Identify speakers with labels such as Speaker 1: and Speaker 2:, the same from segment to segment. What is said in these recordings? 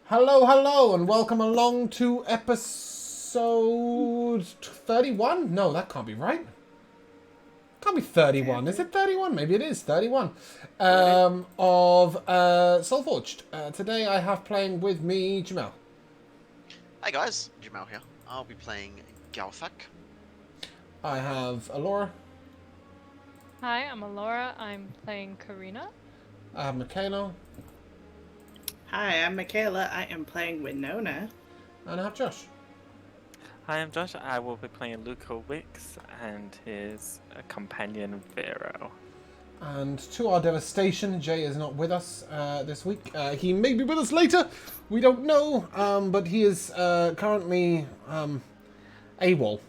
Speaker 1: Hello, hello, and welcome along to episode 31? No, that can't be right. Can't be 31. Is it 31? Maybe it is 31. Of Soulforged. Today I have playing with me Jamel.
Speaker 2: Hi guys, Jamal here. I'll be playing Galthak.
Speaker 1: I have Alora.
Speaker 3: Hi, I'm Alora. I'm playing Karina.
Speaker 1: I have Michaela.
Speaker 4: Hi, I'm Michaela. I am playing Winona.
Speaker 1: And I have Josh.
Speaker 5: Hi, I'm Josh. I will be playing Luca Wicks and his companion Vero.
Speaker 1: And to our devastation, Jay is not with us this week. He may be with us later. We don't know. But he is currently AWOL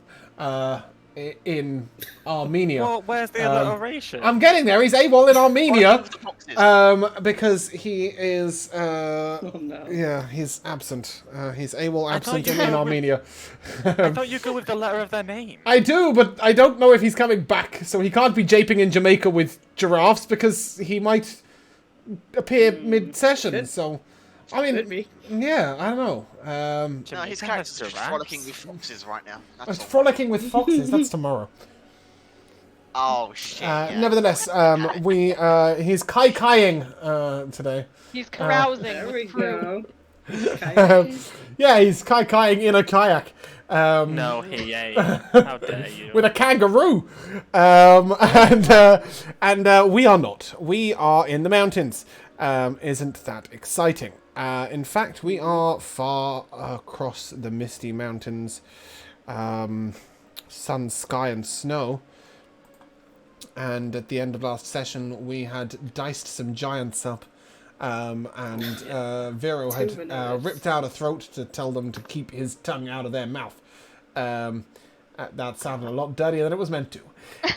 Speaker 1: in Armenia.
Speaker 5: Well, where's the alliteration?
Speaker 1: I'm getting there. He's AWOL in Armenia. Because he is...
Speaker 4: Oh no.
Speaker 1: Yeah, he's absent. He's AWOL absent
Speaker 5: you
Speaker 1: in
Speaker 5: were-
Speaker 1: Armenia.
Speaker 5: I thought you go with the letter of their name.
Speaker 1: I do, but I don't know if he's coming back, so he can't be japing in Jamaica with giraffes because he might appear mid-session. So, I mean,
Speaker 4: Could be.
Speaker 1: yeah, I don't know.
Speaker 2: No, his character's just frolicking with foxes right now. That's
Speaker 1: It's
Speaker 2: all.
Speaker 1: frolicking with foxes. That's tomorrow.
Speaker 2: Oh shit. Yeah.
Speaker 1: Nevertheless, he's kai-kaiing today.
Speaker 3: He's carousing
Speaker 4: There
Speaker 3: with
Speaker 4: we
Speaker 3: fruit.
Speaker 4: go. Okay.
Speaker 1: Yeah, he's kai-kaiing in a kayak.
Speaker 5: No, he ain't. How dare you?
Speaker 1: With a kangaroo, and we are not. We are in the mountains. Isn't that exciting? In fact, we are far across the misty mountains, sun, sky, and snow. And at the end of last session, we had diced some giants up, and Vero had ripped out a throat to tell them to keep his tongue out of their mouth. That sounded a lot dirtier than it was meant to.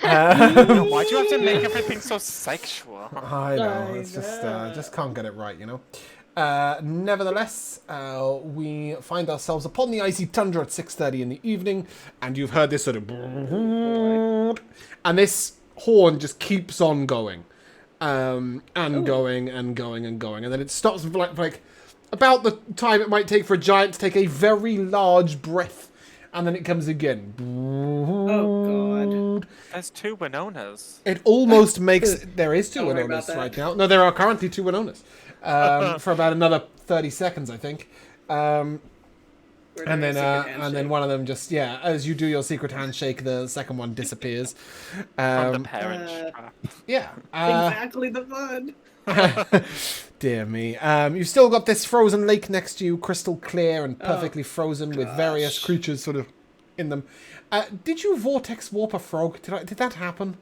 Speaker 5: Why do you have to make everything so sexual?
Speaker 1: I know,
Speaker 4: I
Speaker 1: it's
Speaker 4: know.
Speaker 1: just can't get it right, you know. Nevertheless, we find ourselves upon the icy tundra at 6:30 in the evening, and you've heard this sort of... And this horn just keeps on going. And going and going and going. And then it stops for like about the time it might take for a giant to take a very large breath. And then it comes again.
Speaker 4: Oh god.
Speaker 5: There's two Winonas.
Speaker 1: It almost makes... There is two
Speaker 4: Don't worry about
Speaker 1: Winonas
Speaker 4: that.
Speaker 1: right now. No, there are currently two Winonas. For about another 30 seconds, I think.
Speaker 4: We're
Speaker 1: And
Speaker 4: doing a secret
Speaker 1: then
Speaker 4: handshake.
Speaker 1: one of them just, yeah, as you do your secret handshake, the second one disappears.
Speaker 5: From the parent trap.
Speaker 1: Yeah.
Speaker 4: Exactly the fun.
Speaker 1: Dear me. You've still got this frozen lake next to you, crystal clear and perfectly frozen with various creatures sort of in them. Did you vortex warp a frog? Did that happen?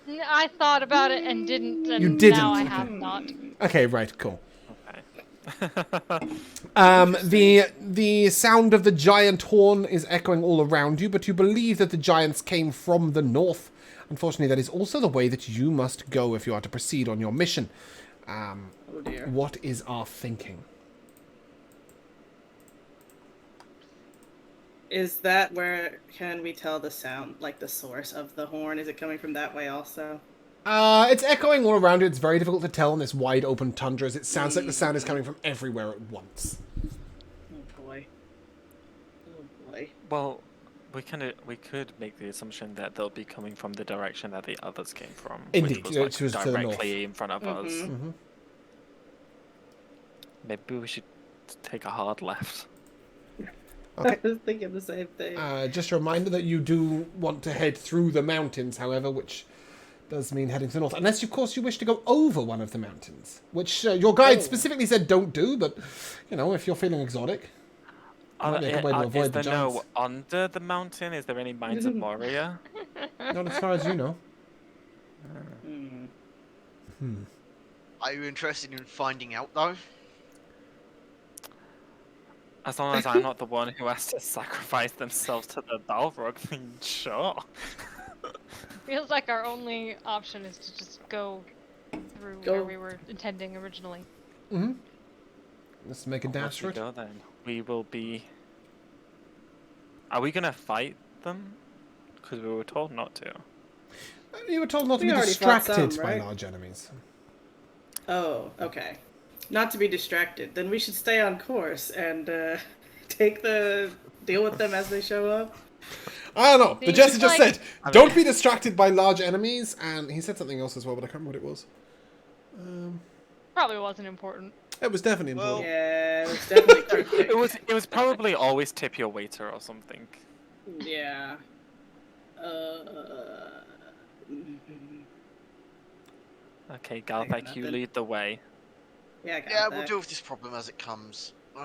Speaker 3: I thought about it and didn't, and
Speaker 1: You didn't.
Speaker 3: now I have not.
Speaker 1: Okay, right, cool.
Speaker 5: Okay.
Speaker 1: The sound of the giant horn is echoing all around you, but you believe that the giants came from the north. Unfortunately, that is also the way that you must go if you are to proceed on your mission.
Speaker 4: Oh dear.
Speaker 1: What is our thinking?
Speaker 4: Is that where can we tell the sound, like the source of the horn? Is it coming from that way also?
Speaker 1: It's echoing all around you. It's very difficult to tell in this wide open tundra, as it sounds like the sound is coming from everywhere at once.
Speaker 4: Oh boy. Oh boy.
Speaker 5: Well, we could make the assumption that they'll be coming from the direction that the others came from.
Speaker 1: Indeed,
Speaker 5: which
Speaker 1: which was
Speaker 5: was
Speaker 1: to the
Speaker 5: directly in front of us.
Speaker 1: Mm-hmm.
Speaker 5: Maybe we should take a hard left.
Speaker 1: Okay.
Speaker 4: I was thinking the same thing.
Speaker 1: Just a reminder that you do want to head through the mountains, however, which does mean heading to the north. Unless, of course, you wish to go over one of the mountains, which your guide specifically said don't do, but, you know, if you're feeling exotic, might be a good way to
Speaker 5: Is
Speaker 1: avoid the
Speaker 5: there
Speaker 1: giants.
Speaker 5: no under the mountain? Is there any mines of Moria?
Speaker 1: Not as far as you know.
Speaker 2: Are you interested in finding out though?
Speaker 5: As long as I'm not the one who has to sacrifice themselves to the Balrog, then sure.
Speaker 3: Feels like our only option is to just go through where we were intending originally.
Speaker 1: Mm-hmm. Let's make a dash
Speaker 5: Once
Speaker 1: for
Speaker 5: we
Speaker 1: it.
Speaker 5: go then, we will be... Are we gonna fight them? Because we were told not to.
Speaker 1: You were told not to
Speaker 4: We
Speaker 1: be
Speaker 4: already fought
Speaker 1: distracted
Speaker 4: some,
Speaker 1: by
Speaker 4: right?
Speaker 1: large enemies.
Speaker 4: Oh, okay. not to be distracted, then we should stay on course and deal with them as they show up.
Speaker 1: I don't know. The
Speaker 3: See,
Speaker 1: jester just
Speaker 3: like-
Speaker 1: said, "Don't be distracted by large enemies," and he said something else as well, but I can't remember what it was.
Speaker 3: Probably wasn't important.
Speaker 1: It was definitely
Speaker 2: Well-
Speaker 1: important.
Speaker 4: Yeah, it was definitely cryptic.
Speaker 5: It was probably always tip your waiter or something.
Speaker 4: Yeah.
Speaker 5: Okay,
Speaker 4: I
Speaker 5: Galvac,
Speaker 4: got
Speaker 5: you
Speaker 4: nothing.
Speaker 5: lead the way.
Speaker 4: Yeah, I got
Speaker 2: Yeah,
Speaker 4: that.
Speaker 2: we'll deal with this problem as it comes. So,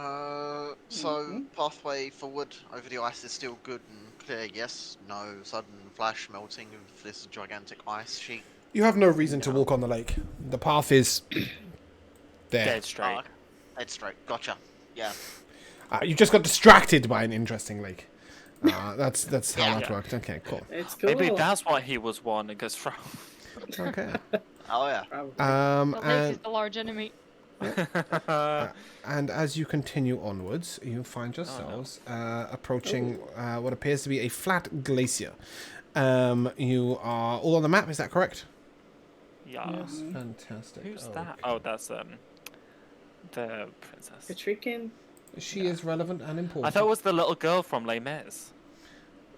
Speaker 4: Mhm.
Speaker 2: pathway forward over the ice is still good and clear, yes? No sudden flash melting of this gigantic ice sheet?
Speaker 1: You have no reason to
Speaker 5: No.
Speaker 1: walk on the lake. The path is there.
Speaker 5: Dead straight.
Speaker 2: Oh, dead straight, gotcha. Yeah.
Speaker 1: You just got distracted by an interesting lake. That's how that
Speaker 5: Yeah.
Speaker 1: worked. Okay, cool.
Speaker 4: It's cool.
Speaker 5: Maybe that's what he was warning us from.
Speaker 1: Okay.
Speaker 2: Oh yeah.
Speaker 4: Probably.
Speaker 3: The lake is
Speaker 1: And
Speaker 3: the large enemy.
Speaker 1: and as you continue onwards, you find yourselves approaching what appears to be a flat glacier. You are all on the map. Is that correct?
Speaker 5: Yeah.
Speaker 1: Fantastic.
Speaker 5: Who's that? Oh, that's the princess.
Speaker 4: Katrikin?
Speaker 1: She is relevant and important.
Speaker 5: I thought it was the little girl from Les Mis.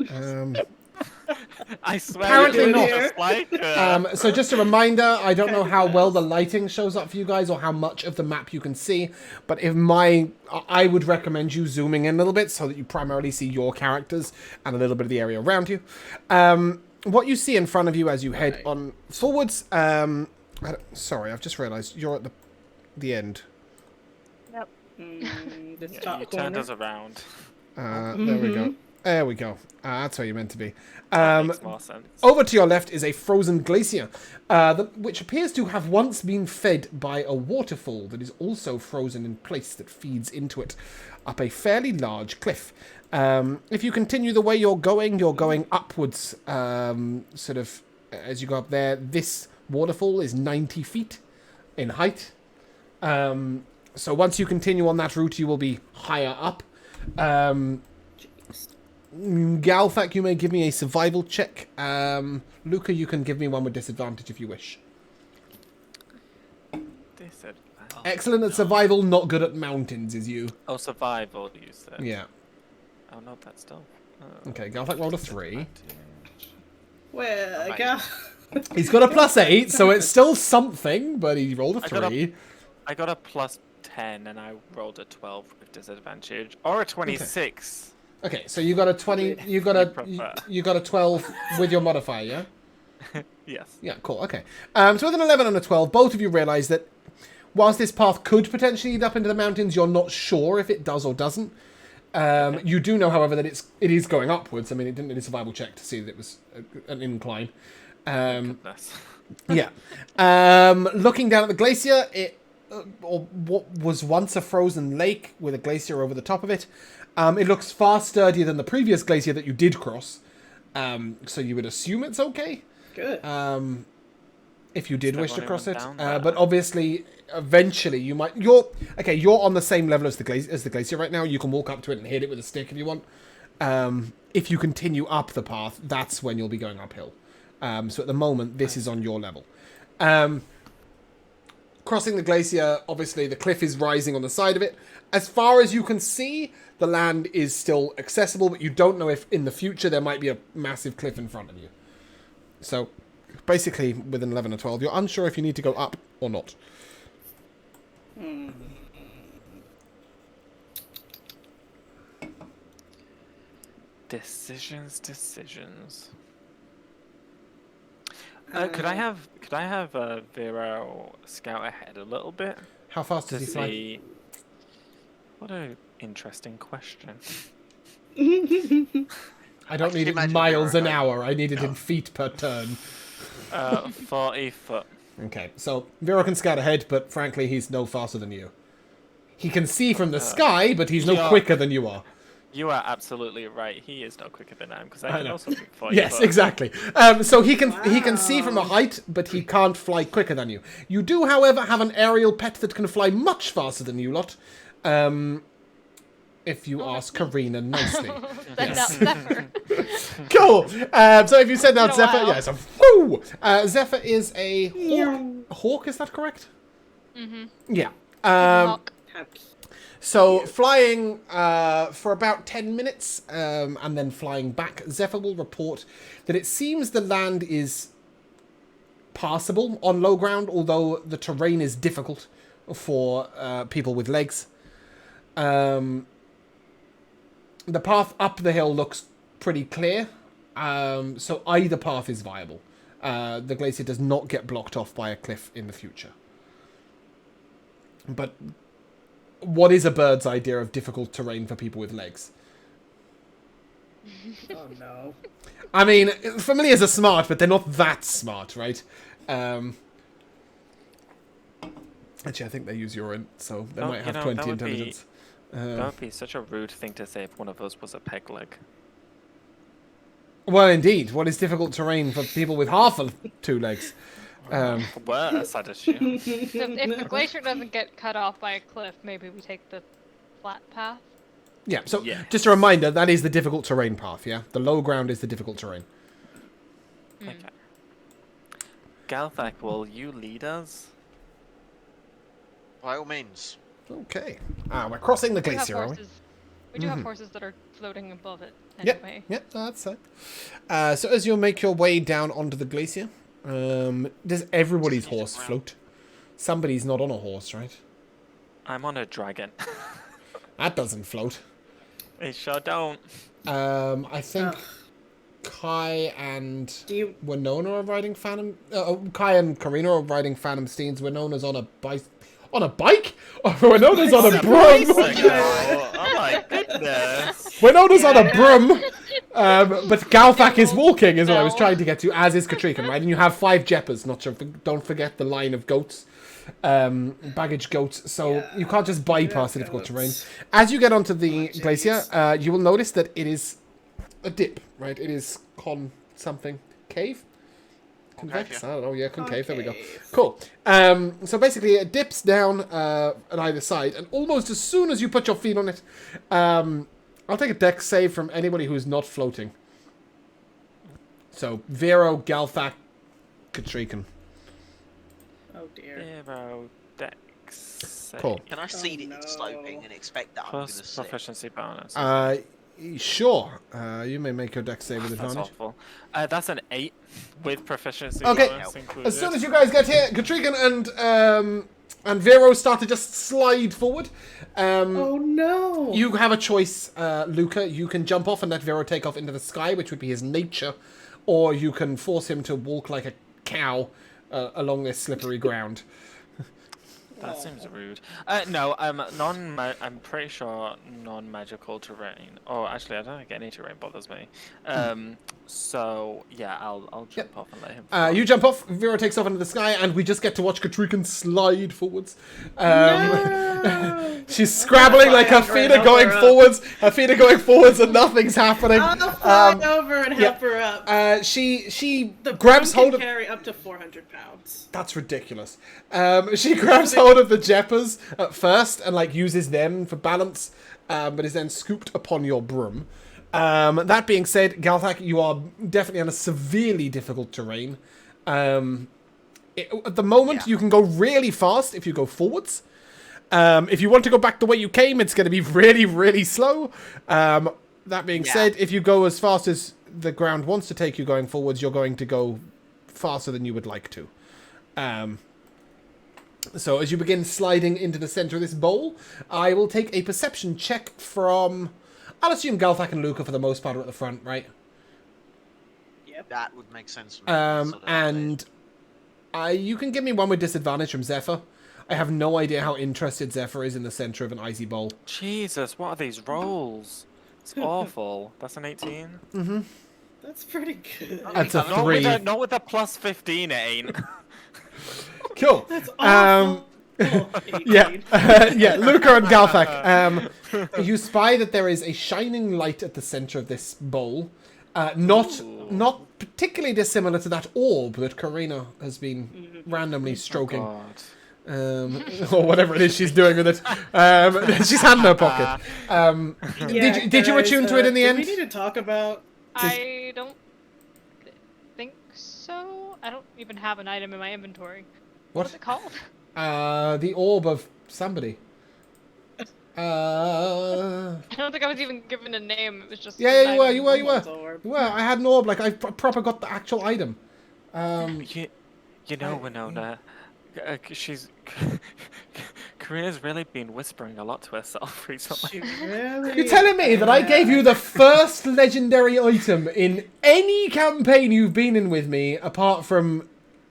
Speaker 1: Um,
Speaker 5: I swear.
Speaker 1: Apparently
Speaker 5: it was
Speaker 1: not.
Speaker 5: just like her.
Speaker 1: so just a reminder, I don't know how well the lighting shows up for you guys or how much of the map you can see, but I would recommend you zooming in a little bit so that you primarily see your characters and a little bit of the area around you. What you see in front of you as you head on forwards, sorry, I've just realised you're at the end.
Speaker 4: This
Speaker 5: Yeah,
Speaker 4: top
Speaker 5: you
Speaker 4: corner.
Speaker 5: turned us around.
Speaker 1: There we go. There we go. That's where you're meant to be.
Speaker 5: That makes more sense.
Speaker 1: Over to your left is a frozen glacier, which appears to have once been fed by a waterfall that is also frozen in place that feeds into it up a fairly large cliff. If you continue the way you're going upwards, sort of as you go up there. This waterfall is 90 feet in height. So once you continue on that route, you will be higher up. Galfac, you may give me a survival check. Luca, you can give me one with disadvantage if you wish.
Speaker 5: They said.
Speaker 1: Excellent at survival, not good at mountains, is you.
Speaker 5: Oh, survival, you said.
Speaker 1: Yeah.
Speaker 5: Oh, no, that's still.
Speaker 1: Okay, Galfac rolled a 3.
Speaker 4: Well,
Speaker 2: Right.
Speaker 4: I got...
Speaker 1: He's got a +8, so it's still something, but he rolled a
Speaker 5: I got a-
Speaker 1: 3.
Speaker 5: I got a +10 and I rolled a 12 with disadvantage. Or a 26.
Speaker 1: Okay, so you got a 20. You got a 12 with your modifier, yeah?
Speaker 5: Yes.
Speaker 1: Yeah, cool. Okay. So with an 11 and a 12, both of you realise that whilst this path could potentially lead up into the mountains, you're not sure if it does or doesn't. You do know, however, that it is going upwards. I mean, it didn't need a survival check to see that it was an incline.
Speaker 5: Goodness.
Speaker 1: Yeah. Looking down at the glacier, or what was once a frozen lake with a glacier over the top of it, it looks far sturdier than the previous glacier that you did cross. So you would assume it's okay.
Speaker 4: Good.
Speaker 1: If you did
Speaker 5: Still
Speaker 1: wish to
Speaker 5: won't
Speaker 1: cross
Speaker 5: even
Speaker 1: it,
Speaker 5: down there.
Speaker 1: but obviously, eventually you might. You're on the same level as the glacier right now. You can walk up to it and hit it with a stick if you want. If you continue up the path, that's when you'll be going uphill. So at the moment, this is on your level. Crossing the glacier, obviously the cliff is rising on the side of it. As far as you can see, the land is still accessible, but you don't know if in the future there might be a massive cliff in front of you. So basically, with an 11 or 12, you're unsure if you need to go up or not.
Speaker 5: Decisions. Could I have Vero scout ahead a little bit
Speaker 1: How fast
Speaker 5: to
Speaker 1: does he fly?
Speaker 5: see? What an interesting question.
Speaker 1: I don't
Speaker 2: can
Speaker 1: need it in
Speaker 2: imagine
Speaker 1: miles
Speaker 2: Vero
Speaker 1: an
Speaker 2: going-
Speaker 1: hour. I need it in feet per turn.
Speaker 5: 40 foot.
Speaker 1: Okay, so Vero can scout ahead, but frankly, he's no faster than you. He can see from the sky, but he's no
Speaker 5: yeah.
Speaker 1: quicker than you are.
Speaker 5: You are absolutely right. He is no quicker than I am because I
Speaker 1: I
Speaker 5: can
Speaker 1: know.
Speaker 5: also move 40
Speaker 1: Yes,
Speaker 5: foot.
Speaker 1: exactly. So he can see from a height, but he can't fly quicker than you. You do, however, have an aerial pet that can fly much faster than you lot. If you ask Karina nicely.
Speaker 3: Send out Zephyr.
Speaker 1: Cool. So if you send out
Speaker 3: It's been a
Speaker 1: Zephyr,
Speaker 3: while.
Speaker 1: yes. Woo! Zephyr is a hawk. Hawk, is that correct? Mm-hmm. Yeah.
Speaker 3: Hawk.
Speaker 4: How cute.
Speaker 1: So flying for about 10 minutes and then flying back, Zephyr will report that it seems the land is passable on low ground, although the terrain is difficult for people with legs. The path up the hill looks pretty clear, so either path is viable. The glacier does not get blocked off by a cliff in the future. But what is a bird's idea of difficult terrain for people with legs?
Speaker 4: Oh no.
Speaker 1: I mean, familiars are smart, but they're not that smart, right? Actually, I think they use urine, so they might have 20 intelligence.
Speaker 5: That would be such a rude thing to say if one of us was a peg leg.
Speaker 1: Well, indeed. What is difficult terrain for people with half of 2 legs?
Speaker 5: Worse, I'd assume.
Speaker 3: So if the glacier doesn't get cut off by a cliff, maybe we take the flat path.
Speaker 1: Yeah, so
Speaker 5: Yes.
Speaker 1: just a reminder, that is the difficult terrain path, yeah? The low ground is the difficult terrain.
Speaker 5: Okay. Galthak, will you lead us?
Speaker 2: By all means.
Speaker 1: Okay. We're crossing the
Speaker 3: We do have
Speaker 1: glacier, are we?
Speaker 3: horses. We do have horses that are floating above it
Speaker 1: Yep,
Speaker 3: anyway.
Speaker 1: yep, that's it. So as you make your way down onto the glacier, does everybody's horse float? Somebody's not on a horse, right?
Speaker 5: I'm on a dragon.
Speaker 1: That doesn't float.
Speaker 5: They sure don't.
Speaker 1: I think
Speaker 4: Ugh.
Speaker 1: Kai and
Speaker 4: Do you?
Speaker 1: Winona are riding Phantom. Kai and Karina are riding Phantom Steeds. Winona's on a bike. On a bike? Oh, Winona's on a broom.
Speaker 5: Oh my goodness.
Speaker 1: Winona's on a broom. But Galthak is walking, is what I was trying to get to, as is Katrikan, right? And you have 5 Jeppers. Don't forget the line of goats. Baggage goats. So you can't just bypass the difficult terrain. As you get onto the glacier, you will notice that it is a dip, right? It is something. Cave? Convex?
Speaker 2: yeah.
Speaker 1: I don't know. Yeah, concave. There we go.
Speaker 4: Concave.
Speaker 1: Cool. So basically, it dips down on either side, and almost as soon as you put your feet on it, I'll take a dex save from anybody who's not floating. So Vero, Galthak, Katrikan.
Speaker 4: Oh dear.
Speaker 5: Zero dex.
Speaker 1: Cool.
Speaker 2: Can I seed it
Speaker 4: no.
Speaker 2: into sloping and expect that I'm going to
Speaker 5: Plus
Speaker 2: sit?
Speaker 5: proficiency bonus.
Speaker 1: Sure. You may make your dex save with
Speaker 5: That's
Speaker 1: advantage.
Speaker 5: awful. That's an 8 with proficiency
Speaker 1: Okay.
Speaker 5: bonus included.
Speaker 1: As soon as you guys get here, Katrikan and Vero start to just slide forward.
Speaker 4: Oh no.
Speaker 1: You have a choice, Luca. You can jump off and let Vero take off into the sky, which would be his nature, or you can force him to walk like a cow along this slippery ground.
Speaker 5: That seems rude. No, I'm pretty sure non-magical terrain. Oh, actually, I don't think any terrain bothers me. So yeah, I'll jump off and let him.
Speaker 1: You jump off, Vero takes off into the sky, and we just get to watch Katrikan slide forwards.
Speaker 4: No.
Speaker 1: She's scrabbling like her feet are going forwards. Her feet are going forwards, and nothing's happening.
Speaker 4: I'll fly over and
Speaker 1: yeah.
Speaker 4: help her up.
Speaker 1: She
Speaker 4: The
Speaker 1: grabs
Speaker 4: broom
Speaker 1: hold
Speaker 4: can
Speaker 1: of.
Speaker 4: carry up to 400 pounds.
Speaker 1: That's ridiculous. She grabs hold of the Jeppers at first and like uses them for balance, but is then scooped upon your broom. That being said, Galthak, you are definitely on a severely difficult terrain. At the moment, you can go really fast if you go forwards. If you want to go back the way you came, it's going to be really, really slow. That being said, if you go as fast as the ground wants to take you going forwards, you're going to go faster than you would like to. So as you begin sliding into the center of this bowl, I will take a perception check from... I'll assume Galthak and Luca for the most part are at the front, right?
Speaker 4: Yep.
Speaker 2: That would make sense for me.
Speaker 1: And you can give me one with disadvantage from Zephyr. I have no idea how interested Zephyr is in the center of an icy bowl.
Speaker 5: Jesus, what are these rolls? It's awful. That's an 18.
Speaker 4: That's pretty good.
Speaker 1: That's a
Speaker 5: Not
Speaker 1: 3.
Speaker 5: not with a plus 15, it ain't.
Speaker 1: Cool.
Speaker 4: That's awful.
Speaker 1: Yeah, yeah, Luca and Galthak. You spy that there is a shining light at the center of this bowl. Not particularly dissimilar to that orb that Karina has been randomly stroking.
Speaker 5: God.
Speaker 1: Or whatever it is she's doing with it. She's had in her pocket. Did you attune to it in the end?
Speaker 4: We need to talk about.
Speaker 3: I don't think so. I don't even have an item in my inventory.
Speaker 1: What?
Speaker 3: What's it called?
Speaker 1: The orb of somebody.
Speaker 3: I don't think I was even given a name. It was just.
Speaker 1: Yeah,
Speaker 3: an
Speaker 1: you were,
Speaker 3: item.
Speaker 1: you were, you were.
Speaker 4: Someone's orb.
Speaker 1: You were. I had an orb, like, I proper got the actual item.
Speaker 5: You know, Winona, she's Karina's really been whispering a lot to herself recently.
Speaker 4: She really
Speaker 1: You're telling me that I gave you the first legendary item in any campaign you've been in with me, apart from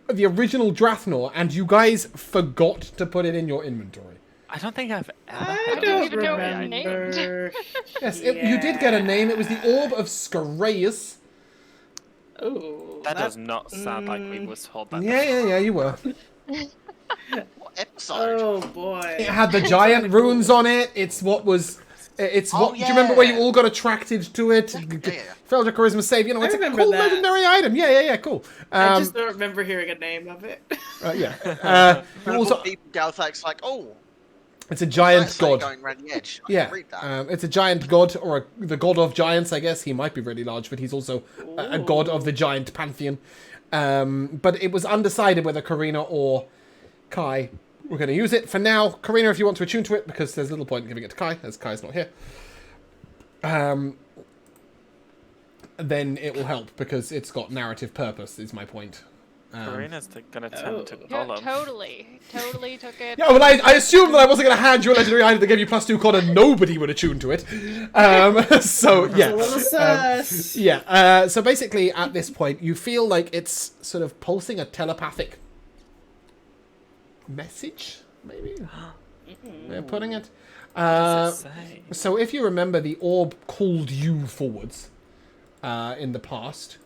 Speaker 1: the original Drathnaw, and you guys forgot to put it in your inventory.
Speaker 5: I don't think I've ever.
Speaker 4: I
Speaker 5: had
Speaker 3: don't
Speaker 4: don't
Speaker 3: even know what you
Speaker 4: remember.
Speaker 1: Yes, you did get a name. It was the Orb of Scaraeus.
Speaker 4: Ooh,
Speaker 5: That does not sound like we was told that.
Speaker 1: Yeah, you were.
Speaker 2: What episode?
Speaker 4: Oh boy.
Speaker 1: It had the giant runes on it. It's what was. It's
Speaker 2: Oh,
Speaker 1: what. Do you remember where you
Speaker 2: yeah.
Speaker 1: all got attracted to it?
Speaker 2: Yeah.
Speaker 1: Failed your charisma save. You know,
Speaker 4: I
Speaker 1: it's a
Speaker 4: remember
Speaker 1: cool
Speaker 4: that.
Speaker 1: legendary item. Yeah, cool.
Speaker 4: I just don't remember hearing a name of it.
Speaker 1: Yeah. You also,
Speaker 2: Galthak's like, oh,
Speaker 1: it's a giant
Speaker 2: that's
Speaker 1: god.
Speaker 2: going around the edge. I
Speaker 1: Yeah,
Speaker 2: can read that.
Speaker 1: it's a giant god, or the god of giants, I guess. He might be really large, but he's also a god of the giant pantheon. But it was undecided whether Karina or Kai were going to use it. For now, Karina, if you want to attune to it, because there's little point in giving it to Kai, as Kai's not here, then it will help, because it's got narrative purpose, is my point.
Speaker 5: Karina's gonna turn to
Speaker 3: Yeah,
Speaker 5: Gollum.
Speaker 3: totally took it.
Speaker 1: Yeah, well, I assumed that I wasn't going to hand you a legendary item that gave you +2 con and nobody would attune to it. So, yeah.
Speaker 4: A little sus.
Speaker 1: So basically, at this point, you feel like it's sort of pulsing a telepathic message, maybe? They're putting it.
Speaker 5: What does it say?
Speaker 1: So if you remember, the orb called you forwards in the past,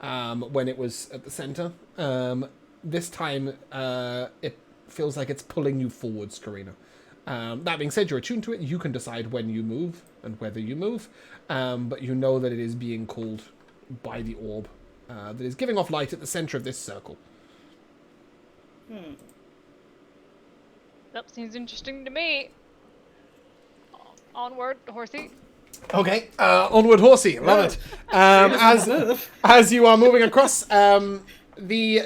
Speaker 1: when it was at the center. This time, it feels like it's pulling you forwards, Karina. That being said, you're attuned to it. You can decide when you move and whether you move. But you know that it is being called by the orb that is giving off light at the center of this circle.
Speaker 3: That seems interesting to me. Onward, horsey.
Speaker 1: Okay, onward, horsey. Love it. As you are moving across, the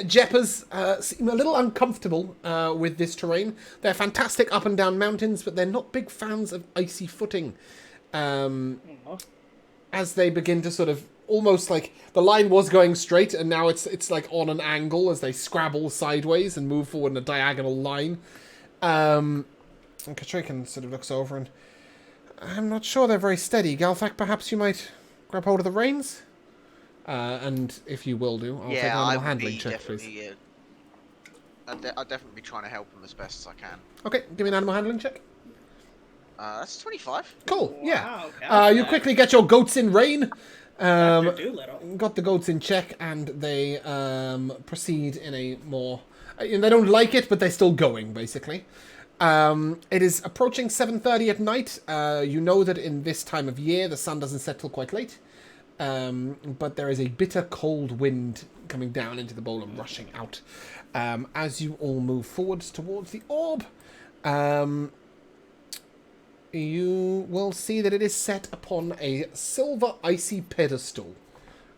Speaker 1: Jeppers seem a little uncomfortable with this terrain. They're fantastic up and down mountains, but they're not big fans of icy footing. As they begin to sort of almost like the line was going straight, and now it's like on an angle as they scrabble sideways and move forward in a diagonal line. And Katrikan sort of looks over and, I'm not sure they're very steady. Galthak, perhaps you might grab hold of the reins? And if you will do, I'll take an animal handling check, please.
Speaker 2: I'll definitely be trying to help him as best as I can.
Speaker 1: Okay, give me an animal handling check.
Speaker 2: That's 25.
Speaker 1: Cool, yeah.
Speaker 4: Wow, Galthak.
Speaker 1: You quickly get your goats in rein.
Speaker 4: Dr. Doolittle.
Speaker 1: Got the goats in check, and they proceed in a more... they don't like it, but they're still going, basically. It is approaching 7:30 at night. You know that in this time of year, the sun doesn't set till quite late. But there is a bitter cold wind coming down into the bowl and rushing out. As you all move forwards towards the orb, you will see that it is set upon a silver icy pedestal.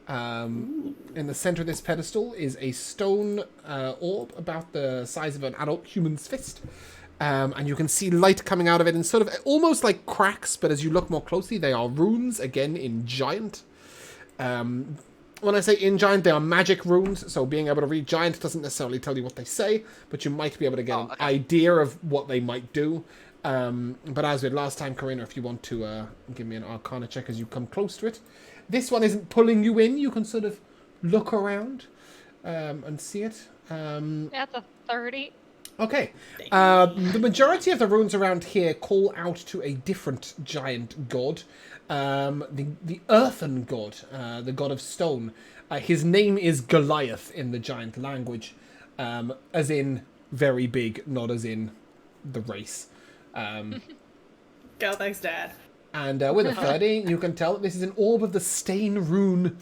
Speaker 1: In the center of this pedestal is a stone orb about the size of an adult human's fist. And you can see light coming out of it in sort of almost like cracks, but as you look more closely, they are runes, again, in giant. When I say in giant, they are magic runes, so being able to read giant doesn't necessarily tell you what they say, but you might be able to get an idea of what they might do. But as with last time, Karina, if you want to give me an Arcana check as you come close to it. This one isn't pulling you in, you can sort of look around and see it.
Speaker 3: That's a 30.
Speaker 1: Okay. The majority of the runes around here call out to a different giant god. The earthen god, the god of stone. His name is Goliath in the giant language. As in very big, not as in the race.
Speaker 4: Galthak's dad.
Speaker 1: And with a 30, you can tell that this is an orb of the Stain rune.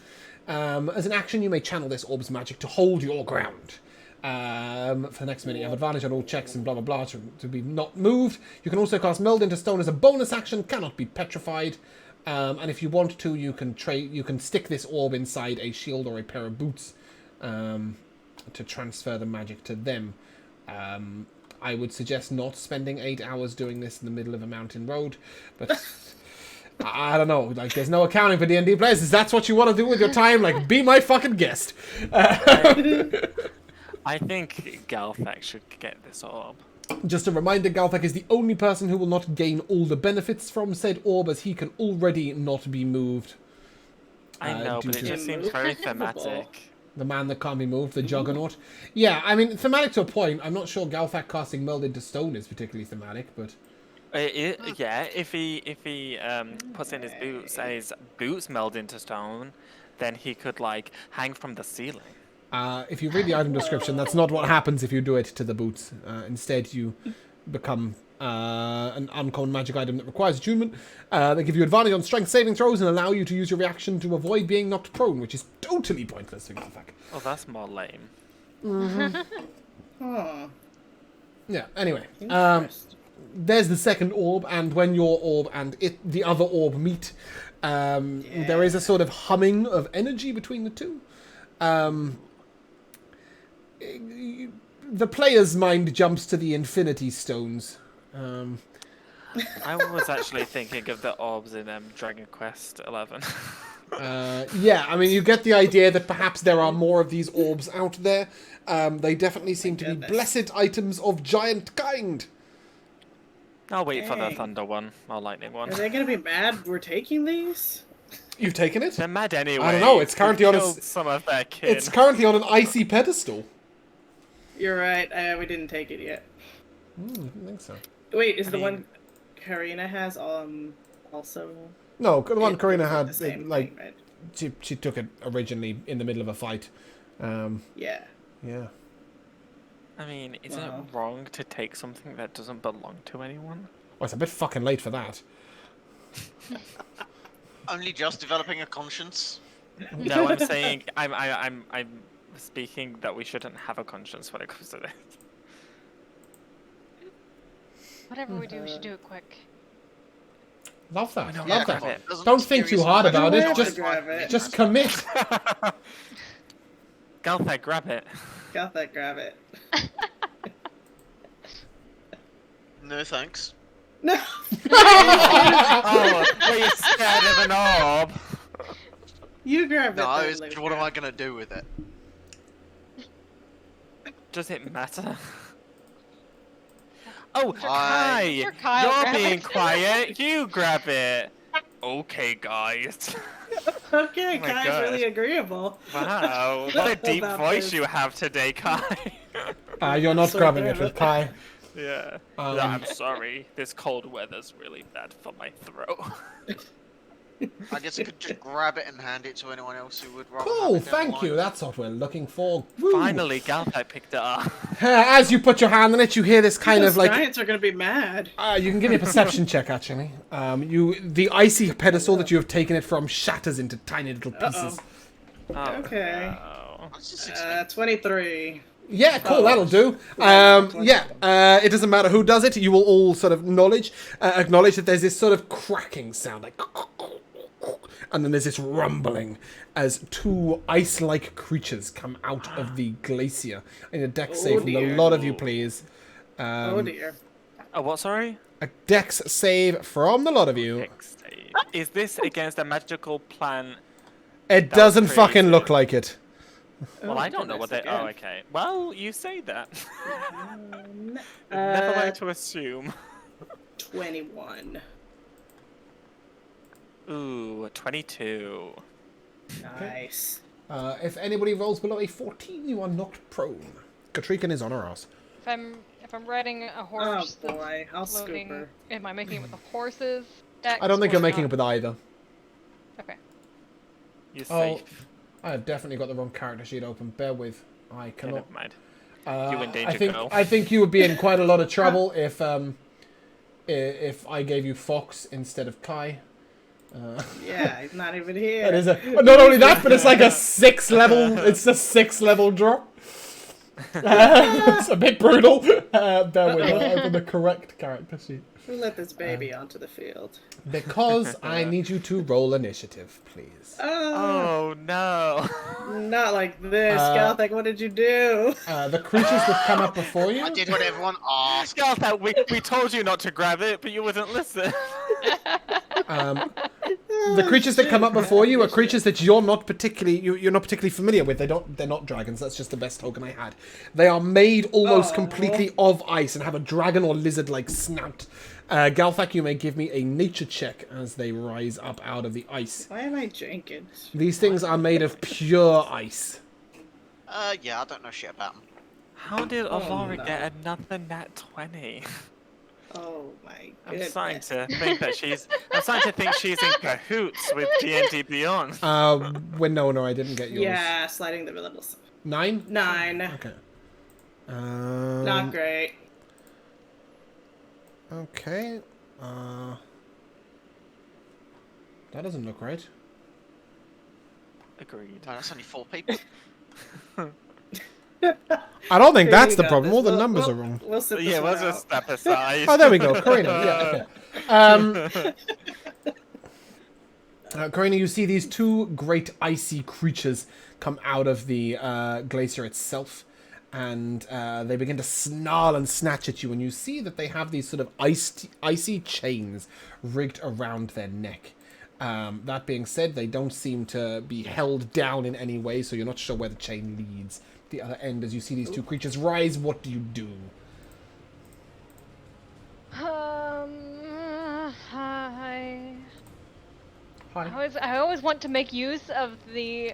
Speaker 1: As an action, you may channel this orb's magic to hold your ground. For the next minute, you have advantage on all checks and blah blah blah to be not moved. You can also cast Meld into Stone as a bonus action, cannot be petrified. And if you want to, you can stick this orb inside a shield or a pair of boots to transfer the magic to them. I would suggest not spending 8 hours doing this in the middle of a mountain road. But I don't know. Like, there's no accounting for D&D players. If that's what you want to do with your time, like, be my fucking guest.
Speaker 5: I think Galthak should get this orb.
Speaker 1: Just a reminder, Galthak is the only person who will not gain all the benefits from said orb, as he can already not be moved.
Speaker 5: I know,
Speaker 1: due
Speaker 5: but it
Speaker 1: to
Speaker 5: just seems very thematic.
Speaker 1: the man that can't be moved, the Juggernaut. Yeah, I mean, thematic to a point. I'm not sure Galthak casting Meld into Stone is particularly thematic, but...
Speaker 5: Yeah, if he puts in his boots and his boots meld into stone, then he could, like, hang from the ceiling.
Speaker 1: If you read the item description, that's not what happens if you do it to the boots. Instead, you become an uncommon magic item that requires attunement. They give you advantage on strength saving throws and allow you to use your reaction to avoid being knocked prone, which is totally pointless for Galthak.
Speaker 5: Oh, that's more lame.
Speaker 4: Huh.
Speaker 1: Yeah, anyway.
Speaker 4: Interesting.
Speaker 1: There's the second orb, and when your orb and the other orb meet, there is a sort of humming of energy between the two. The player's mind jumps to the Infinity Stones.
Speaker 5: I was actually thinking of the orbs in Dragon Quest 11.
Speaker 1: Yeah, I mean, you get the idea that perhaps there are more of these orbs out there. They definitely seem to be blessed items of giant kind.
Speaker 5: I'll wait for the thunder one or lightning one.
Speaker 4: Are they gonna be mad we're taking these?
Speaker 1: You've taken it?
Speaker 5: They're mad anyway.
Speaker 1: I don't know. It's currently on
Speaker 5: some of their kin.
Speaker 1: It's currently on an icy pedestal.
Speaker 4: You're right. We didn't take it yet.
Speaker 1: I don't think so.
Speaker 4: Wait, is the one Karina has also?
Speaker 1: No, the one Karina had,
Speaker 4: the same
Speaker 1: like,
Speaker 4: thing, right?
Speaker 1: she took it originally in the middle of a fight.
Speaker 4: Yeah.
Speaker 1: Yeah.
Speaker 5: I mean, isn't it wrong to take something that doesn't belong to anyone?
Speaker 1: Well, it's a bit fucking late for that.
Speaker 2: Only just developing a conscience.
Speaker 5: No, I'm saying I'm speaking that we shouldn't have a conscience when it comes to this.
Speaker 3: Whatever we do, we should do it quick.
Speaker 1: Love that.
Speaker 5: No,
Speaker 1: Love
Speaker 5: grab
Speaker 1: that.
Speaker 5: it.
Speaker 1: Don't think too hard about it.
Speaker 4: Grab it.
Speaker 1: Just commit.
Speaker 5: Galthak, grab it.
Speaker 4: Got that, grab it.
Speaker 2: No thanks.
Speaker 4: No!
Speaker 5: Oh, were you scared of an orb?
Speaker 4: You grab
Speaker 2: No,
Speaker 4: it.
Speaker 2: what am I gonna do with it?
Speaker 5: Does it matter? Oh,
Speaker 2: Hi.
Speaker 5: Kai!
Speaker 3: Sure, Kyle,
Speaker 5: You're
Speaker 3: grab
Speaker 5: being
Speaker 3: it.
Speaker 5: quiet. You grab it. Okay, guys.
Speaker 4: Okay,
Speaker 5: Oh my
Speaker 4: Kai's
Speaker 5: God.
Speaker 4: really agreeable.
Speaker 5: Wow, what a deep
Speaker 4: About
Speaker 5: voice
Speaker 4: this.
Speaker 5: you have today, Kai.
Speaker 1: You're not
Speaker 4: So
Speaker 1: grabbing it
Speaker 4: grab
Speaker 1: with
Speaker 4: it.
Speaker 1: Kai.
Speaker 5: Yeah.
Speaker 1: Um,
Speaker 5: I'm sorry. This cold weather's really bad for my throat.
Speaker 2: I guess I could just grab it and hand it to anyone else who would rather have
Speaker 1: Cool,
Speaker 2: it down the
Speaker 1: thank you.
Speaker 2: line.
Speaker 1: That's what we're looking for. Woo.
Speaker 5: Finally, Galthak picked it up.
Speaker 1: As you put your hand on it, you hear this kind
Speaker 4: Those
Speaker 1: of like...
Speaker 4: giants are gonna be mad.
Speaker 1: you can give me a perception check, actually. The icy pedestal that you have taken it from shatters into tiny little pieces.
Speaker 5: Oh,
Speaker 4: Okay.
Speaker 5: no.
Speaker 2: That's a 16.
Speaker 4: 23.
Speaker 1: Yeah, cool,
Speaker 4: Oh.
Speaker 1: that'll do. It doesn't matter who does it. You will all sort of acknowledge that there's this sort of cracking sound, like... And then there's this rumbling as two ice-like creatures come out of the glacier. In a dex save from a
Speaker 4: dear.
Speaker 1: lot of you, please.
Speaker 4: Oh dear.
Speaker 5: Oh, what, sorry?
Speaker 1: A dex save from the lot of you.
Speaker 5: Next save. Is this against a magical plan?
Speaker 1: It
Speaker 5: That
Speaker 1: doesn't
Speaker 5: was
Speaker 1: fucking
Speaker 5: crazy.
Speaker 1: look like it.
Speaker 5: Well,
Speaker 4: Oh,
Speaker 5: I don't know what they...
Speaker 4: goodness,
Speaker 5: Oh,
Speaker 4: again.
Speaker 5: okay. Well, you say that.
Speaker 4: Uh,
Speaker 5: Never like to assume.
Speaker 4: 21.
Speaker 5: Ooh, 22.
Speaker 4: Nice.
Speaker 1: If anybody rolls below a 14, you are knocked prone. Katrikan is on her ass.
Speaker 3: If I'm riding a
Speaker 4: Oh
Speaker 3: horse
Speaker 4: boy, I'll
Speaker 3: that's
Speaker 4: scoop
Speaker 3: floating,
Speaker 4: her.
Speaker 3: am I making it with the horses? Dex,
Speaker 1: I don't think
Speaker 3: or
Speaker 1: you're making it
Speaker 3: not?
Speaker 1: with either.
Speaker 3: Okay.
Speaker 5: You're
Speaker 1: Oh,
Speaker 5: safe.
Speaker 1: I have definitely got the wrong character sheet open. Bear with. I
Speaker 5: Okay,
Speaker 1: cannot.
Speaker 5: never mind. You in danger, girl.
Speaker 1: I think you would be in quite a lot of trouble if I gave you Fox instead of Kai.
Speaker 4: Yeah, he's not even here.
Speaker 1: That is not only that, but it's like a 6 level. It's a 6 level drop. It's a bit brutal. Bear with. I'll open the correct character sheet.
Speaker 4: Who let this baby onto the field?
Speaker 1: Because I need you to roll initiative, please.
Speaker 5: Oh no.
Speaker 4: Not like this.
Speaker 1: Uh,
Speaker 4: Galthak, what did you do?
Speaker 1: The creatures that come up before you.
Speaker 2: I did what everyone asked.
Speaker 5: Garth, we told you not to grab it, but you wouldn't listen.
Speaker 1: The creatures that come up before you are creatures that you're not particularly familiar with. They're not dragons. That's just the best token I had. They are made almost completely of ice and have a dragon or lizard-like snout. Galthak, you may give me a nature check as they rise up out of the ice.
Speaker 4: Why am I drinking?
Speaker 1: These things are made of pure ice.
Speaker 2: Yeah, I don't know shit about them.
Speaker 5: How did Alara
Speaker 4: no.
Speaker 5: get another nat 20?
Speaker 4: Oh my
Speaker 5: I'm
Speaker 4: goodness.
Speaker 5: starting to think that I'm starting to think she's in cahoots with D&D Beyond.
Speaker 1: No, I didn't get yours.
Speaker 4: Yeah, sliding the levels.
Speaker 1: 9?
Speaker 4: 9.
Speaker 1: Okay.
Speaker 4: Not great.
Speaker 1: Okay. That doesn't look right.
Speaker 5: Agreed.
Speaker 2: No, that's only 4 people.
Speaker 1: I don't think
Speaker 4: There
Speaker 1: that's
Speaker 4: you
Speaker 1: the
Speaker 4: go.
Speaker 1: problem. All the
Speaker 4: We'll-
Speaker 1: numbers
Speaker 4: we'll-
Speaker 1: are wrong.
Speaker 4: We'll sit this
Speaker 5: Yeah,
Speaker 4: one
Speaker 5: we'll just
Speaker 4: out.
Speaker 5: step aside.
Speaker 1: Oh, there we go. Karina. Yeah, okay. Karina, you see these two great icy creatures come out of the glacier itself, and they begin to snarl and snatch at you, and you see that they have these sort of icy chains rigged around their neck. That being said, they don't seem to be held down in any way, so you're not sure where the chain leads. The other end, as you see these two creatures rise, what do you do? Hi.
Speaker 3: I always want to make use of the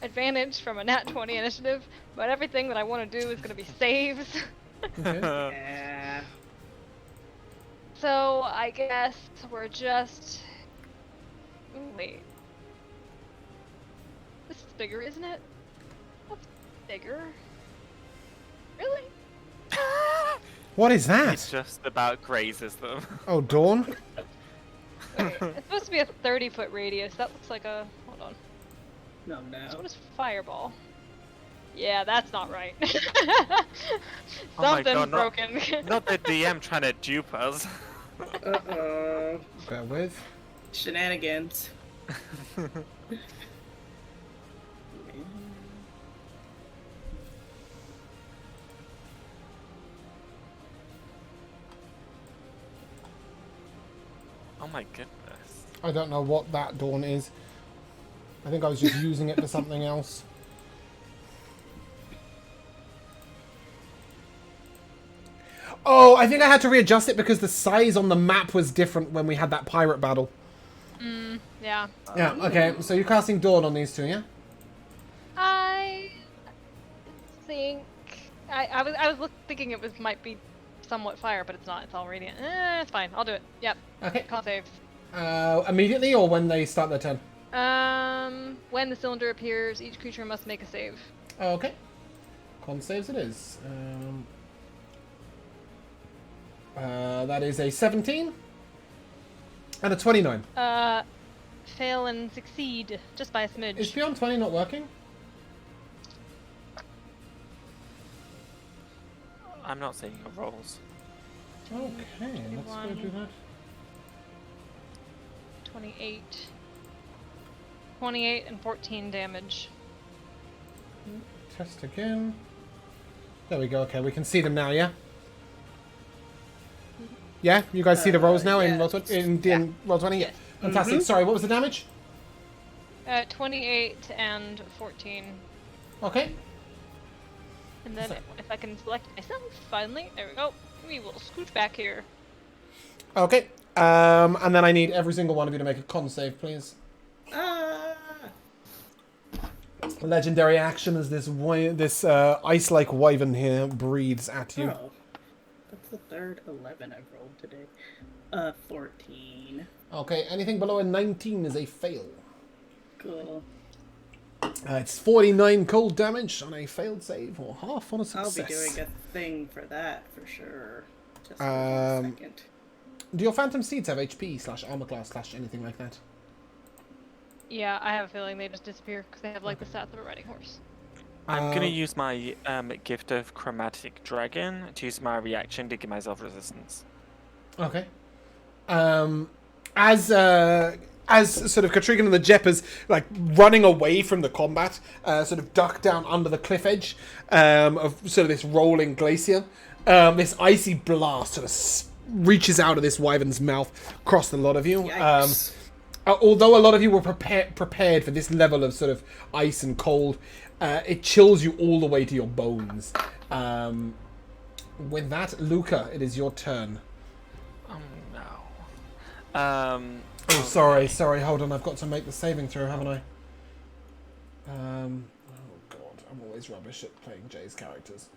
Speaker 3: advantage from a nat 20 initiative, but everything that I want to do is going to be saves.
Speaker 1: Okay.
Speaker 4: Yeah.
Speaker 3: So I guess we're just... Wait. This is bigger, isn't it? That's bigger. Really?
Speaker 1: What is
Speaker 5: It
Speaker 1: that?
Speaker 5: just about grazes them.
Speaker 1: Oh, Dawn?
Speaker 3: Wait, it's supposed to be a 30-foot radius. That looks like a... Hold on.
Speaker 4: No,
Speaker 3: So what
Speaker 4: no.
Speaker 3: is fireball? Yeah, that's not right.
Speaker 5: Oh my
Speaker 3: Something's
Speaker 5: God,
Speaker 3: broken.
Speaker 5: Not the DM trying to dupe us.
Speaker 4: Uh-oh.
Speaker 1: Bear with.
Speaker 4: Shenanigans.
Speaker 5: Oh my goodness.
Speaker 1: I don't know what that Dawn is. I think I was just using it for something else. Oh, I think I had to readjust it because the size on the map was different when we had that pirate battle.
Speaker 3: Yeah.
Speaker 1: Yeah, okay. So you're casting Dawn on these two, yeah?
Speaker 3: I think I was thinking it might be somewhat fire, but it's not. It's all radiant. It's fine. I'll do it. Yep.
Speaker 1: Okay.
Speaker 3: Con saves.
Speaker 1: Immediately or when they start their turn?
Speaker 3: When the cylinder appears, each creature must make a save.
Speaker 1: Okay. Con saves it is. That is a 17 and a 29.
Speaker 3: Fail and succeed just by a smidge.
Speaker 1: Is Beyond 20 not working?
Speaker 5: I'm not seeing your rolls.
Speaker 1: Okay, let's go do that.
Speaker 3: 28. 28 and 14 damage.
Speaker 1: Test again. There we go. Okay, we can see them now. Yeah. Yeah, you guys see the rolls now in
Speaker 4: yeah.
Speaker 1: roll 20? In roll 20. Yeah. Fantastic. Sorry, what was the damage?
Speaker 3: 28 and 14.
Speaker 1: Okay.
Speaker 3: And then if I can select myself, finally, there we go. We will scooch back here.
Speaker 1: Okay. And then I need every single one of you to make a con save, please. Legendary action as this ice-like wyvern here breathes at you.
Speaker 4: Oh. That's the third 11 I've rolled today. 14.
Speaker 1: Okay, anything below a 19 is a fail.
Speaker 4: Cool.
Speaker 1: It's 49 cold damage on a failed save, or half on a
Speaker 4: I'll
Speaker 1: success.
Speaker 4: be doing a thing for that for sure. Just for 1 second.
Speaker 1: Do your Phantom Steeds have HP / armor class / anything like that?
Speaker 3: Yeah, I have a feeling they just disappear because they have like the stats of a riding horse.
Speaker 5: I'm gonna use my gift of chromatic dragon to use my reaction to give myself resistance.
Speaker 1: Okay. As sort of Katrigan and the Jeppers like running away from the combat, sort of duck down under the cliff edge of sort of this rolling glacier. This icy blast sort of reaches out of this wyvern's mouth across the lot of you.
Speaker 4: Yikes.
Speaker 1: Although a lot of you were prepared for this level of sort of ice and cold, it chills you all the way to your bones. With that, Luca, it is your turn.
Speaker 5: Oh no.
Speaker 1: Oh, sorry, hold on, I've got to make the saving throw, haven't I? Oh god, I'm always rubbish at playing Jay's characters.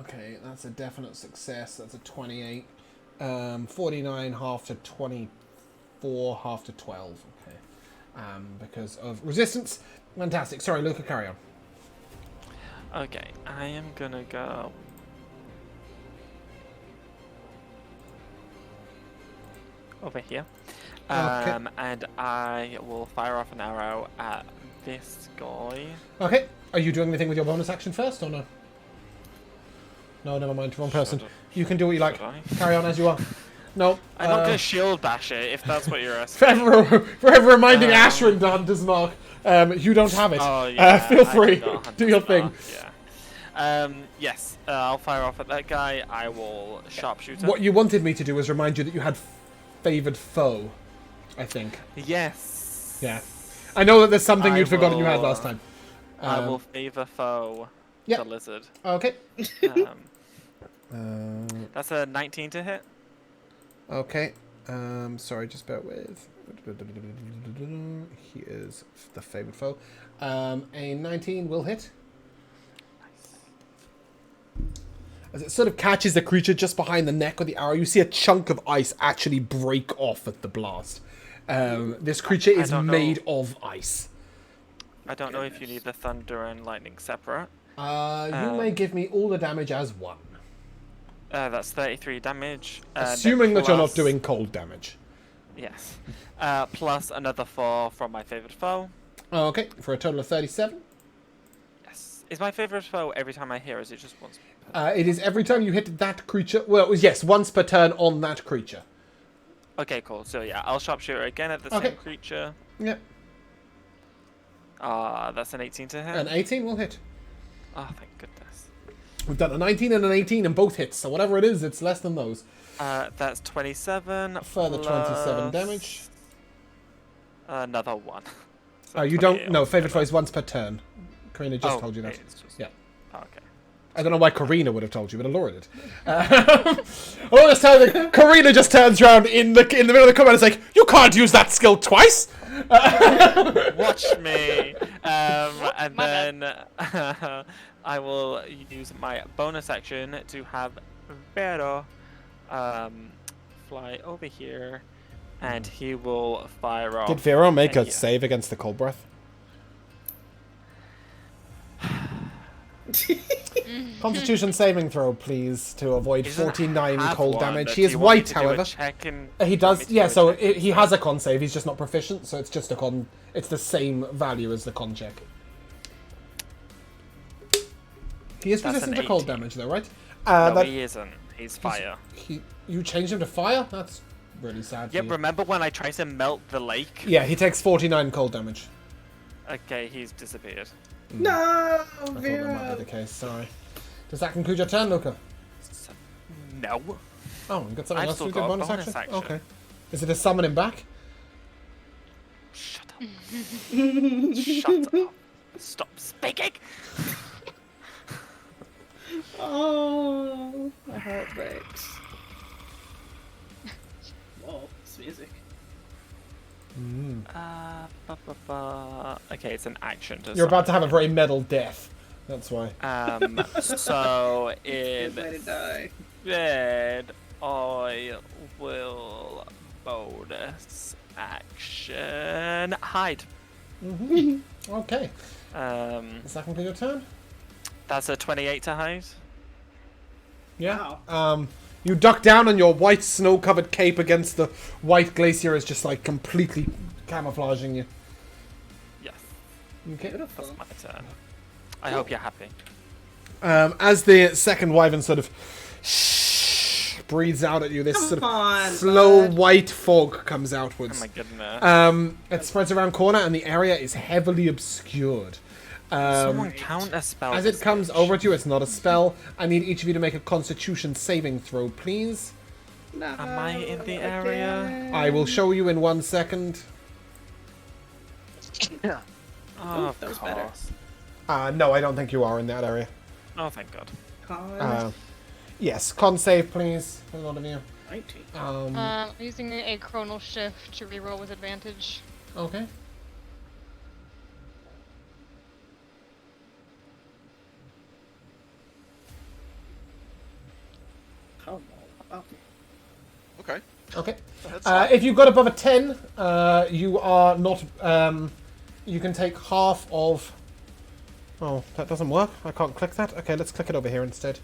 Speaker 1: Okay, that's a definite success, that's a 28. 49 half to 24, half to 12, okay. Because of resistance. Fantastic, sorry, Luca, carry on.
Speaker 5: Okay, I am gonna go. Over here.
Speaker 1: Okay.
Speaker 5: And I will fire off an arrow at this guy.
Speaker 1: Okay, are you doing anything with your bonus action first, or no? No, never mind, wrong person.
Speaker 5: Should-
Speaker 1: You can do what you like.
Speaker 5: should I?
Speaker 1: Carry on as you are. No.
Speaker 5: I'm not gonna shield bash it if that's what you're asking.
Speaker 1: Forever reminding Ashrin to Hunter's Mark. You don't have it.
Speaker 5: Oh, yeah,
Speaker 1: Feel
Speaker 5: I
Speaker 1: free.
Speaker 5: do not
Speaker 1: Do your
Speaker 5: Hunter's
Speaker 1: thing.
Speaker 5: Mark, yeah. Yes, I'll fire off at that guy. I will sharpshooter.
Speaker 1: What you wanted me to do was remind you that you had favoured foe, I think.
Speaker 5: Yes.
Speaker 1: Yeah. I know that there's something
Speaker 5: I
Speaker 1: you'd forgotten you had
Speaker 5: will,
Speaker 1: last time.
Speaker 5: I will favor foe
Speaker 1: yeah.
Speaker 5: the lizard.
Speaker 1: Okay.
Speaker 5: That's a 19 to hit.
Speaker 1: Okay. Sorry, just bear with. He is the favoured foe. A 19 will hit. As it sort of catches the creature just behind the neck with the arrow, you see a chunk of ice actually break off at the blast. This creature is made of ice.
Speaker 5: I don't know if you need the thunder and lightning separate.
Speaker 1: You may give me all the damage as one.
Speaker 5: That's 33 damage.
Speaker 1: Assuming that you're not
Speaker 5: plus-
Speaker 1: doing cold damage.
Speaker 5: Yes. Plus another 4 from my favourite foe.
Speaker 1: Okay, for a total of 37.
Speaker 5: Yes. Is my favourite foe every time I hear, or is it just once?
Speaker 1: It is every time you hit that creature. Well, it was, yes, once per turn on that creature.
Speaker 5: Okay, cool. So yeah, I'll sharpshooter again at the
Speaker 1: Okay.
Speaker 5: same creature.
Speaker 1: Yep.
Speaker 5: That's an 18 to hit.
Speaker 1: An 18 will hit.
Speaker 5: Oh, thank goodness.
Speaker 1: We've done a 19 and an 18 and both hits, so whatever it is, it's less than those.
Speaker 5: That's 27.
Speaker 1: Further 27
Speaker 5: plus
Speaker 1: damage.
Speaker 5: Another 1. So
Speaker 1: Oh, you
Speaker 5: 28
Speaker 1: don't. No, favorite foe
Speaker 5: altogether.
Speaker 1: is once per turn. Karina just told you that.
Speaker 5: It's just...
Speaker 1: Yeah.
Speaker 5: Oh, okay.
Speaker 1: I don't know why Karina would have told you, but Alora did. All this time, Karina just turns around in the middle of the combat and is like, "You can't use that skill twice."
Speaker 5: Watch me. And
Speaker 3: My
Speaker 5: then I will use my bonus action to have Vero fly over here, and he will fire off.
Speaker 1: Did Vero make a
Speaker 5: Yeah.
Speaker 1: save against the cold breath? Constitution saving throw, please, to avoid
Speaker 5: He doesn't
Speaker 1: 49
Speaker 5: have
Speaker 1: cold
Speaker 5: one,
Speaker 1: damage.
Speaker 5: but
Speaker 1: He
Speaker 5: do
Speaker 1: is
Speaker 5: you want me
Speaker 1: white,
Speaker 5: to do a
Speaker 1: however.
Speaker 5: check and-
Speaker 1: He
Speaker 5: do you want
Speaker 1: does,
Speaker 5: me to
Speaker 1: yeah.
Speaker 5: do a
Speaker 1: So
Speaker 5: check?
Speaker 1: he has a con save. He's just not proficient, so it's just a con. It's the same value as the con check. He is
Speaker 5: That's
Speaker 1: resistant
Speaker 5: an
Speaker 1: to cold
Speaker 5: 18.
Speaker 1: damage, though, right?
Speaker 5: No,
Speaker 1: that-
Speaker 5: he isn't. He's fire.
Speaker 1: You changed him to fire? That's really sad.
Speaker 5: Yep.
Speaker 1: For you.
Speaker 5: Remember when I tried to melt the lake?
Speaker 1: Yeah, he takes 49 cold damage.
Speaker 5: Okay, he's disappeared.
Speaker 4: No,
Speaker 1: I thought that might
Speaker 4: Vera.
Speaker 1: be the case. Sorry. Does that conclude your turn, Luca?
Speaker 5: No.
Speaker 1: Oh, you got something
Speaker 5: I've
Speaker 1: else
Speaker 5: still
Speaker 1: to do?
Speaker 5: got a
Speaker 1: Bonus
Speaker 5: bonus
Speaker 1: action?
Speaker 5: action.
Speaker 1: Okay. Is it to summon him back?
Speaker 5: Shut up. Shut up. Stop speaking.
Speaker 4: Oh, my heart breaks. Whoa, this music.
Speaker 5: Okay, it's an action.
Speaker 1: You're about to have a very metal death. That's why.
Speaker 5: So
Speaker 4: Good way to die.
Speaker 5: instead, I will bonus action hide.
Speaker 1: Okay. Does that conclude your turn?
Speaker 5: That's a 28 to hide.
Speaker 1: Yeah.
Speaker 4: Wow.
Speaker 1: You duck down and your white snow-covered cape against the white glacier is just like completely camouflaging you.
Speaker 5: Yes,
Speaker 1: Okay.
Speaker 4: Beautiful.
Speaker 5: my turn. I hope you're happy.
Speaker 1: As the second wyvern sort of breathes out at you. This sort of
Speaker 4: on,
Speaker 1: slow
Speaker 4: bud.
Speaker 1: white fog comes
Speaker 5: Oh
Speaker 1: outwards.
Speaker 5: my goodness.
Speaker 1: It spreads around corner, and the area is heavily obscured.
Speaker 5: Someone count a spell.
Speaker 1: As
Speaker 5: this
Speaker 1: it comes
Speaker 5: bitch.
Speaker 1: over to you, it's not a spell. I need each of you to make a Constitution saving throw, please.
Speaker 4: No,
Speaker 5: Am I in the
Speaker 4: again.
Speaker 5: area?
Speaker 1: I will show you in 1 second.
Speaker 2: Yeah.
Speaker 5: Oh,
Speaker 4: Ooh,
Speaker 5: of
Speaker 4: that was better.
Speaker 5: course.
Speaker 1: No, I don't think you are in that area.
Speaker 5: Oh, thank God.
Speaker 4: Con
Speaker 1: Yes, con save, please, for a lot of you.
Speaker 4: 19.
Speaker 3: I'm using a chronal shift to reroll with advantage.
Speaker 1: Okay.
Speaker 4: Oh, wow.
Speaker 2: Okay.
Speaker 1: Okay.
Speaker 2: That's fine.
Speaker 1: If you've got above a 10, you are not. You can take half of. Oh, that doesn't work. I can't click that. Okay, let's click it over here instead.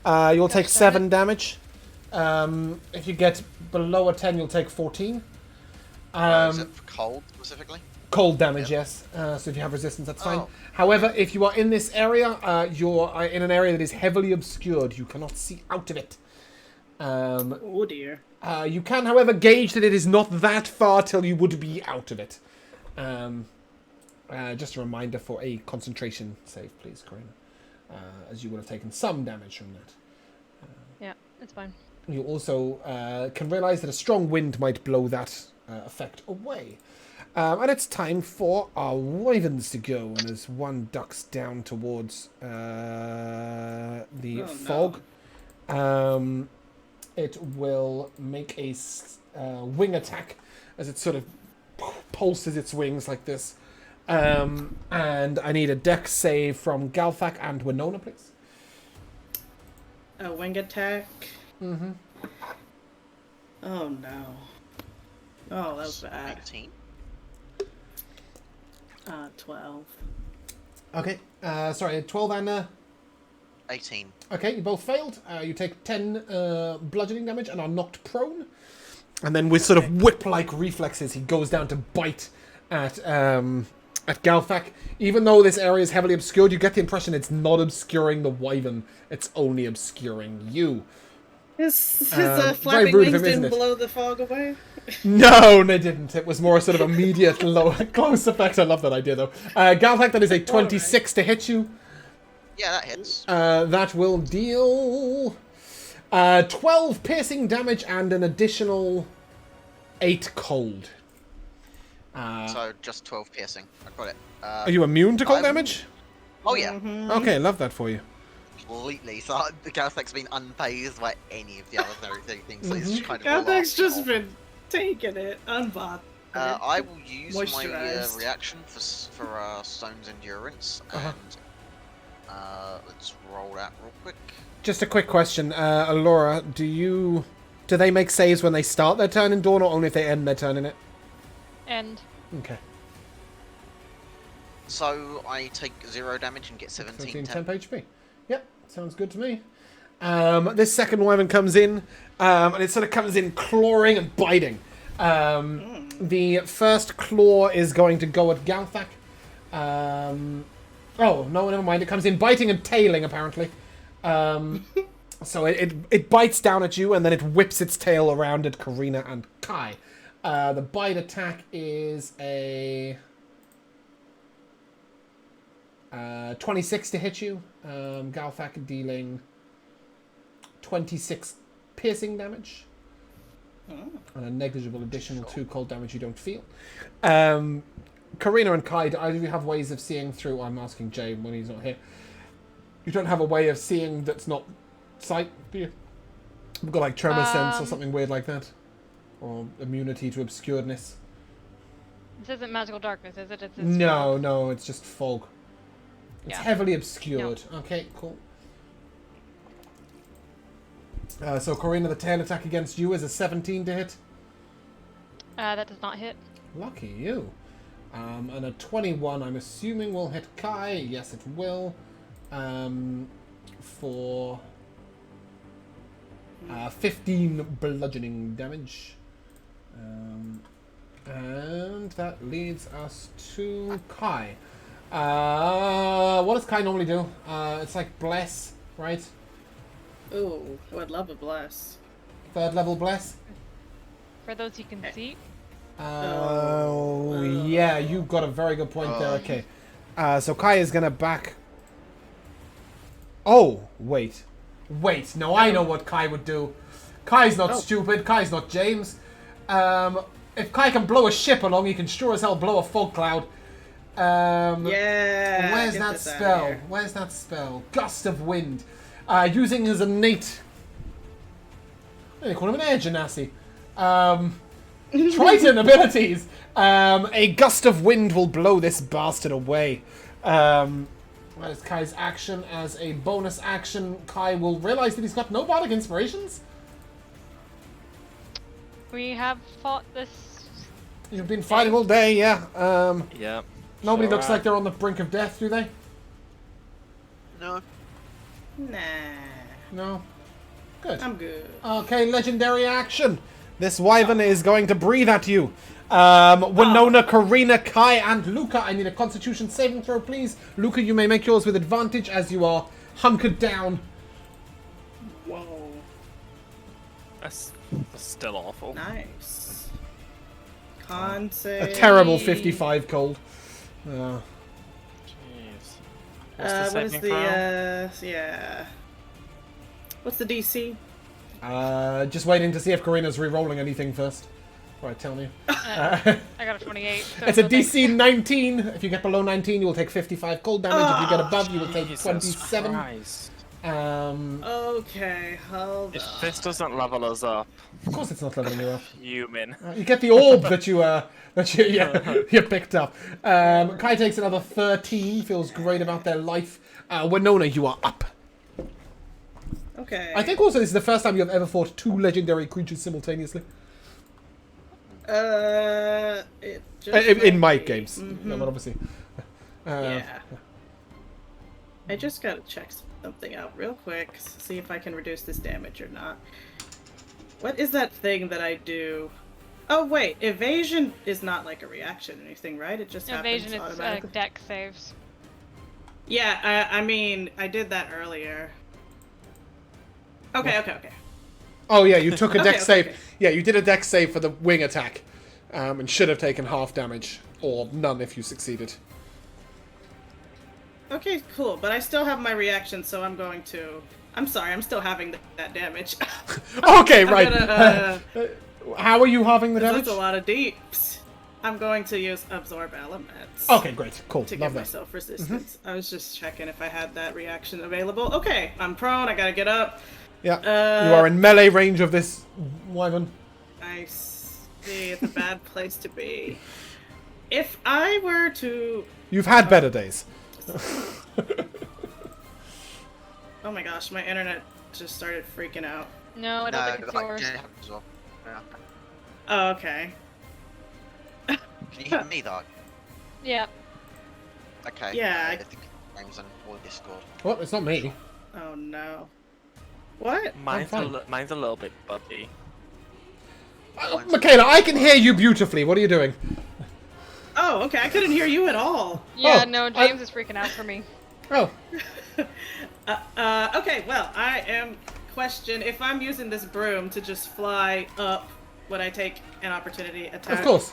Speaker 1: You'll take
Speaker 3: Gosh,
Speaker 1: 7 damage. If you get below a 10, you'll take 14.
Speaker 2: Is it for cold specifically?
Speaker 1: Cold damage, yes. So if you have resistance, that's fine.
Speaker 2: Oh.
Speaker 1: However, if you are in this area, you're in an area that is heavily obscured. You cannot see out of it.
Speaker 4: Oh dear.
Speaker 1: You can, however, gauge that it is not that far till you would be out of it. Just a reminder for a concentration save, please, Corinne. As you would have taken some damage from that.
Speaker 3: Yeah, it's fine.
Speaker 1: You also can realize that a strong wind might blow that effect away. And it's time for our wyverns to go. And as one ducks down towards the
Speaker 4: Oh,
Speaker 1: fog, it will make a wing attack as it sort of pulses its wings like this. And I need a dex save from Galthak and Winona, please.
Speaker 4: A wing attack.
Speaker 1: Mm-hmm.
Speaker 4: Oh no. Oh, that was bad.
Speaker 2: 18.
Speaker 4: 12.
Speaker 1: Okay, sorry, 12 and...
Speaker 2: 18.
Speaker 1: Okay, you both failed. You take 10 bludgeoning damage and are knocked prone. And then with sort of whip-like reflexes, he goes down to bite at Galthak. Even though this area is heavily obscured, you get the impression it's not obscuring the wyvern. It's only obscuring you.
Speaker 4: His
Speaker 1: very
Speaker 4: flapping
Speaker 1: rude of
Speaker 4: wings
Speaker 1: him, isn't
Speaker 4: didn't
Speaker 1: it?
Speaker 4: blow the fog away?
Speaker 1: No, they didn't. It was more sort of immediate close effect. I love that idea, though. Galthak, that is a 26 to hit you.
Speaker 2: Yeah, that hits.
Speaker 1: That will deal 12 piercing damage and an additional 8 cold.
Speaker 2: So just 12 piercing. I got it.
Speaker 1: Are you immune to cold
Speaker 2: I'm-
Speaker 1: damage?
Speaker 2: Oh yeah,
Speaker 1: Okay, love that for you.
Speaker 2: completely. So the Galthak's been unfazed by any of the other things. So it's kind of
Speaker 4: Galthak's just
Speaker 2: off.
Speaker 4: been taking it, unbothered.
Speaker 2: I will use my
Speaker 4: Moisturized.
Speaker 2: reaction for Stone's Endurance, and let's roll that real quick.
Speaker 1: Just a quick question, Alora. Do they make saves when they start their turn in Dawn, or only if they end their turn in it?
Speaker 3: And
Speaker 1: Okay.
Speaker 2: So I take 0 damage and get 17
Speaker 1: temp
Speaker 2: temp.
Speaker 1: HP. Yep, sounds good to me. This second wyvern comes in, and it sort of comes in clawing and biting. The first claw is going to go at Galthak. Oh, no, never mind. It comes in biting and tailing, apparently. So it bites down at you, and then it whips its tail around at Karina and Kai. The bite attack is a 26 to hit you. Galthak dealing 26 piercing damage. And a negligible additional 2 cold damage you don't feel. Karina and Kai, do either of you have ways of seeing through? I'm asking Jay when he's not here. You don't have a way of seeing that's not sight, do you? We've got like tremor sense or something weird like that. Or immunity to obscuredness.
Speaker 3: this isn't magical darkness, is it? It's
Speaker 1: No, it's just fog. It's
Speaker 3: Yeah.
Speaker 1: heavily obscured. Okay, cool. So Karina, the tail attack against you is a 17 to hit.
Speaker 3: That does not hit.
Speaker 1: Lucky you. And a 21, I'm assuming, will hit Kai. Yes, it will. For 15 bludgeoning damage. And that leads us to Kai. What does Kai normally do? It's like bless, right?
Speaker 4: Ooh, I would love a bless.
Speaker 1: Third level bless.
Speaker 3: For those you can see.
Speaker 1: Oh, yeah, you got a very good point there. Okay. So Kai is going to back... Oh, wait. Wait, no, I know what Kai would do. Kai's not stupid. Kai's not James. If Kai can blow a ship along, he can sure as hell blow a fog cloud.
Speaker 4: Yeah.
Speaker 1: Where's
Speaker 4: get
Speaker 1: that
Speaker 4: this out of
Speaker 1: spell?
Speaker 4: here.
Speaker 1: Where's that spell? Gust of wind. Using his innate... They call him an air genasi. Triton abilities. A gust of wind will blow this bastard away. That is Kai's action. As a bonus action, Kai will realize that he's got no bardic inspirations.
Speaker 3: We have fought this.
Speaker 1: You've been fighting all day, yeah.
Speaker 5: Yeah.
Speaker 1: Nobody
Speaker 5: Sure
Speaker 1: looks
Speaker 5: have.
Speaker 1: like they're on the brink of death, do they?
Speaker 2: No.
Speaker 4: Nah.
Speaker 1: No. Good.
Speaker 4: I'm good.
Speaker 1: Okay, legendary action. This wyvern is going to breathe at you. Winona, Karina, Kai, and Luca. I need a Constitution saving throw, please. Luca, you may make yours with advantage as you are hunkered down.
Speaker 4: Whoa.
Speaker 5: That's still awful.
Speaker 4: Nice. Con
Speaker 1: A
Speaker 4: save.
Speaker 1: terrible 55 cold.
Speaker 5: Jeez. What's the
Speaker 4: What is
Speaker 5: saving
Speaker 4: the,
Speaker 5: throw?
Speaker 4: yeah. What's the DC?
Speaker 1: Just waiting to see if Karina's re-rolling anything first. Right, tell me.
Speaker 3: I got a 28. So
Speaker 1: It's a
Speaker 3: no thanks.
Speaker 1: DC 19. If you get below 19, you will take 55 cold damage. If you get above, you will take
Speaker 5: Jesus
Speaker 1: 27.
Speaker 5: Christ.
Speaker 4: Okay, hold
Speaker 5: If
Speaker 4: on.
Speaker 5: this doesn't level us up,
Speaker 1: Of course, it's not leveling you up.
Speaker 5: human.
Speaker 1: You get the orb that you picked up. Kai takes another 13. Feels great about their life. Winona, you are up.
Speaker 4: Okay.
Speaker 1: I think also this is the first time you have ever fought two legendary creatures simultaneously.
Speaker 4: It just
Speaker 1: In my
Speaker 4: might be.
Speaker 1: games, no, but obviously.
Speaker 4: Yeah. I just gotta check something out real quick, see if I can reduce this damage or not. What is that thing that I do? Oh wait, evasion is not like a reaction or anything, right? It just
Speaker 3: Evasion
Speaker 4: happens
Speaker 3: is
Speaker 4: automatically.
Speaker 3: deck saves.
Speaker 4: Yeah, I mean, I did that earlier. Okay.
Speaker 1: Oh yeah, you took a dex
Speaker 4: Okay,
Speaker 1: save.
Speaker 4: okay.
Speaker 1: Yeah, you did a dex save for the wing attack, and should have taken half damage or none if you succeeded.
Speaker 4: Okay, cool. But I still have my reaction, so I'm going to. I'm sorry, I'm still having that damage.
Speaker 1: Okay,
Speaker 4: I'm
Speaker 1: right.
Speaker 4: gonna,
Speaker 1: How are you halving the damage?
Speaker 4: that's a lot of deeps. I'm going to use absorb elements.
Speaker 1: Okay, great, cool,
Speaker 4: To
Speaker 1: love
Speaker 4: give
Speaker 1: that.
Speaker 4: myself resistance. I was just checking if I had that reaction available. Okay, I'm prone. I gotta get up.
Speaker 1: Yeah, you are in melee range of this wyvern.
Speaker 4: I see. It's a bad place to be. If I were to.
Speaker 1: You've had better days.
Speaker 4: Oh my gosh, my internet just started freaking out.
Speaker 3: No, I don't think it's yours.
Speaker 2: Jen happens as well. Yeah.
Speaker 4: Oh, okay.
Speaker 2: Can you hear me though?
Speaker 3: Yeah.
Speaker 2: Okay.
Speaker 4: Yeah,
Speaker 2: I
Speaker 4: I-
Speaker 2: think James or Discord.
Speaker 1: What? It's not me.
Speaker 4: Oh no. What?
Speaker 5: Mine's
Speaker 1: fine.
Speaker 5: mine's a little bit bumpy.
Speaker 1: Michaela, I can hear you beautifully. What are you doing?
Speaker 4: Oh, okay. I couldn't hear you at all.
Speaker 3: Yeah,
Speaker 1: Oh,
Speaker 3: no, James is freaking out for me.
Speaker 1: Oh,
Speaker 4: Okay, well, I am question if I'm using this broom to just fly up, would I take an opportunity attack?
Speaker 1: of course.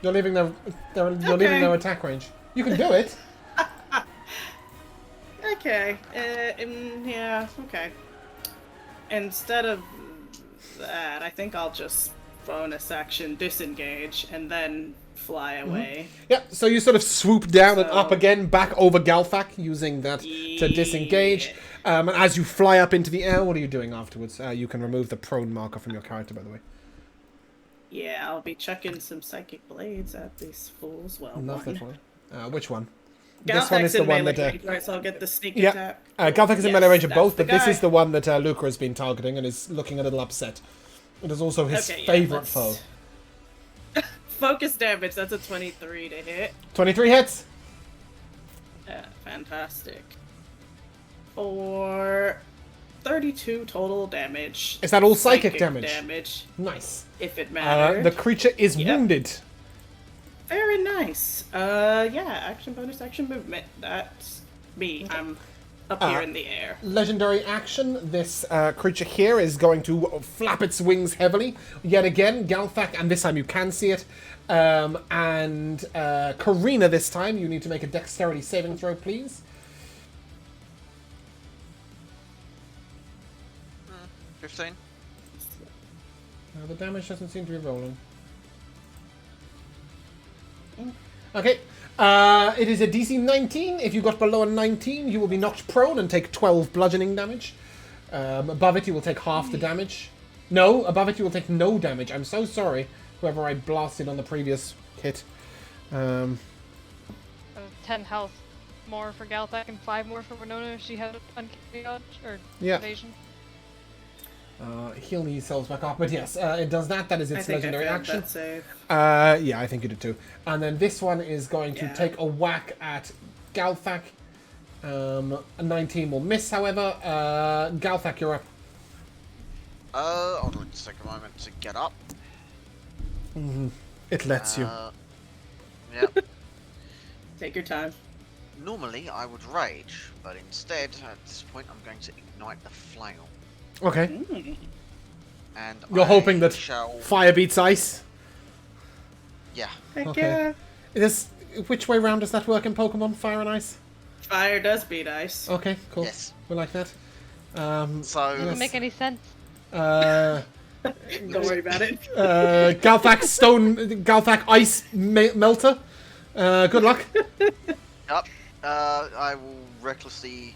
Speaker 1: You're leaving their
Speaker 4: Okay.
Speaker 1: attack range. You can do it.
Speaker 4: Okay. Yeah. Okay. Instead of that, I think I'll just bonus action disengage and then fly away.
Speaker 1: Yeah, so you sort of swoop down and
Speaker 4: So-
Speaker 1: up again, back over Galthak, using that to disengage. And as you fly up into the air, what are you doing afterwards? You can remove the prone marker from your character, by the way.
Speaker 4: Yeah, I'll be chucking some psychic blades at these fools. Well,
Speaker 1: Love that
Speaker 4: one.
Speaker 1: one. Which one?
Speaker 4: Galthak's
Speaker 1: This one is the
Speaker 4: in
Speaker 1: one
Speaker 4: melee
Speaker 1: that...
Speaker 4: range, right, so I'll get the sneak
Speaker 1: Yeah,
Speaker 4: attack.
Speaker 1: Galthak is in
Speaker 4: Yes,
Speaker 1: melee range of both,
Speaker 4: that's
Speaker 1: but
Speaker 4: the
Speaker 1: this is
Speaker 4: guy.
Speaker 1: the one that Luca has been targeting and is looking a little upset. It is also his
Speaker 4: Okay, yeah,
Speaker 1: favorite
Speaker 4: let's-
Speaker 1: foe.
Speaker 4: Focus damage, that's a 23 to hit.
Speaker 1: 23 hits.
Speaker 4: Yeah, fantastic. For 32 total damage.
Speaker 1: Is that all psychic damage?
Speaker 4: damage,
Speaker 1: Nice.
Speaker 4: if it matters.
Speaker 1: The creature is
Speaker 4: Yep.
Speaker 1: wounded.
Speaker 4: Very nice. Yeah, action bonus, action movement. That's me. I'm up here in the air.
Speaker 1: Legendary action. This creature here is going to flap its wings heavily. Yet again, Galthak, and this time you can see it. And Karina, this time, you need to make a dexterity saving throw, please.
Speaker 2: 15.
Speaker 1: The damage doesn't seem to be rolling. Okay. It is a DC 19. If you got below a 19, you will be knocked prone and take 12 bludgeoning damage. Above it, you will take half the damage. No, above it, you will take no damage. I'm so sorry, whoever I blasted on the previous hit.
Speaker 3: 10 health more for Galthak and 5 more for Winona if she had uncanny dodge or evasion.
Speaker 1: Heal yourselves back up, but yes, it does that. That is its legendary action.
Speaker 4: That save.
Speaker 1: Yeah, I think you did too. And then this one is going to take a whack at Galthak. A 19 will miss, however. Galthak, you're up.
Speaker 2: Hold on, just take a moment to get up.
Speaker 1: It lets you.
Speaker 2: Yep.
Speaker 4: Take your time.
Speaker 2: Normally I would rage, but instead at this point I'm going to ignite the flail.
Speaker 1: Okay.
Speaker 2: And
Speaker 1: You're hoping that
Speaker 2: shall...
Speaker 1: fire beats ice?
Speaker 2: Yeah.
Speaker 4: Heck
Speaker 1: Okay.
Speaker 4: yeah.
Speaker 1: Which way round does that work in Pokemon? Fire and ice?
Speaker 4: Fire does beat ice.
Speaker 1: Okay, cool.
Speaker 2: Yes.
Speaker 1: We like that.
Speaker 2: So...
Speaker 3: Doesn't make any sense.
Speaker 4: Don't worry about it.
Speaker 1: Galthak ice melter. Good luck.
Speaker 2: Yep. I will recklessly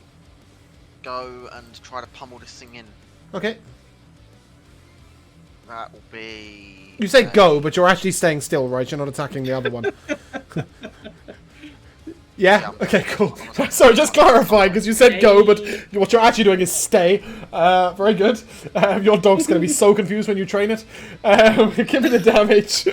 Speaker 2: go and try to pummel this thing in.
Speaker 1: Okay.
Speaker 2: That will be...
Speaker 1: You say go, but you're actually staying still, right? You're not attacking the other one. Yeah? Okay, cool. Sorry, just clarifying, because you said go, but what you're actually doing is stay. Very good. Your dog's going to be so confused when you train it. Give me the damage.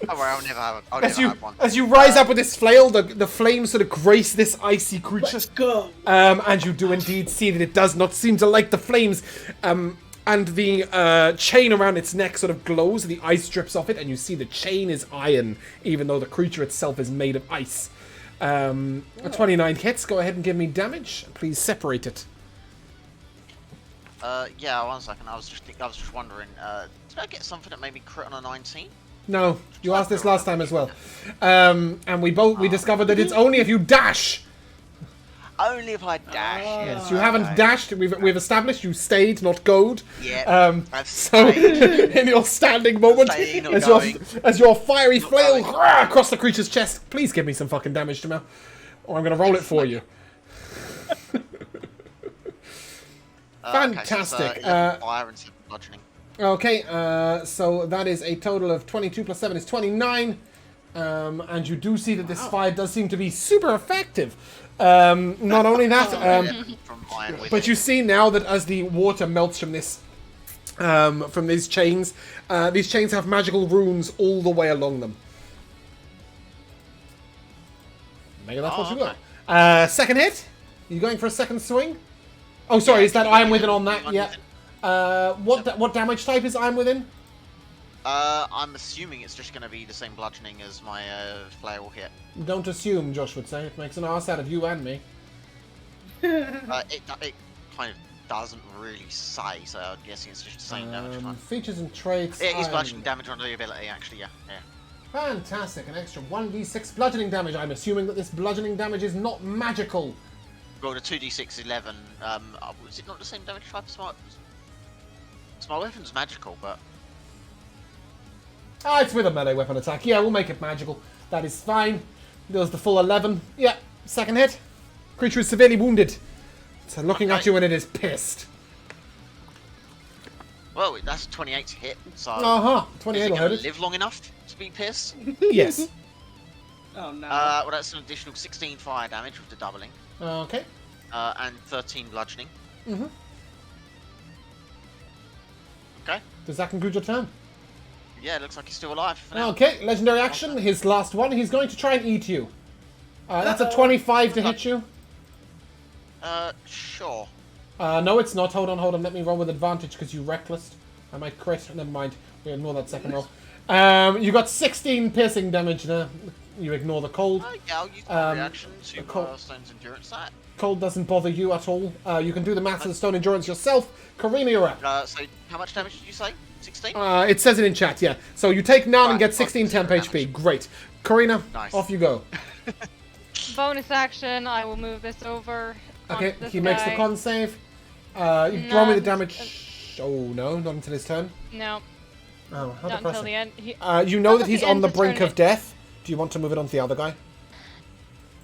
Speaker 2: Oh, well, I'll never have one.
Speaker 1: As you rise up with this flail, the flames sort of grace this icy creature.
Speaker 4: Let's go.
Speaker 1: And you do indeed see that it does not seem to like the flames. And the chain around its neck sort of glows, and the ice drips off it, and you see the chain is iron, even though the creature itself is made of ice. A 29 hits. Go ahead and give me damage. Please separate it.
Speaker 2: Yeah, 1 second. I was just wondering. Did I get something that made me crit on a 19?
Speaker 1: No, you asked this last time as well. And we discovered that it's only if you dash.
Speaker 2: Only if I dash.
Speaker 1: Yes, you haven't dashed. We've established you stayed, not goed.
Speaker 2: Yeah.
Speaker 1: So in your standing moment, as your fiery flail across the creature's chest, please give me some fucking damage, Jamel, or I'm going to roll it for you. Fantastic.
Speaker 2: Okay, so fire and 7 bludgeoning.
Speaker 1: Okay, so that is a total of 22 plus 7 is 29. And you do see that this fire does seem to be super effective. Not only that, but you see now that as the water melts from this, from these chains have magical runes all the way along them. Maybe that's what you got. Second hit. You going for a second swing? Oh, sorry. Is that Iron Within on that? Yeah. What damage type is Iron Within?
Speaker 2: I'm assuming it's just going to be the same bludgeoning as my flail hit.
Speaker 1: Don't assume, Josh would say. It makes an ass out of you and me.
Speaker 2: It kind of doesn't really say, so I'm guessing it's just the same damage.
Speaker 1: Features and traits.
Speaker 2: It is bludgeoning damage on the ability, actually, yeah.
Speaker 1: Fantastic, an extra 1d6 bludgeoning damage. I'm assuming that this bludgeoning damage is not magical.
Speaker 2: Well, the 2d6 11, was it not the same damage type as my... My weapon's magical, but...
Speaker 1: It's with a melee weapon attack. Yeah, we'll make it magical. That is fine. Does the full 11. Yeah, second hit. Creature is severely wounded. It's looking at you and it is pissed.
Speaker 2: Well, that's 28 to hit, so...
Speaker 1: 28 will
Speaker 2: hit
Speaker 1: hit it.
Speaker 2: live long enough to be pissed?
Speaker 1: Yes.
Speaker 4: Oh no.
Speaker 2: Well, that's an additional 16 fire damage with the doubling.
Speaker 1: Okay.
Speaker 2: And 13 bludgeoning.
Speaker 1: Mm-hmm.
Speaker 2: Okay.
Speaker 1: Does that conclude your turn?
Speaker 2: Yeah, it looks like he's still alive for now.
Speaker 1: Okay, legendary action. His last one. He's going to try and eat you. That's a 25 to hit you.
Speaker 2: Sure.
Speaker 1: No, it's not. Hold on. Let me roll with advantage because you reckless. I might crit. Never mind. We ignore that second roll. You got 16 piercing damage there. You ignore the cold.
Speaker 2: Yeah, I'll use my
Speaker 1: Um,
Speaker 2: reaction to
Speaker 1: cold-
Speaker 2: Stone's Endurance that.
Speaker 1: Cold doesn't bother you at all. You can do the maths of the stone endurance yourself. Karina, you're up.
Speaker 2: So, how much damage did you say? 16?
Speaker 1: It says it in chat, yeah. So you take none and
Speaker 2: Right,
Speaker 1: get 16 temp
Speaker 2: positive
Speaker 1: HP.
Speaker 2: damage.
Speaker 1: Great. Karina,
Speaker 2: Nice.
Speaker 1: off you go.
Speaker 3: Bonus action, I will move this over.
Speaker 1: Okay,
Speaker 3: onto this
Speaker 1: he makes the
Speaker 3: guy.
Speaker 1: con save. You throw me the
Speaker 3: None.
Speaker 1: damage. Oh, no, not until his turn.
Speaker 3: No,
Speaker 1: Oh, how
Speaker 3: not until
Speaker 1: depressing.
Speaker 3: the end.
Speaker 1: You know
Speaker 3: Not
Speaker 1: that
Speaker 3: at
Speaker 1: he's
Speaker 3: the
Speaker 1: on
Speaker 3: end
Speaker 1: the
Speaker 3: of
Speaker 1: brink
Speaker 3: turn
Speaker 1: of death. Do you want to move it onto the other guy?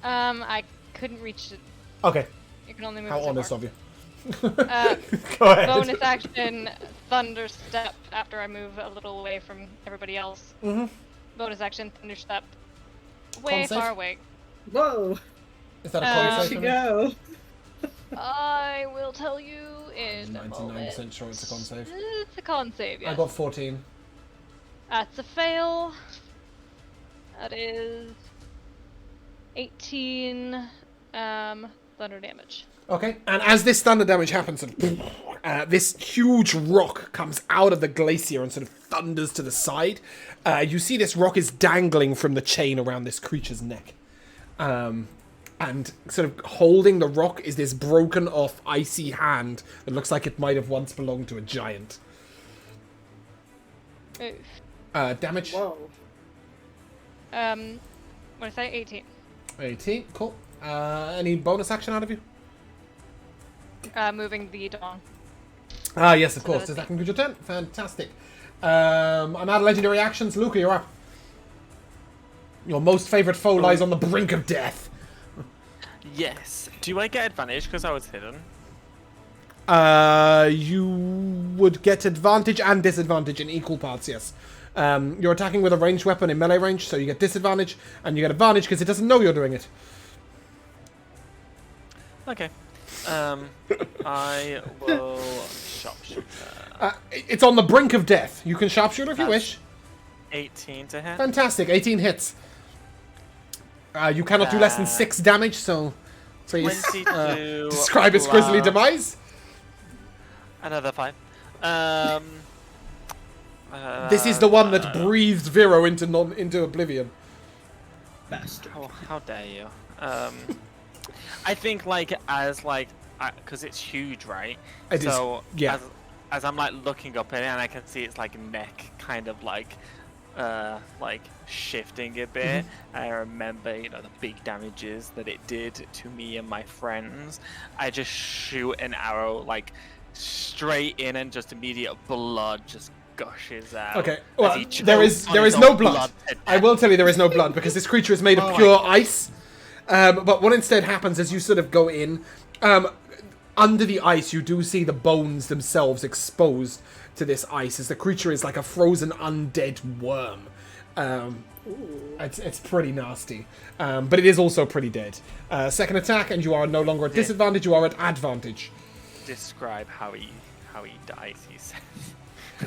Speaker 3: I couldn't reach it.
Speaker 1: Okay,
Speaker 3: You can only move
Speaker 1: how
Speaker 3: it so
Speaker 1: honest
Speaker 3: far.
Speaker 1: of you.
Speaker 3: Uh,
Speaker 1: Go ahead.
Speaker 3: Bonus action, Thunder Step after I move a little away from everybody else.
Speaker 1: Mhm.
Speaker 3: Bonus action, Thunder Step. Way
Speaker 1: Con save?
Speaker 3: far away.
Speaker 4: Whoa!
Speaker 1: Is that a
Speaker 3: Um,
Speaker 1: con
Speaker 4: Where'd
Speaker 1: save
Speaker 4: she
Speaker 1: for me?
Speaker 4: go?
Speaker 3: I will tell you in a
Speaker 1: 99%
Speaker 3: moment.
Speaker 1: sure it's a con save.
Speaker 3: It's a con save,
Speaker 1: I
Speaker 3: yes.
Speaker 1: got 14.
Speaker 3: That's a fail. That is 18 thunder damage.
Speaker 1: Okay, and as this thunder damage happens, sort of, this huge rock comes out of the glacier and sort of thunders to the side. You see this rock is dangling from the chain around this creature's neck. And sort of holding the rock is this broken off icy hand that looks like it might have once belonged to a giant.
Speaker 3: Oof.
Speaker 1: Damage?
Speaker 4: Whoa.
Speaker 3: What did I say? 18.
Speaker 1: 18, cool. Any bonus action out of you?
Speaker 3: Moving the dong.
Speaker 1: Ah, yes, of
Speaker 3: So
Speaker 1: course.
Speaker 3: that
Speaker 1: Does
Speaker 3: was
Speaker 1: that conclude your turn? Fantastic. I'm out of legendary actions. Luca, you're up. Your most favourite foe lies on the brink of death.
Speaker 5: Yes. Do I get advantage because I was hidden?
Speaker 1: You would get advantage and disadvantage in equal parts, yes. You're attacking with a ranged weapon in melee range, so you get disadvantage, and you get advantage because it doesn't know you're doing it.
Speaker 5: Okay. I will sharpshooter.
Speaker 1: It's on the brink of death. You can sharpshooter if you
Speaker 5: That's-
Speaker 1: wish.
Speaker 5: 18 to hit.
Speaker 1: Fantastic, 18 hits. You cannot do less than 6 damage, so please
Speaker 5: 22.
Speaker 1: describe its grisly
Speaker 5: plus
Speaker 1: demise.
Speaker 5: Another 5.
Speaker 1: This is the one that breathed Vero into oblivion.
Speaker 4: Bastard.
Speaker 5: How dare you? I think because it's huge, right?
Speaker 1: It is,
Speaker 5: so
Speaker 1: yeah.
Speaker 5: as I'm like looking up at it and I can see its like neck kind of like shifting a bit. I remember, the big damages that it did to me and my friends. I just shoot an arrow like straight in and just immediate blood just gushes out.
Speaker 1: Okay,
Speaker 5: as
Speaker 1: well,
Speaker 5: he
Speaker 1: there
Speaker 5: chokes
Speaker 1: is
Speaker 5: on
Speaker 1: there
Speaker 5: his
Speaker 1: is no
Speaker 5: own
Speaker 1: blood.
Speaker 5: to
Speaker 1: I will tell you there is no blood because this creature is made of
Speaker 5: Oh my
Speaker 1: pure
Speaker 5: God.
Speaker 1: ice. But what instead happens is you sort of go in, under the ice, you do see the bones themselves exposed to this ice as the creature is like a frozen undead worm. It's pretty nasty, but it is also pretty dead. Second attack, and you are no longer at disadvantage; you are at advantage.
Speaker 5: Describe how he dies. He says.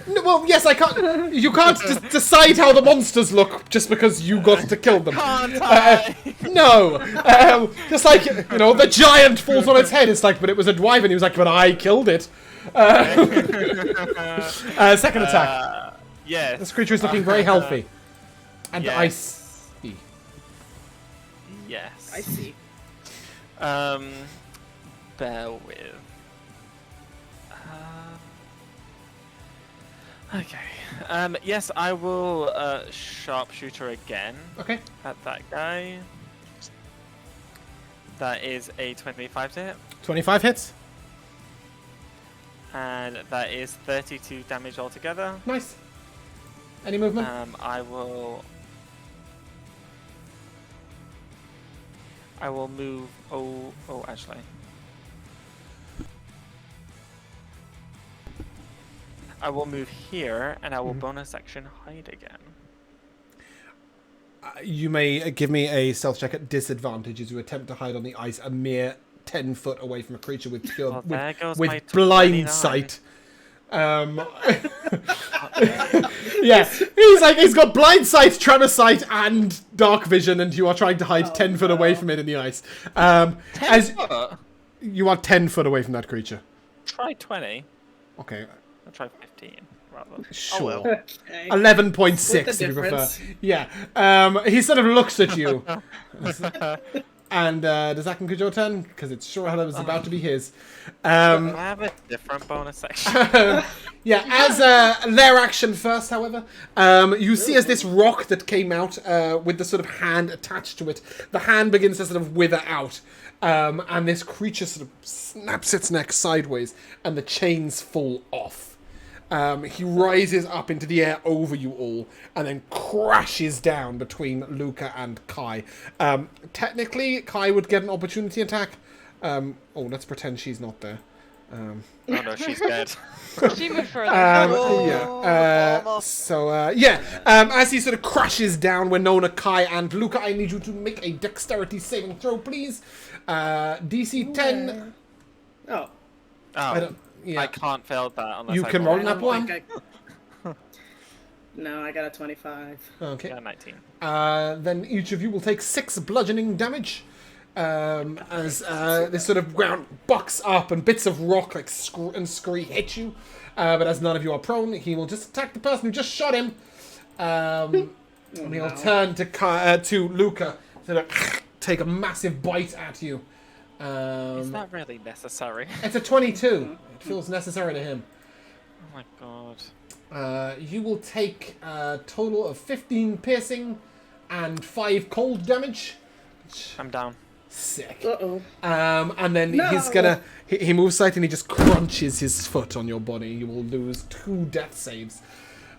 Speaker 1: No, well, yes, I can't. You can't just decide how the monsters look just because you got to kill them.
Speaker 5: Can't I?
Speaker 1: No, just like the giant falls on its head. It's like, but it was a dwarf, and he was like, but I killed it. Second attack.
Speaker 5: Yes.
Speaker 1: This creature is looking very healthy and
Speaker 5: yes.
Speaker 1: icy.
Speaker 5: Yes.
Speaker 4: I see.
Speaker 5: Bear with. Okay. Yes, I will sharpshooter again
Speaker 1: Okay.
Speaker 5: at that guy. That is a 25 to hit,
Speaker 1: 25 hits.
Speaker 5: and that is 32 damage altogether.
Speaker 1: Nice. Any movement?
Speaker 5: I will move. Actually. I will move here, and I will bonus action hide again.
Speaker 1: You may give me a stealth check at disadvantage as you attempt to hide on the ice a mere 10 foot away from a creature with pure,
Speaker 5: Well, there goes
Speaker 1: with
Speaker 5: my
Speaker 1: blind
Speaker 5: 29.
Speaker 1: sight. Yeah, he's got blind sight, tremor sight, and dark vision, and you are trying to hide 10 foot away from it in the ice. As
Speaker 5: Foot?
Speaker 1: you are 10 foot away from that creature.
Speaker 5: Try 20.
Speaker 1: Okay.
Speaker 5: I'll try 15. rather.
Speaker 1: Sure.
Speaker 2: well.
Speaker 4: Okay.
Speaker 1: 11.6
Speaker 4: Split the
Speaker 1: if you prefer.
Speaker 4: difference.
Speaker 1: Yeah. He sort of looks at you. And does that conclude your turn? Because it's sure hell was about to be his.
Speaker 5: Can I have a different bonus section?
Speaker 1: Yeah, as their action first, however, you see as this rock that came out with the sort of hand attached to it, the hand begins to sort of wither out, and this creature sort of snaps its neck sideways, and the chains fall off. He rises up into the air over you all, and then crashes down between Luca and Kai. Technically, Kai would get an opportunity attack. Let's pretend she's not there.
Speaker 5: Oh no, she's dead.
Speaker 3: She moved further.
Speaker 1: As he sort of crashes down, Winona, Kai, and Luca, I need you to make a dexterity saving throw, please. DC 10.
Speaker 4: Oh.
Speaker 5: I can't fail that unless
Speaker 1: You
Speaker 5: I
Speaker 1: can roll an up one.
Speaker 4: No, I got a 25.
Speaker 1: Okay.
Speaker 5: Yeah, 19.
Speaker 1: Then each of you will take 6 bludgeoning damage. As this sort of ground bucks up and bits of rock like scree hit you. But as none of you are prone, he will just attack the person who just shot him. And he'll turn to Luca to take a massive bite at you.
Speaker 5: Is that really necessary?
Speaker 1: It's a 22. It feels necessary to him.
Speaker 5: Oh my god.
Speaker 1: You will take a total of 15 piercing and 5 cold damage.
Speaker 5: I'm down.
Speaker 1: Sick.
Speaker 4: Uh-oh.
Speaker 1: And then he's gonna... He moves slightly and he just crunches his foot on your body. You will lose 2 death saves.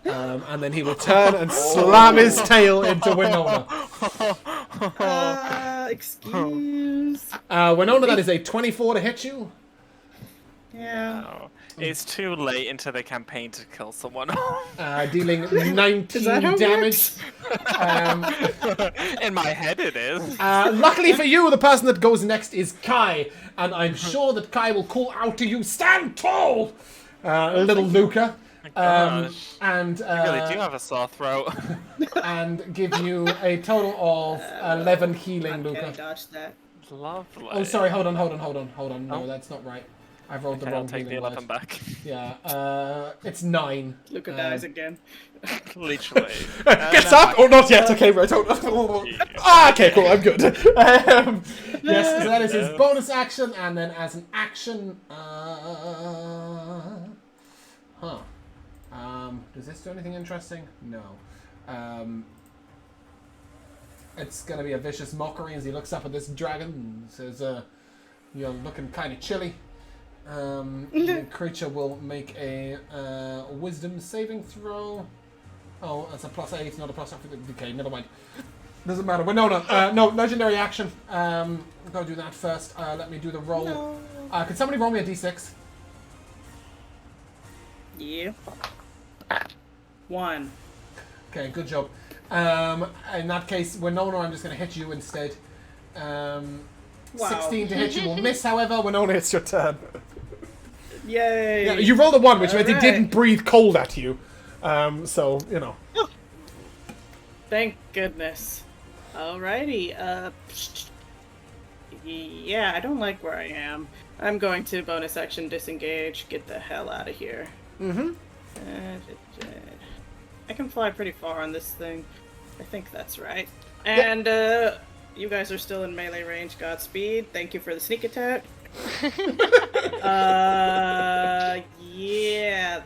Speaker 1: And then he will turn and slam his tail into Winona.
Speaker 4: Excuse.
Speaker 1: Winona, that is a 24 to hit you.
Speaker 4: Yeah.
Speaker 5: Oh, it's too late into the campaign to kill someone.
Speaker 1: Dealing 19 damage.
Speaker 5: In my head it is.
Speaker 1: Luckily for you, the person that goes next is Kai. And I'm sure that Kai will call out to you, stand tall! Little Luca. And
Speaker 5: You really do have a sore throat.
Speaker 1: and give you a total of 11 healing,
Speaker 4: Can I
Speaker 1: Luca.
Speaker 4: dodge that?
Speaker 5: Lovely.
Speaker 1: Oh, sorry, hold on. No, that's not right. I've rolled the
Speaker 5: Okay, I'll
Speaker 1: wrong
Speaker 5: take the
Speaker 1: healing
Speaker 5: 11
Speaker 1: dice.
Speaker 5: back.
Speaker 1: Yeah, it's 9.
Speaker 4: Luca dies again.
Speaker 5: Literally.
Speaker 1: Gets up! Oh, not yet. Okay, right. Hold on. Okay, cool. I'm good. Yes, so that is his bonus action, and then as an action, does this do anything interesting? No. It's gonna be a vicious mockery as he looks up at this dragon and says, "You're looking kind of chilly." The creature will make a wisdom saving throw. Oh, that's a +8, not a +8. Okay, never mind. Doesn't matter. Winona, no, legendary action. Go do that first. Let me do the roll.
Speaker 4: No.
Speaker 1: Could somebody roll me a d6?
Speaker 4: Yeah. 1.
Speaker 1: Okay, good job. In that case, Winona, I'm just going to hit you instead. 16 to hit you will miss, however. Winona, it's your turn.
Speaker 4: Yay!
Speaker 1: Yeah, you rolled a 1, which meant he
Speaker 4: Alright.
Speaker 1: didn't breathe cold at you. So, you know.
Speaker 4: Thank goodness. Alrighty, yeah, I don't like where I am. I'm going to bonus action disengage, get the hell out of here.
Speaker 1: Mm-hmm.
Speaker 4: I can fly pretty far on this thing. I think that's right. And, you guys are still in melee range. Godspeed. Thank you for the sneak attack. Yeah.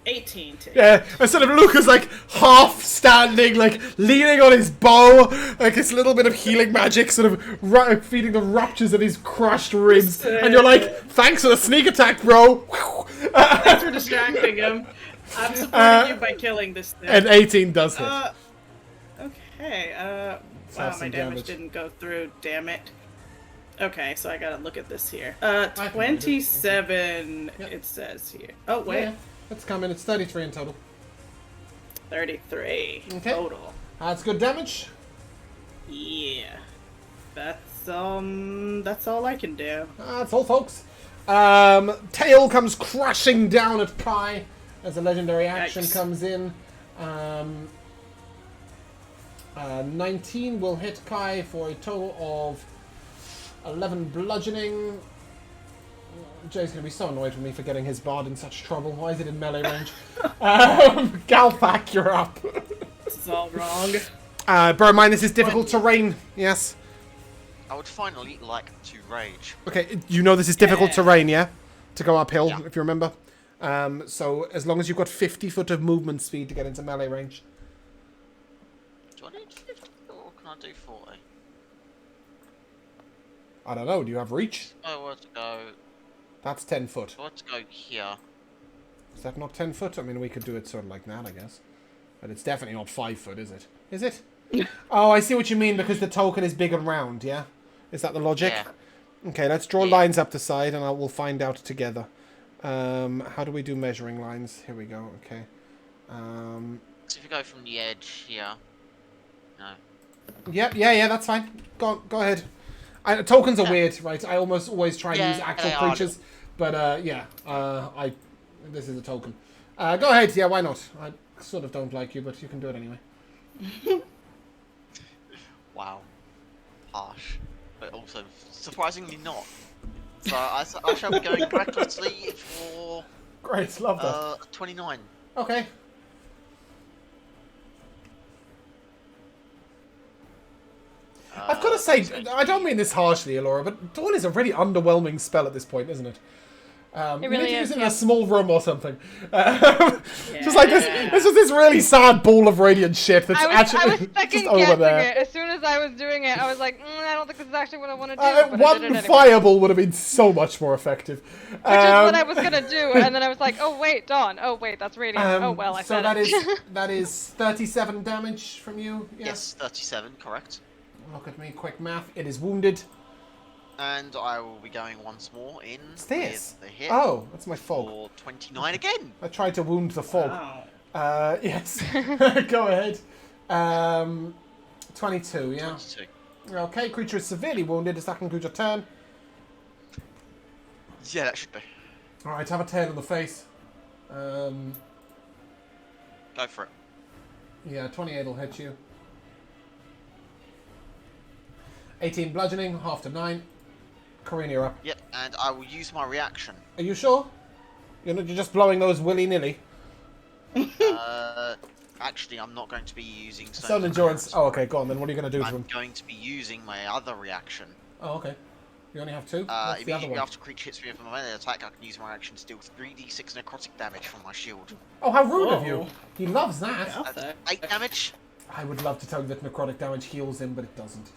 Speaker 4: 18 to hit.
Speaker 1: Yeah, instead of Luca's like half standing, like leaning on his bow, like this little bit of healing magic sort of feeding the ruptures of his crushed ribs, and you're like, thanks for the sneak attack, bro.
Speaker 4: Thanks for distracting him. I'm supporting you by killing this thing.
Speaker 1: And 18 does hit.
Speaker 4: Okay, wow,
Speaker 1: have
Speaker 4: my
Speaker 1: some
Speaker 4: damage
Speaker 1: damage.
Speaker 4: didn't go through, damn it. Okay, so I gotta look at this here.
Speaker 1: can read it.
Speaker 4: 27,
Speaker 1: Yep.
Speaker 4: it says here. Oh, wait.
Speaker 1: Yeah, let's come in. It's 33 in total.
Speaker 4: 33
Speaker 1: Okay.
Speaker 4: total.
Speaker 1: That's good damage.
Speaker 4: Yeah. That's all I can do.
Speaker 1: That's all, folks. Tail comes crashing down at Kai as a legendary action
Speaker 4: Yikes.
Speaker 1: comes in. 19 will hit Kai for a total of 11 bludgeoning. Jay's going to be so annoyed with me for getting his bard in such trouble. Why is it in melee range? Galpak, you're up.
Speaker 4: This is all wrong.
Speaker 1: Bear in mind, this is difficult terrain. Yes.
Speaker 2: I would finally like to rage.
Speaker 1: Okay, you know this is difficult terrain, yeah? To go uphill,
Speaker 2: Yeah.
Speaker 1: if you remember. So as long as you've got 50 foot of movement speed to get into melee range.
Speaker 2: Do I need 50 or can I do 40?
Speaker 1: I don't know, do you have reach?
Speaker 2: I want to go.
Speaker 1: That's 10 foot.
Speaker 2: I want to go here.
Speaker 1: Is that not 10 foot? I mean, we could do it sort of like that, I guess. But it's definitely not 5 foot, is it? Is it? Oh, I see what you mean, because the token is big and round, yeah? Is that the logic?
Speaker 2: Yeah.
Speaker 1: Okay, let's draw lines up the side, and we'll find out together. How do we do measuring lines? Here we go, okay.
Speaker 2: So if you go from the edge here. No.
Speaker 1: Yeah, that's fine. Go ahead. Tokens are
Speaker 2: Yeah.
Speaker 1: weird, right? I almost always try and
Speaker 2: Yeah,
Speaker 1: use actual
Speaker 2: they are.
Speaker 1: creatures. But, this is a token. Go ahead, yeah, why not? I sort of don't like you, but you can do it anyway.
Speaker 2: Wow. Harsh. But also surprisingly not. So I shall be going recklessly for
Speaker 1: Great, love that.
Speaker 2: 29.
Speaker 1: Okay. I've got to say, I don't mean this harshly, Alora, but Dawn is a really underwhelming spell at this point, isn't it?
Speaker 3: It really
Speaker 1: you need to use
Speaker 3: is,
Speaker 1: it in
Speaker 3: yeah.
Speaker 1: a small room or something. Just like this was this really sad ball of radiant shit that's
Speaker 3: I was
Speaker 1: actually
Speaker 3: second
Speaker 1: just over
Speaker 3: guessing
Speaker 1: there.
Speaker 3: it. As soon as I was doing it, I was like, I don't think this is actually what I want to do. But I did
Speaker 1: One
Speaker 3: it anyway.
Speaker 1: fireball would have been so much more effective.
Speaker 3: Which is what I was gonna do, and then I was like, oh wait, Dawn. Oh wait, that's radiant. Oh well, I
Speaker 1: so
Speaker 3: said
Speaker 1: that
Speaker 3: it.
Speaker 1: is that is 37 damage from you. Yeah?
Speaker 2: Yes, 37, correct.
Speaker 1: Look at me, quick math. It is wounded.
Speaker 2: And I will be going once more in
Speaker 1: What's this?
Speaker 2: with the hit
Speaker 1: Oh, that's my fog.
Speaker 2: for 29 again.
Speaker 1: I tried to wound the fog.
Speaker 4: Wow.
Speaker 1: Yes. Go ahead. 22, yeah.
Speaker 2: 22.
Speaker 1: Okay, creature is severely wounded. Does that conclude your turn?
Speaker 2: Yeah, that should be.
Speaker 1: Alright, have a tail in the face.
Speaker 2: Go for it.
Speaker 1: Yeah, 28 will hit you. 18 bludgeoning, half to 9. Karina, you're up.
Speaker 2: Yep, and I will use my reaction.
Speaker 1: Are you sure? You're just blowing those willy-nilly?
Speaker 2: Actually, I'm not going to be using
Speaker 1: Stone Endurance. Oh, okay, go on then. What are you going to do to
Speaker 2: I'm
Speaker 1: them?
Speaker 2: going to be using my other reaction.
Speaker 1: Oh, okay. You only have 2? What's the other
Speaker 2: Immediately
Speaker 1: one?
Speaker 2: after creature hits me with a melee attack, I can use my action to deal 3d6 necrotic damage from my shield.
Speaker 1: Oh, how rude of you.
Speaker 4: Whoa.
Speaker 1: He loves that.
Speaker 4: Yeah.
Speaker 2: That's 8 damage.
Speaker 1: I would love to tell you that necrotic damage heals him, but it doesn't.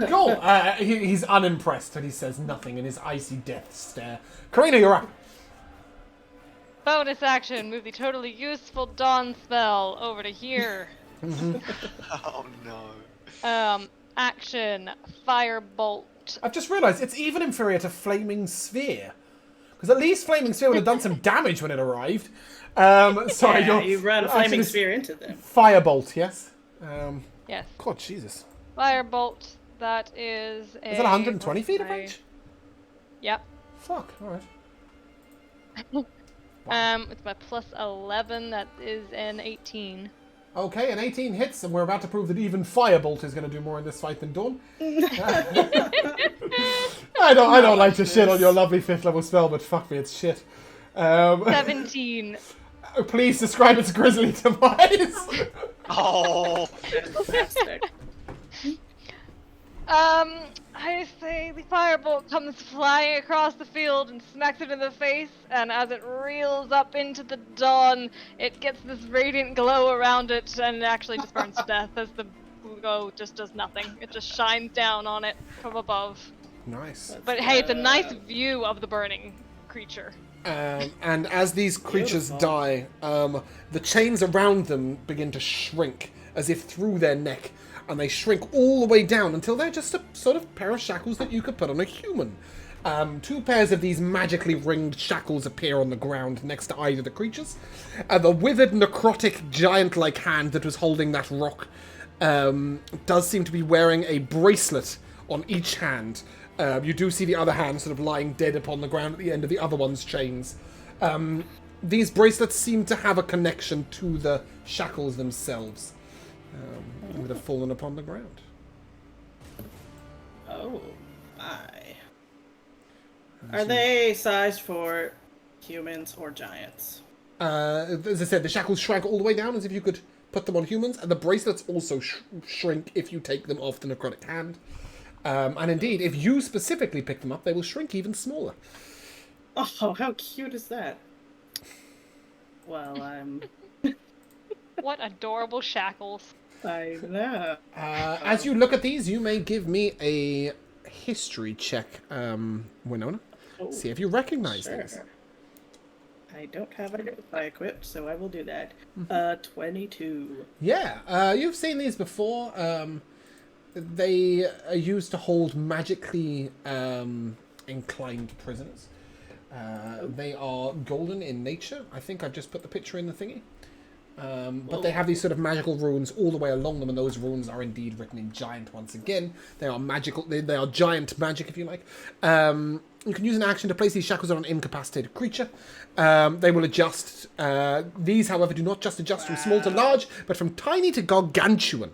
Speaker 1: Cool. He's unimpressed, and he says nothing in his icy death stare. Karina, you're up.
Speaker 3: Bonus action, move the totally useful Dawn spell over to here.
Speaker 2: Oh no.
Speaker 3: Action, Firebolt.
Speaker 1: I've just realised it's even inferior to Flaming Sphere. Because at least Flaming Sphere would have done some damage when it arrived. Sorry,
Speaker 4: Yeah,
Speaker 1: you're...
Speaker 4: you ran a
Speaker 1: actually,
Speaker 4: flaming
Speaker 1: it's
Speaker 4: sphere into them.
Speaker 1: Firebolt, yes?
Speaker 3: Yes,
Speaker 1: God, Jesus.
Speaker 3: Firebolt. That is a...
Speaker 1: Is that 120 feet of range?
Speaker 3: Yep.
Speaker 1: Fuck, alright.
Speaker 3: It's my plus 11. That is an 18.
Speaker 1: Okay, an 18 hits, and we're about to prove that even Firebolt is going to do more in this fight than Dawn. I don't like to shit on your lovely 5th level spell, but fuck me, it's shit.
Speaker 3: 17.
Speaker 1: Please describe its grisly demise.
Speaker 2: Oh.
Speaker 4: Fantastic.
Speaker 3: I say the firebolt comes flying across the field and smacks it in the face, and as it reels up into the dawn, it gets this radiant glow around it, and it actually just burns to death as the glow just does nothing. It just shines down on it from above.
Speaker 1: Nice.
Speaker 3: But hey, it's a nice view of the burning creature.
Speaker 1: And as these creatures
Speaker 4: Beautiful.
Speaker 1: die, the chains around them begin to shrink, as if through their neck, and they shrink all the way down until they're just a sort of pair of shackles that you could put on a human. 2 pairs of these magically ringed shackles appear on the ground next to either the creatures. The withered, necrotic, giant-like hand that was holding that rock does seem to be wearing a bracelet on each hand. You do see the other hand sort of lying dead upon the ground at the end of the other one's chains. These bracelets seem to have a connection to the shackles themselves that have fallen upon the ground.
Speaker 4: Oh, my. Are they sized for humans or giants?
Speaker 1: As I said, the shackles shrank all the way down as if you could put them on humans, and the bracelets also shrink if you take them off the necrotic hand. And indeed, if you specifically pick them up, they will shrink even smaller.
Speaker 4: Oh, how cute is that? Well,
Speaker 3: What adorable shackles.
Speaker 4: I know.
Speaker 1: As you look at these, you may give me a history check, Winona.
Speaker 4: Oh,
Speaker 1: See if you recognize
Speaker 4: sure.
Speaker 1: these.
Speaker 4: I don't have an identify equipped, so I will do that. 22.
Speaker 1: Yeah, you've seen these before. They are used to hold magically inclined prisoners. They are golden in nature. I think I've just put the picture in the thingy. But they have these sort of magical runes all the way along them, and those runes are indeed written in giant once again. They are magical. They are giant magic, if you like. You can use an action to place these shackles on an incapacitated creature. They will adjust. These, however, do not just adjust from small to large, but from tiny to gargantuan.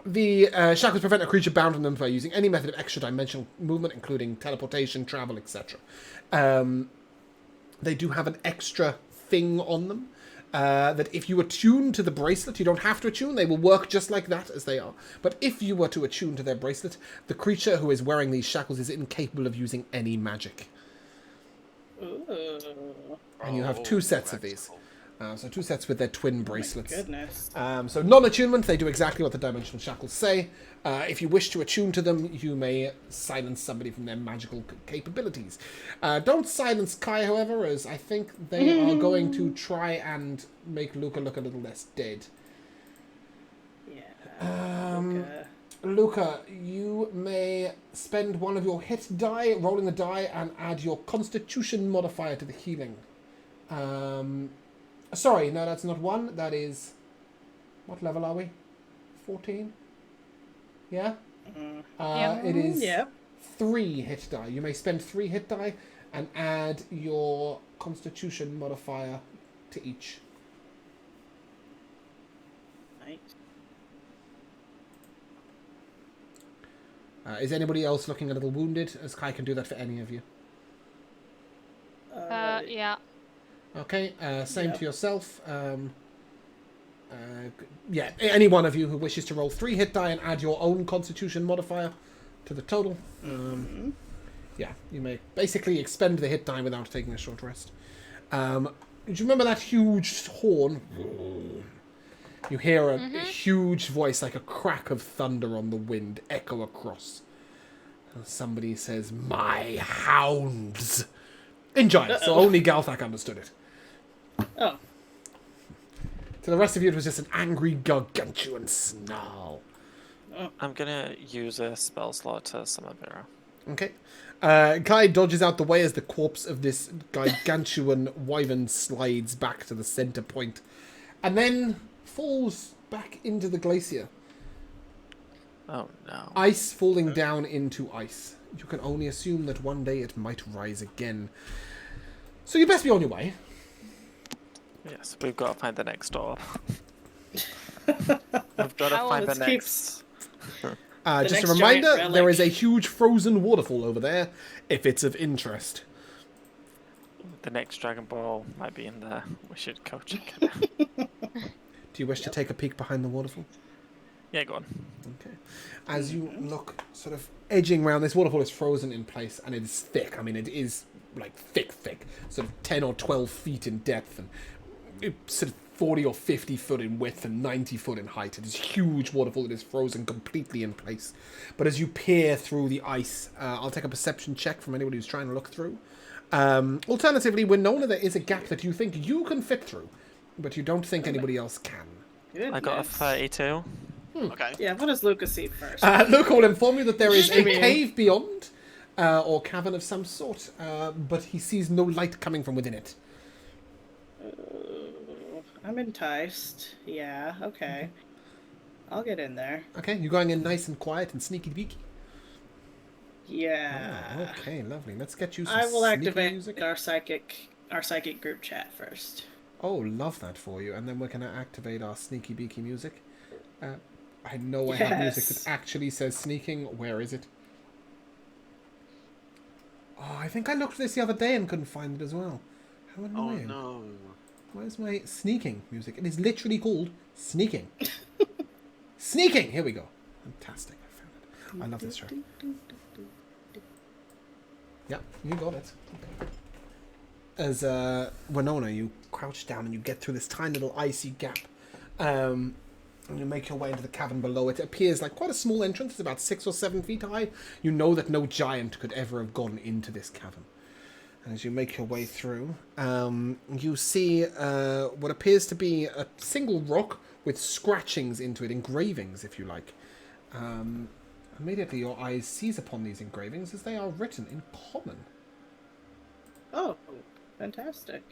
Speaker 1: The shackles prevent a creature bound from them by using any method of extra-dimensional movement, including teleportation, travel, etc. They do have an extra thing on them. That if you attune to the bracelet, you don't have to attune, they will work just like that as they are. But if you were to attune to their bracelet, the creature who is wearing these shackles is incapable of using any magic.
Speaker 4: Ooh.
Speaker 1: And you have 2 sets of these. So 2 sets with their twin bracelets.
Speaker 4: My goodness.
Speaker 1: So non-attunement, they do exactly what the dimensional shackles say. If you wish to attune to them, you may silence somebody from their magical capabilities. Don't silence Kai, however, as I think they are going to try and make Luca look a little less dead.
Speaker 4: Yeah.
Speaker 1: Luca, you may spend one of your hit die, rolling the die, and add your Constitution modifier to the healing. Sorry, no, that's not 1. That is... What level are we? 14? Yeah? It is 3 hit die. You may spend 3 hit die and add your Constitution modifier to each.
Speaker 4: Nice.
Speaker 1: Is anybody else looking a little wounded? As Kai can do that for any of you.
Speaker 3: Yeah.
Speaker 1: Okay, same to yourself. Yeah, any one of you who wishes to roll 3 hit die and add your own Constitution modifier to the total. Yeah, you may basically expend the hit die without taking a short rest. Do you remember that huge horn? You hear a huge voice like a crack of thunder on the wind echo across. And somebody says, "My hounds!" In giant, so only Galthak understood it.
Speaker 4: Oh.
Speaker 1: To the rest of you, it was just an angry, gargantuan snarl.
Speaker 5: I'm gonna use a spell slot to summon Vera.
Speaker 1: Okay. Kai dodges out the way as the corpse of this gargantuan wyvern slides back to the center point, and then falls back into the glacier.
Speaker 5: Oh no.
Speaker 1: Ice falling down into ice. You can only assume that one day it might rise again. So you best be on your way.
Speaker 5: Yes, we've got to find the next door. We've got to find the next.
Speaker 1: Just a
Speaker 4: next
Speaker 1: reminder,
Speaker 4: giant relic.
Speaker 1: there is a huge frozen waterfall over there, if it's of interest.
Speaker 5: The next Dragon Ball might be in there. We should go check it out.
Speaker 1: Do you wish to take a peek behind the waterfall?
Speaker 5: Yeah, go on.
Speaker 1: Okay. As you look, sort of edging around, this waterfall is frozen in place, and it is thick. I mean, it is like thick, sort of 10 or 12 feet in depth, and sort of 40 or 50 foot in width and 90 foot in height. It is a huge waterfall that is frozen completely in place. But as you peer through the ice, I'll take a perception check from anybody who's trying to look through. Alternatively, Winona, there is a gap that you think you can fit through, but you don't think anybody else can.
Speaker 4: Goodness.
Speaker 5: I got a 32.
Speaker 2: Okay.
Speaker 4: Yeah, what does Lucas see first?
Speaker 1: Luca will inform you that there is a cave beyond, or cavern of some sort, but he sees no light coming from within it.
Speaker 4: I'm enticed. Yeah, okay. I'll get in there.
Speaker 1: Okay, you're going in nice and quiet and sneaky beaky.
Speaker 4: Yeah.
Speaker 1: Oh, okay, lovely. Let's get you some
Speaker 4: I will
Speaker 1: sneaky
Speaker 4: activate
Speaker 1: music.
Speaker 4: our psychic group chat first.
Speaker 1: Oh, love that for you. And then we're going to activate our sneaky beaky music. I know I have music that
Speaker 4: Yes.
Speaker 1: actually says sneaking. Where is it? Oh, I think I looked for this the other day and couldn't find it as well. How
Speaker 2: Oh
Speaker 1: annoying.
Speaker 2: no.
Speaker 1: Where's my sneaking music? It is literally called Sneaking. Sneaking! Here we go. Fantastic. I found it. I love this track. Yeah, you got it. Okay. As Winona, you crouch down and you get through this tiny little icy gap. And you make your way into the cavern below. It appears like quite a small entrance. It's about 6 or 7 feet high. You know that no giant could ever have gone into this cavern. And as you make your way through, you see what appears to be a single rock with scratchings into it, engravings, if you like. Immediately your eyes seize upon these engravings as they are written in common.
Speaker 4: Oh, fantastic.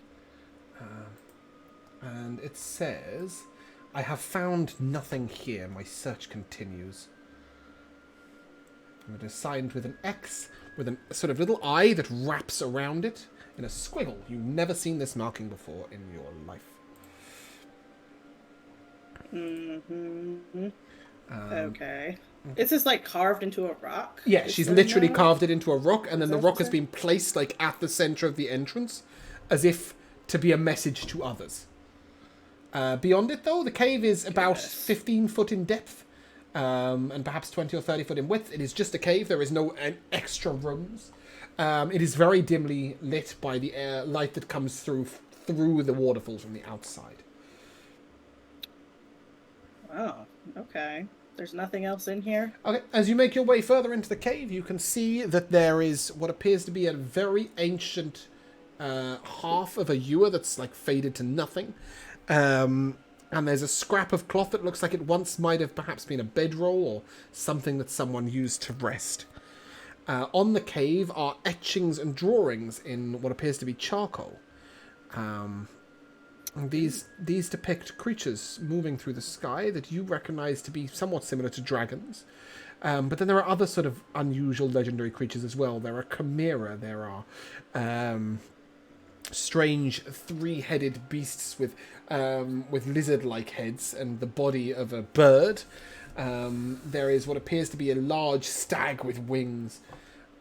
Speaker 1: And it says, I have found nothing here. My search continues. And it is signed with an X with a sort of little eye that wraps around it in a squiggle. You've never seen this marking before in your life.
Speaker 4: Mm-hmm. Okay. Is this like carved into a rock?
Speaker 1: Yeah,
Speaker 4: Is
Speaker 1: she's
Speaker 4: there
Speaker 1: literally
Speaker 4: no-
Speaker 1: carved it into a rock, and then
Speaker 4: Is
Speaker 1: the
Speaker 4: that
Speaker 1: rock has
Speaker 4: it?
Speaker 1: been placed like at the center of the entrance, as if to be a message to others. Beyond it, though, the cave is about
Speaker 4: Goodness.
Speaker 1: 15 foot in depth, and perhaps 20 or 30 foot in width. It is just a cave. There is no extra rooms. It is very dimly lit by the light that comes through the waterfall from the outside.
Speaker 4: Oh, okay. There's nothing else in here?
Speaker 1: Okay, as you make your way further into the cave, you can see that there is what appears to be a very ancient half of a ewer that's like faded to nothing. And there's a scrap of cloth that looks like it once might have perhaps been a bedroll or something that someone used to rest. On the cave are etchings and drawings in what appears to be charcoal. And these depict creatures moving through the sky that you recognize to be somewhat similar to dragons. But then there are other sort of unusual legendary creatures as well. There are chimera, there are strange three-headed beasts with lizard-like heads and the body of a bird. There is what appears to be a large stag with wings.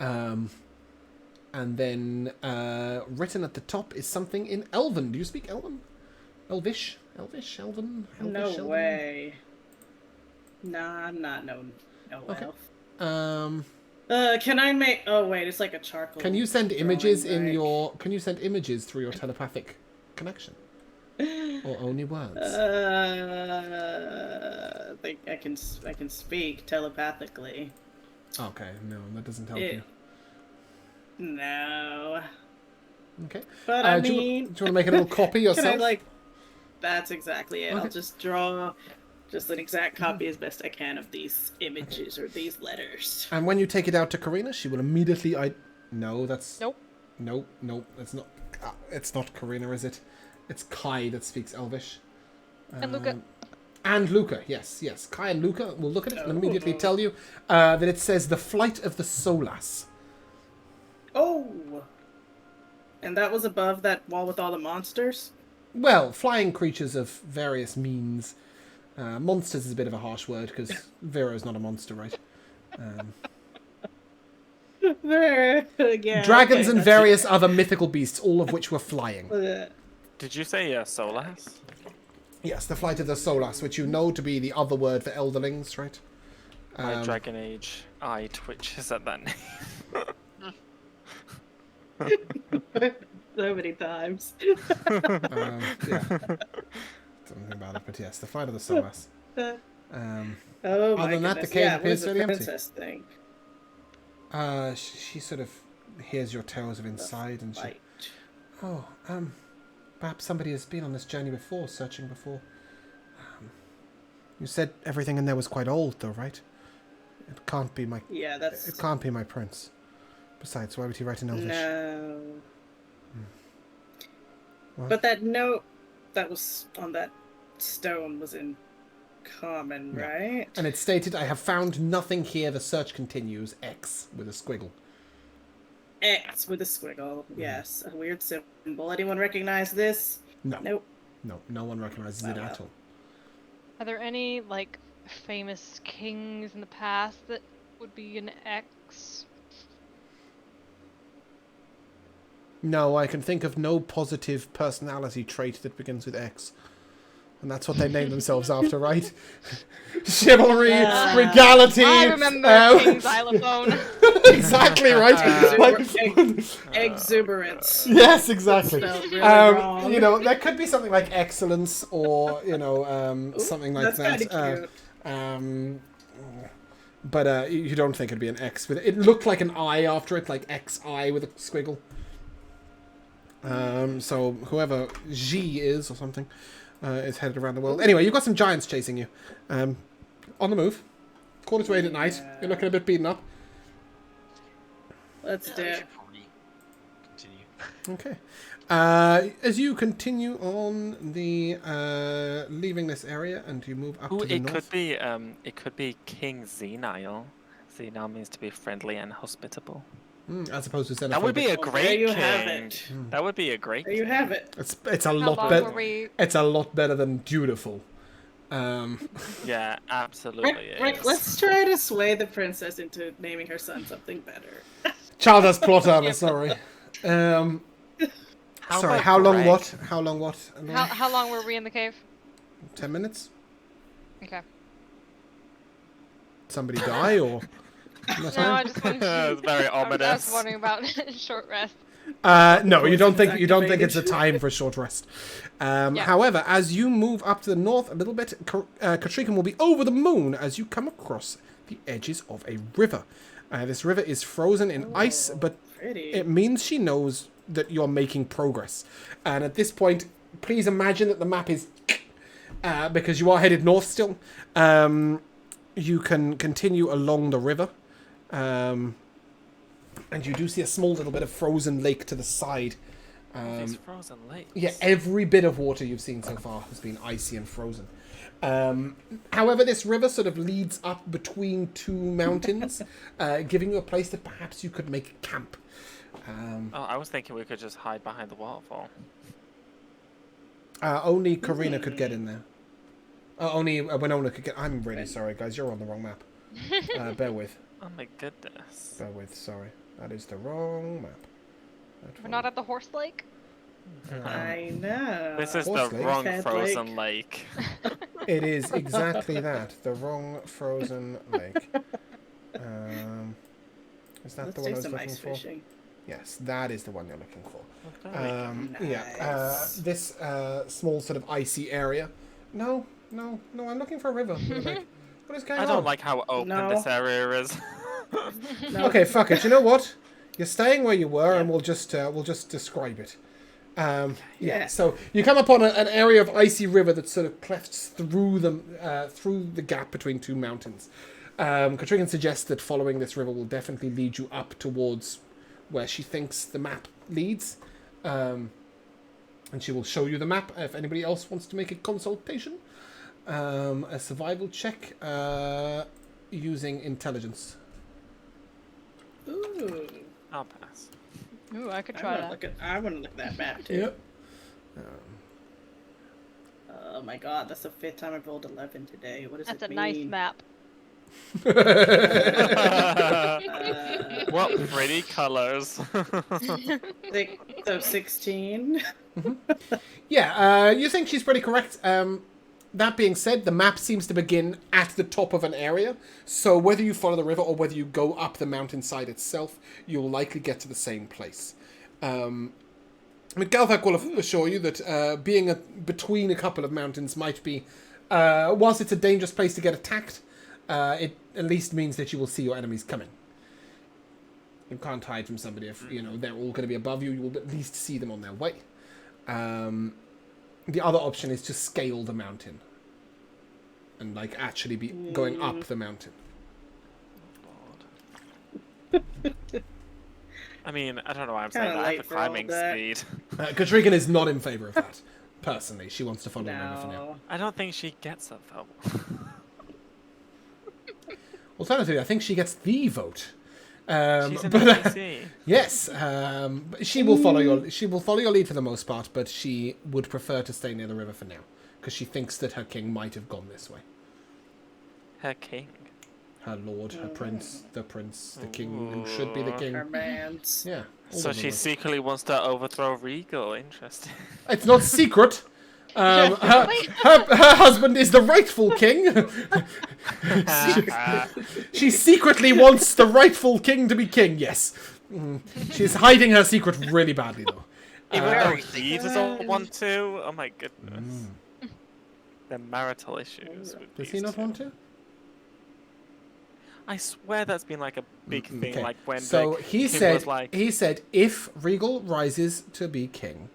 Speaker 1: And then written at the top is something in Elven. Do you speak Elven? Elvish? Elvish? Elven?
Speaker 4: No
Speaker 1: Elvish, Elven?
Speaker 4: way. Nah, I'm not no
Speaker 1: Okay.
Speaker 4: elf. Can I make... Oh, wait, it's like a charcoal
Speaker 1: Can you send
Speaker 4: drawing,
Speaker 1: images
Speaker 4: right?
Speaker 1: Can you send images through your telepathic connection? Or only words?
Speaker 4: I think I can speak telepathically.
Speaker 1: Okay, no, that doesn't help you.
Speaker 4: No.
Speaker 1: Okay.
Speaker 4: But I
Speaker 1: do you
Speaker 4: mean...
Speaker 1: want to make a little copy yourself?
Speaker 4: Can I, like... That's exactly it.
Speaker 1: Okay.
Speaker 4: I'll just draw just an exact copy as best I can of these images or these letters.
Speaker 1: And when you take it out to Karina, she will immediately... No, that's...
Speaker 3: Nope.
Speaker 1: Nope, that's not... it's not Karina, is it? It's Kai that speaks Elvish.
Speaker 3: And Luca.
Speaker 1: And Luca, yes. Kai and Luca will look at it and immediately tell you that it says the flight of the Solas.
Speaker 4: Oh! And that was above that wall with all the monsters?
Speaker 1: Well, flying creatures of various means. Monsters is a bit of a harsh word because Vero's not a monster, right?
Speaker 4: Yeah,
Speaker 1: Dragons
Speaker 4: okay,
Speaker 1: and
Speaker 4: that's
Speaker 1: various other mythical beasts, all of which were flying.
Speaker 4: it.
Speaker 5: Did you say Solas?
Speaker 1: Yes, the flight of the Solas, which you know to be the other word for elderlings, right?
Speaker 5: My Dragon Age eye twitches at that name.
Speaker 4: So many times.
Speaker 1: Yeah. Something about it, but yes, the flight of the Solas.
Speaker 4: Oh
Speaker 1: Other
Speaker 4: my
Speaker 1: than that, the
Speaker 4: goodness.
Speaker 1: cave
Speaker 4: Yeah, what
Speaker 1: appears
Speaker 4: does the
Speaker 1: fairly empty.
Speaker 4: princess think?
Speaker 1: She sort of hears your tales of inside, and she...
Speaker 4: Light.
Speaker 1: Oh, perhaps somebody has been on this journey before, searching before. You said everything in there was quite old, though, right? It can't be my...
Speaker 4: Yeah, that's...
Speaker 1: It can't be my prince. Besides, why would he write in Elvish?
Speaker 4: No.
Speaker 1: What?
Speaker 4: But that note that was on that stone was in common,
Speaker 1: Yeah.
Speaker 4: right?
Speaker 1: And it stated, I have found nothing here, the search continues, X, with a squiggle.
Speaker 4: X with a squiggle. Yes, a weird symbol. Anyone recognize this?
Speaker 1: No.
Speaker 4: Nope.
Speaker 1: No one recognizes it at all.
Speaker 3: Are there any, like, famous kings in the past that would be an X?
Speaker 1: No, I can think of no positive personality trait that begins with X. And that's what they name themselves after, right? Chivalry, regality.
Speaker 3: I remember King Xylophone.
Speaker 1: Exactly, right?
Speaker 4: Exuberance.
Speaker 1: Yes, exactly.
Speaker 4: Spelled really wrong.
Speaker 1: You know, that could be something like excellence or, you know, something like
Speaker 4: That's
Speaker 1: that.
Speaker 4: kind of cute.
Speaker 1: But you don't think it'd be an X with it. It looked like an I after it, like XI with a squiggle. So whoever G is or something is headed around the world. Anyway, you've got some giants chasing you. On the move. 7:45 at night. You're looking a bit beaten up.
Speaker 4: Let's do
Speaker 2: We
Speaker 4: it.
Speaker 2: should probably continue.
Speaker 1: Okay. As you continue on the leaving this area and you move up
Speaker 5: Ooh,
Speaker 1: to the
Speaker 5: it
Speaker 1: north.
Speaker 5: could be King Zenile. Zenile means to be friendly and hospitable.
Speaker 1: As opposed to xenophobic.
Speaker 5: That would be a
Speaker 4: Well,
Speaker 5: great
Speaker 4: there you
Speaker 5: king.
Speaker 4: have it.
Speaker 5: That would be a great
Speaker 4: There you have it.
Speaker 1: It's a
Speaker 3: How
Speaker 1: lot
Speaker 3: long
Speaker 1: better.
Speaker 3: were we?
Speaker 1: It's a lot better than dutiful.
Speaker 5: Yeah, absolutely.
Speaker 4: Rick,
Speaker 5: is.
Speaker 4: let's try to sway the princess into naming her son something better.
Speaker 1: Child has plot armor. Sorry. Sorry.
Speaker 5: about
Speaker 1: How long?
Speaker 5: Greg?
Speaker 1: What? How long? What?
Speaker 3: How long were we in the cave?
Speaker 1: 10 minutes.
Speaker 3: Okay.
Speaker 1: Somebody die or?
Speaker 3: No, I just wanted to...
Speaker 5: It's very
Speaker 3: I
Speaker 5: ominous.
Speaker 3: was wondering about short rest.
Speaker 1: No, you don't think
Speaker 4: activated.
Speaker 1: it's a time for a short rest. However, as you move up to the north a little bit, Katrika will be over the moon as you come across the edges of a river. This river is frozen in ice, but
Speaker 4: Pretty.
Speaker 1: it means she knows that you're making progress. And at this point, please imagine that the map is because you are headed north still. You can continue along the river. And you do see a small little bit of frozen lake to the side.
Speaker 5: These frozen lakes.
Speaker 1: Yeah, every bit of water you've seen so far has been icy and frozen. However, this river sort of leads up between two mountains, giving you a place that perhaps you could make camp.
Speaker 5: Oh, I was thinking we could just hide behind the waterfall.
Speaker 1: Only Karina could get in there. Only Winona could get... I'm really sorry, guys. You're on the wrong map. Bear with.
Speaker 5: Oh my goodness.
Speaker 1: Bear with, sorry. That is the wrong map.
Speaker 3: We're not at the horse lake?
Speaker 4: I know.
Speaker 5: This is
Speaker 1: Horse
Speaker 5: the
Speaker 1: lake.
Speaker 5: wrong
Speaker 4: Fed
Speaker 5: frozen lake.
Speaker 1: It is exactly that. The wrong frozen lake. Is that
Speaker 4: Let's
Speaker 1: the one I
Speaker 4: do
Speaker 1: was
Speaker 4: some
Speaker 1: looking
Speaker 4: ice
Speaker 1: for?
Speaker 4: fishing.
Speaker 1: Yes, that is the one you're looking for. Yeah.
Speaker 4: Nice.
Speaker 1: This small sort of icy area. No, I'm looking for a river. What is going
Speaker 5: I
Speaker 1: on?
Speaker 5: don't like how open
Speaker 4: No.
Speaker 5: this area is.
Speaker 4: No.
Speaker 1: Okay, fuck it. You know what? You're staying where you were, and we'll just describe it. Yeah. So you come upon an area of icy river that sort of clefts through the gap between two mountains. Katrina suggests that following this river will definitely lead you up towards where she thinks the map leads, and she will show you the map if anybody else wants to make a consultation. A survival check using intelligence.
Speaker 4: Ooh.
Speaker 5: I'll pass.
Speaker 3: Ooh, I could
Speaker 4: I
Speaker 3: try
Speaker 4: want to
Speaker 3: that.
Speaker 4: look at that map too.
Speaker 1: Yep.
Speaker 4: Oh my god, that's the 5th time I've rolled 11 today. What does
Speaker 3: That's
Speaker 4: it
Speaker 3: a
Speaker 4: mean?
Speaker 3: nice map.
Speaker 5: What pretty colors.
Speaker 4: So 16.
Speaker 1: Yeah, you think she's pretty correct. That being said, the map seems to begin at the top of an area, so whether you follow the river or whether you go up the mountainside itself, you'll likely get to the same place. Galthak will assure you that being between a couple of mountains might be, whilst it's a dangerous place to get attacked, it at least means that you will see your enemies coming. You can't hide from somebody if they're all going to be above you. You will at least see them on their way. The other option is to scale the mountain and actually be going up the mountain.
Speaker 5: I mean, I don't know why I'm saying
Speaker 4: Kinda
Speaker 5: that. I have
Speaker 4: late
Speaker 5: the
Speaker 4: for all
Speaker 5: climbing
Speaker 4: that.
Speaker 5: speed.
Speaker 1: Katrigan is not in favour of that. Personally, she wants to follow the river for now.
Speaker 4: No.
Speaker 5: I don't think she gets that though.
Speaker 1: Alternatively, I think she gets the vote.
Speaker 5: She's an
Speaker 1: but,
Speaker 5: NPC.
Speaker 1: yes, she will follow your lead for the most part, but she would prefer to stay near the river for now because she thinks that her king might have gone this way.
Speaker 5: Her king.
Speaker 1: Her lord, her prince, the king who should be the king.
Speaker 4: Her mans.
Speaker 1: Yeah,
Speaker 5: So she secretly wants to overthrow Regal. Interesting.
Speaker 1: It's not secret.
Speaker 3: Yes,
Speaker 1: Her husband is the rightful king. She secretly wants the rightful king to be king. Yes, she's hiding her secret really badly though.
Speaker 5: Even
Speaker 2: Very
Speaker 5: though he doesn't want to. Oh my goodness. The marital issues. With
Speaker 1: Does he
Speaker 5: these
Speaker 1: not
Speaker 5: two.
Speaker 1: want to?
Speaker 5: I swear that's been like a big thing.
Speaker 1: Okay.
Speaker 5: Like when
Speaker 1: So
Speaker 5: the
Speaker 1: he
Speaker 5: king
Speaker 1: said,
Speaker 5: was like,
Speaker 1: if Regal rises to be king,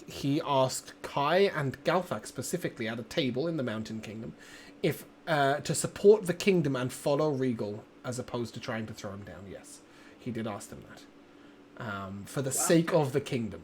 Speaker 1: he asked Kai and Galthak specifically at a table in the Mountain Kingdom, if to support the kingdom and follow Regal as opposed to trying to throw him down. Yes, he did ask them that, for the sake of the kingdom.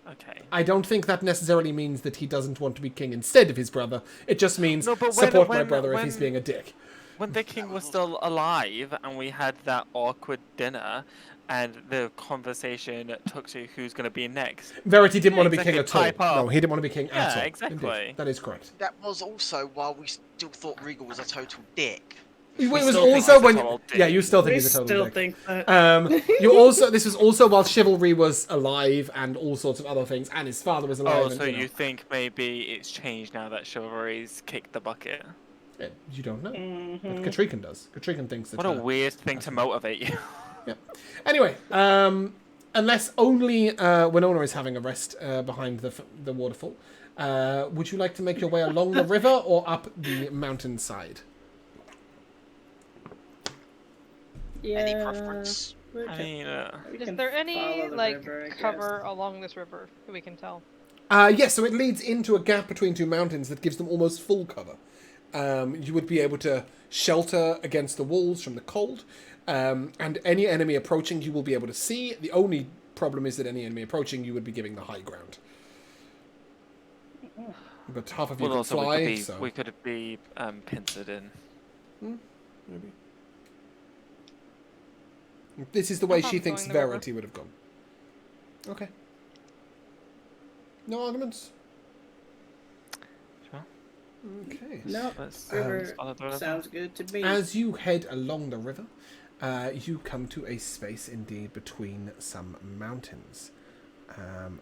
Speaker 5: okay.
Speaker 1: I don't think that necessarily means that he doesn't want to be king instead of his brother. It just means
Speaker 5: No, but
Speaker 1: support my
Speaker 5: when-
Speaker 1: brother if he's
Speaker 5: when-
Speaker 1: being a dick.
Speaker 5: When the king was still alive and we had that awkward dinner and the conversation took to who's going to be next.
Speaker 1: Verity didn't
Speaker 5: Yeah,
Speaker 1: want to be king
Speaker 5: exactly,
Speaker 1: at all.
Speaker 5: pipe up.
Speaker 1: No, he didn't want to be king at
Speaker 5: Yeah,
Speaker 1: all.
Speaker 5: exactly.
Speaker 1: Indeed. That is correct.
Speaker 2: That was also while we still thought Regal was a total dick.
Speaker 1: It was
Speaker 5: still think
Speaker 1: also
Speaker 5: he's a
Speaker 1: when
Speaker 5: total dick.
Speaker 1: yeah, you still think
Speaker 4: We
Speaker 1: he's a total
Speaker 4: still
Speaker 1: dick.
Speaker 4: think that.
Speaker 1: You also this was also while chivalry was alive and all sorts of other things, and his father was alive.
Speaker 5: Oh,
Speaker 1: and,
Speaker 5: so
Speaker 1: you know.
Speaker 5: you think maybe it's changed now that chivalry's kicked the bucket?
Speaker 1: Yeah, you don't know.
Speaker 4: Mhm.
Speaker 1: But Katrikan does. Katrikan thinks that.
Speaker 5: What a weird thing to motivate you.
Speaker 1: Yeah. Anyway, unless only Winona is having a rest behind the waterfall, would you like to make your way along the river or up the mountainside?
Speaker 4: Yeah.
Speaker 2: Any preference?
Speaker 4: we
Speaker 5: I
Speaker 4: can-
Speaker 5: mean,
Speaker 4: we
Speaker 3: Is
Speaker 4: can
Speaker 3: there any
Speaker 4: follow the
Speaker 3: like
Speaker 4: river, I guess.
Speaker 3: cover along this river that we can tell?
Speaker 1: Yes, so it leads into a gap between two mountains that gives them almost full cover. You would be able to shelter against the wolves from the cold, and any enemy approaching you will be able to see. The only problem is that any enemy approaching you would be giving the high ground. But half of you
Speaker 5: well,
Speaker 1: can
Speaker 5: also
Speaker 1: fly,
Speaker 5: we could be,
Speaker 1: so
Speaker 5: we could be pincered in.
Speaker 1: maybe. This is the way
Speaker 3: No
Speaker 1: she
Speaker 3: problem
Speaker 1: thinks
Speaker 3: going the river.
Speaker 1: Verity would have gone. Okay. No arguments?
Speaker 5: Sure.
Speaker 1: Okay.
Speaker 4: No,
Speaker 5: Let's,
Speaker 4: river
Speaker 5: follow the river.
Speaker 4: sounds good to me.
Speaker 1: As you head along the river, you come to a space indeed between some mountains.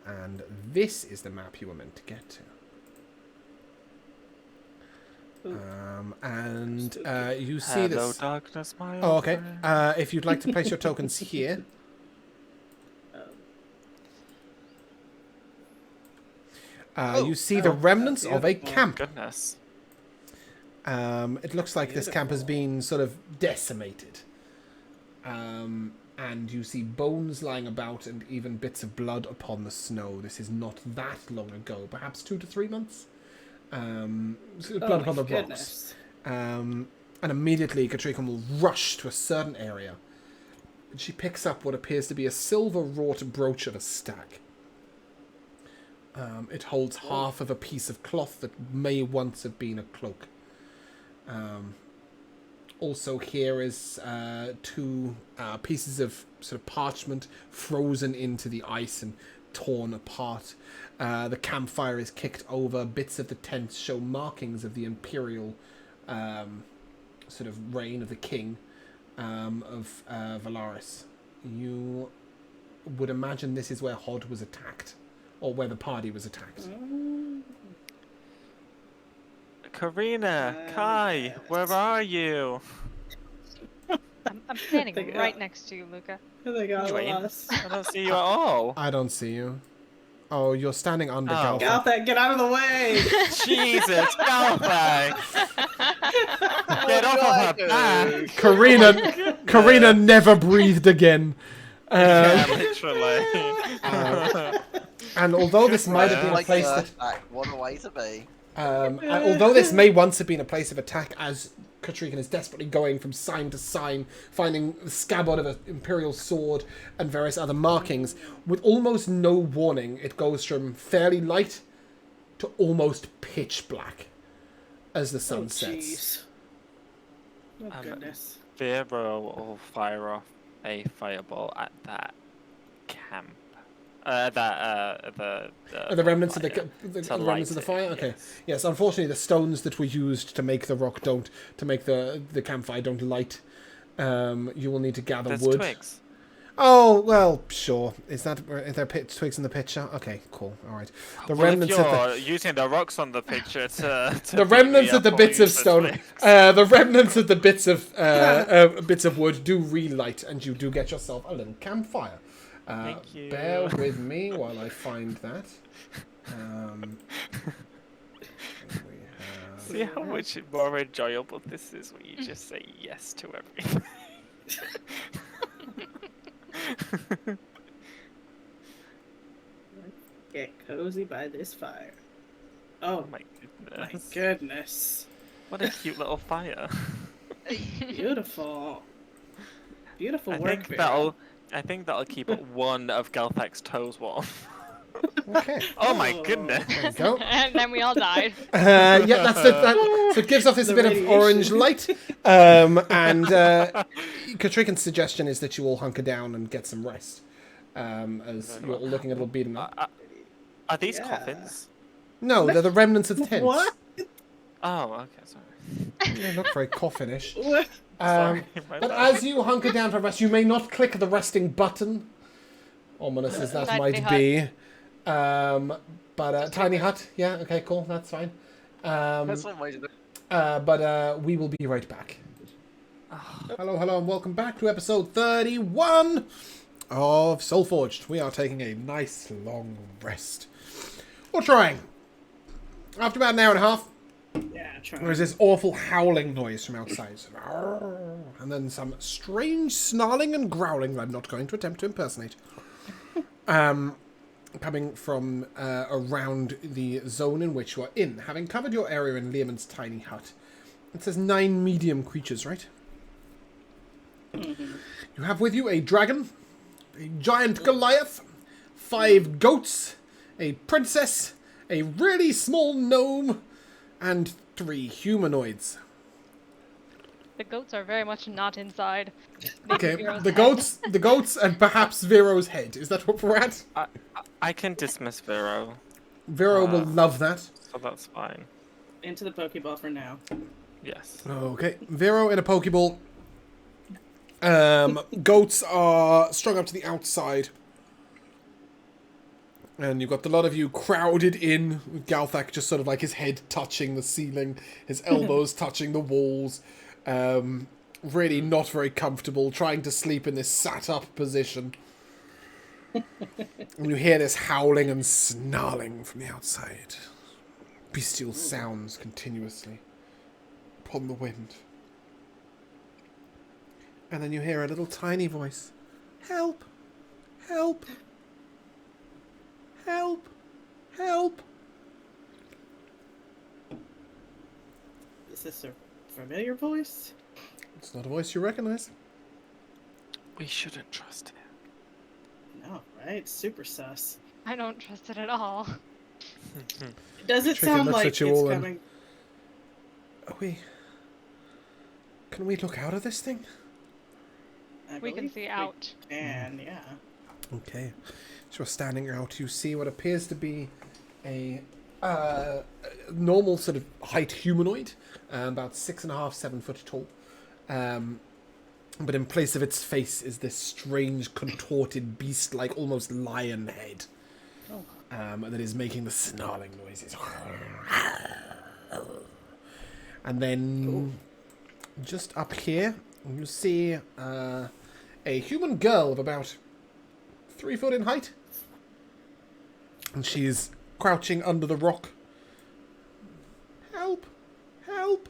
Speaker 1: And this is the map you were meant to get to. And you see
Speaker 5: Hello,
Speaker 1: this.
Speaker 5: darkness, my
Speaker 1: Oh,
Speaker 5: old
Speaker 1: okay.
Speaker 5: friend.
Speaker 1: If you'd like to place your tokens here. You see the remnants of a
Speaker 4: beautiful.
Speaker 1: camp.
Speaker 5: Goodness.
Speaker 1: It looks like this camp has been sort of decimated. And you see bones lying about and even bits of blood upon the snow. This is not that long ago, perhaps 2 to 3 months. Blood upon the rocks.
Speaker 4: Goodness.
Speaker 1: And immediately Katrikan will rush to a certain area. And she picks up what appears to be a silver-wrought brooch of a stag. It holds half of a piece of cloth that may once have been a cloak. Also here is 2 pieces of sort of parchment frozen into the ice and torn apart. The campfire is kicked over. Bits of the tent show markings of the imperial sort of reign of the king of Valaris. You would imagine this is where Hod was attacked, or where the party was attacked.
Speaker 5: Karina, Kai, where are you?
Speaker 3: I'm standing
Speaker 4: Think-
Speaker 3: right next to you, Luca.
Speaker 4: They got
Speaker 5: You ain't.
Speaker 4: lost.
Speaker 5: I don't see you at all.
Speaker 1: I don't see you. Oh, you're standing under
Speaker 5: Oh.
Speaker 1: Galfa.
Speaker 4: Get out of the way!
Speaker 5: Jesus, Galfag! Get off of her back!
Speaker 1: Karina never breathed again.
Speaker 5: Yeah, literally.
Speaker 1: And although this might have been a
Speaker 2: Like
Speaker 1: place
Speaker 2: the
Speaker 1: that,
Speaker 2: back, what a way to be.
Speaker 1: although this may once have been a place of attack, as Katrikan is desperately going from sign to sign, finding the scabbard of an imperial sword and various other markings, with almost no warning, it goes from fairly light to almost pitch black as the sun sets.
Speaker 4: Jeez. Oh, goodness.
Speaker 5: Vero will fire off a fireball at that camp.
Speaker 1: The remnants of the remnants of the fire. Okay. Yes. Unfortunately, the stones that were used to make the rock make the campfire don't light. You will need to gather
Speaker 5: There's
Speaker 1: wood.
Speaker 5: twigs.
Speaker 1: Oh, well, sure. Is there twigs in the picture? Okay, cool. All right. The
Speaker 5: Well, if
Speaker 1: remnants of the...
Speaker 5: you're using the rocks on the picture to
Speaker 1: The
Speaker 5: beat
Speaker 1: remnants
Speaker 5: me
Speaker 1: of the
Speaker 5: up,
Speaker 1: bits
Speaker 5: or
Speaker 1: of
Speaker 5: use the
Speaker 1: stone,
Speaker 5: twigs.
Speaker 1: the remnants of the bits of wood do relight, and you do get yourself a little campfire.
Speaker 5: Thank you.
Speaker 1: Bear with me while I find that. We have...
Speaker 5: See how much more enjoyable this is when you just say yes to everything.
Speaker 4: Get cozy by this fire.
Speaker 5: Oh
Speaker 4: Oh
Speaker 5: my
Speaker 4: my
Speaker 5: goodness.
Speaker 4: goodness.
Speaker 5: What a cute little fire.
Speaker 4: Beautiful. Beautiful
Speaker 5: I
Speaker 4: work,
Speaker 5: think
Speaker 4: Vera.
Speaker 5: that'll keep one of Galthak's toes warm.
Speaker 1: Okay.
Speaker 5: Oh my
Speaker 4: Oh.
Speaker 5: goodness.
Speaker 1: There you go.
Speaker 3: And then we all died.
Speaker 1: Yeah, that's so it gives off this
Speaker 4: The
Speaker 1: bit
Speaker 4: radiation.
Speaker 1: of orange light. And Katrikan's suggestion is that you all hunker down and get some rest. As you're all looking a little beaten up.
Speaker 5: Are these
Speaker 4: Yeah.
Speaker 5: coffins?
Speaker 1: No, they're the remnants of tents.
Speaker 4: What?
Speaker 5: Oh, okay, sorry.
Speaker 1: They look very coffinish.
Speaker 4: What?
Speaker 5: Sorry, my
Speaker 1: But
Speaker 5: bad.
Speaker 1: as you hunker down for rest, you may not click the resting button. Ominous as that
Speaker 3: Tiny
Speaker 1: might
Speaker 3: hut.
Speaker 1: be. But tiny hut, yeah, okay, cool, that's fine.
Speaker 2: That's one way to do it.
Speaker 1: But we will be right back. Hello, and welcome back to episode 31 of Soulforged. We are taking a nice long rest. Or trying. After about an hour and a half,
Speaker 4: Yeah, try.
Speaker 1: there's this awful howling noise from outside. And then some strange snarling and growling that I'm not going to attempt to impersonate. Coming from around the zone in which you are in. Having covered your area in Learmon's tiny hut. It says 9 medium creatures, right? You have with you a dragon, a giant Goliath, 5 goats, a princess, a really small gnome, and 3 humanoids.
Speaker 3: The goats are very much not inside.
Speaker 1: Okay,
Speaker 3: Vero's
Speaker 1: the
Speaker 3: head.
Speaker 1: goats, and perhaps Vero's head. Is that what we're at?
Speaker 5: I can dismiss Vero,
Speaker 1: Vero will love that.
Speaker 5: so that's fine.
Speaker 4: Into the Pokeball for now.
Speaker 5: Yes.
Speaker 1: Okay, Vero in a Pokeball. Goats are strung up to the outside. And you've got a lot of you crowded in, with Galthak just sort of like his head touching the ceiling, his elbows touching the walls. Really not very comfortable, trying to sleep in this sat-up position. And you hear this howling and snarling from the outside. Bestial sounds continuously upon the wind. And then you hear a little tiny voice. Help! Help! Help! Help!
Speaker 4: Is this a familiar voice?
Speaker 1: It's not a voice you recognize.
Speaker 5: We shouldn't trust him.
Speaker 4: No, right? Super sus.
Speaker 3: I don't trust it at all.
Speaker 4: Does it
Speaker 1: Chicken
Speaker 4: sound
Speaker 1: looks
Speaker 4: like
Speaker 1: at
Speaker 4: it's
Speaker 1: you all and-
Speaker 4: coming?
Speaker 1: Are we... Can we look out of this thing?
Speaker 4: I
Speaker 3: We can
Speaker 4: believe
Speaker 3: see out.
Speaker 4: And yeah.
Speaker 1: Okay. So you're standing out. You see what appears to be a normal sort of height humanoid, about 6.5, 7 foot tall. But in place of its face is this strange, contorted, beast-like, almost lion head. That is making the snarling noises. And then, just up here, you see a human girl of about 3 foot in height. And she's crouching under the rock. Help! Help!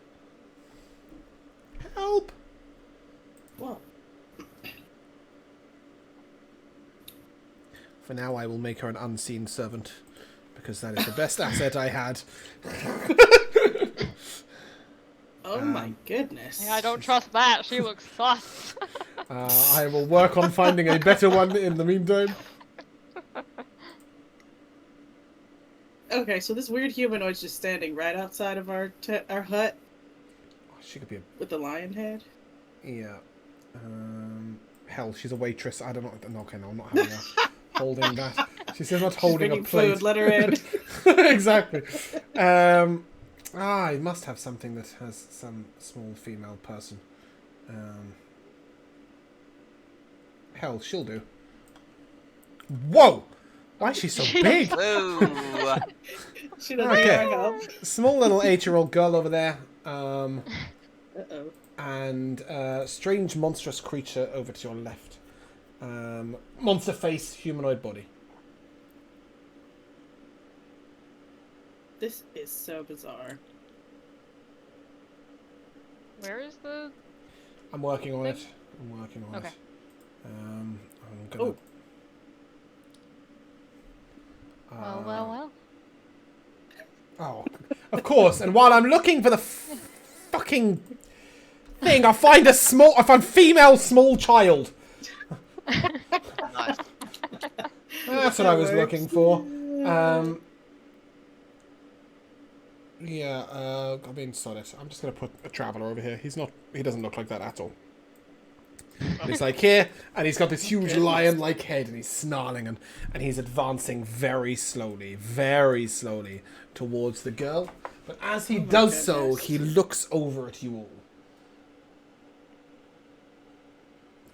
Speaker 1: Help!
Speaker 4: Whoa.
Speaker 1: For now, I will make her an unseen servant, because that is the best asset I had.
Speaker 4: Oh my goodness.
Speaker 3: Yeah, I don't trust that. She looks sus.
Speaker 1: I will work on finding a better one in the meantime.
Speaker 4: Okay, so this weird humanoid's just standing right outside of our hut
Speaker 1: She could be a...
Speaker 4: with the lion head.
Speaker 1: Yeah. Hell, she's a waitress. I don't know. No, okay, no, I'm not having her holding that. She says not holding a
Speaker 4: Bringing
Speaker 1: plate.
Speaker 4: food, let her in.
Speaker 1: Exactly. I must have something that has some small female person. Hell, she'll do. Whoa! Why is she so big?
Speaker 2: Whoa.
Speaker 4: She doesn't
Speaker 1: Okay.
Speaker 4: need our help.
Speaker 1: Small little 8-year-old girl over there.
Speaker 4: Uh-oh.
Speaker 1: And strange monstrous creature over to your left. Monster face, humanoid body.
Speaker 4: This is so bizarre.
Speaker 3: Where is the?
Speaker 1: I'm working on it.
Speaker 3: Thing?
Speaker 1: I'm working on
Speaker 3: Okay.
Speaker 1: it. I'm gonna.
Speaker 4: Oh.
Speaker 3: Well.
Speaker 1: Oh, of course. And while I'm looking for the fucking thing, I find female small child.
Speaker 2: Nice.
Speaker 1: That's what I was looking for. Yeah, I mean, sod it. I'm just gonna put a traveler over here. He doesn't look like that at all. And he's like here, and he's got this huge lion-like head, and he's snarling, and he's advancing very slowly towards the girl. But as he does so, he looks over at you all.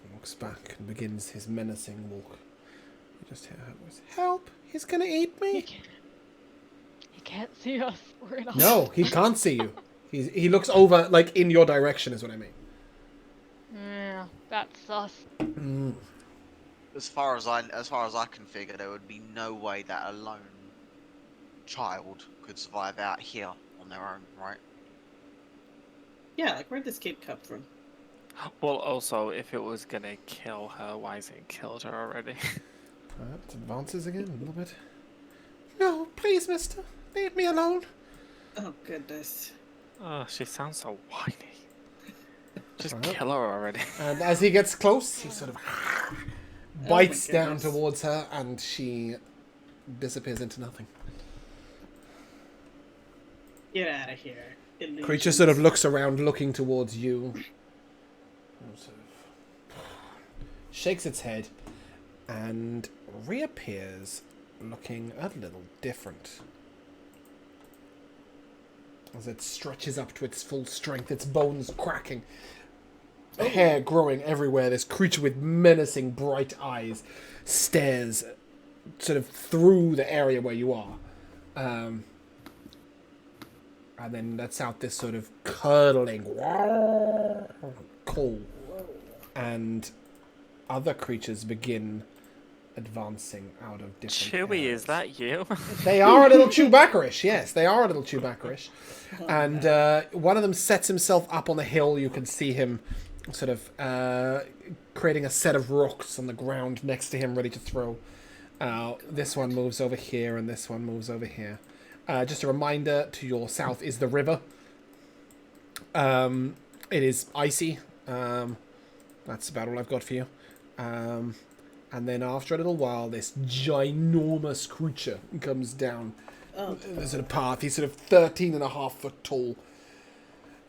Speaker 1: He looks back and begins his menacing walk. You just hear her voice, "Help! He's gonna eat me!"
Speaker 3: He can't see us. We're in a
Speaker 1: No, he can't see you. He looks over, like, in your direction, is what I mean.
Speaker 3: Yeah, that's us.
Speaker 2: As far as I can figure, there would be no way that a lone child could survive out here on their own, right?
Speaker 4: Yeah, like where'd this kid come from?
Speaker 5: Well, also, if it was gonna kill her, why is it killed her already?
Speaker 1: It advances again a little bit. No, please, mister. Leave me alone.
Speaker 4: Oh goodness.
Speaker 5: Oh, she sounds so whiny. Just kill her already.
Speaker 1: And as he gets close, he sort of bites
Speaker 4: my
Speaker 1: down
Speaker 4: goodness.
Speaker 1: towards her, and she disappears into nothing.
Speaker 4: Get out of here. Illusions.
Speaker 1: Creature sort of looks around, looking towards you. And sort of shakes its head and reappears looking a little different. As it stretches up to its full strength, its bones cracking, hair growing everywhere, this creature with menacing bright eyes stares sort of through the area where you are. And then lets out this sort of curdling call. And other creatures begin advancing out of different
Speaker 5: Chewie,
Speaker 1: areas.
Speaker 5: is that you?
Speaker 1: They are a little Chewbaccaish, yes. They are a little Chewbaccaish. And one of them sets himself up on the hill. You can see him sort of creating a set of rocks on the ground next to him, ready to throw. This one moves over here, and this one moves over here. Just a reminder, to your south is the river. It is icy. That's about all I've got for you. And then after a little while, this ginormous creature comes down the sort of path. He's sort of 13.5 foot tall.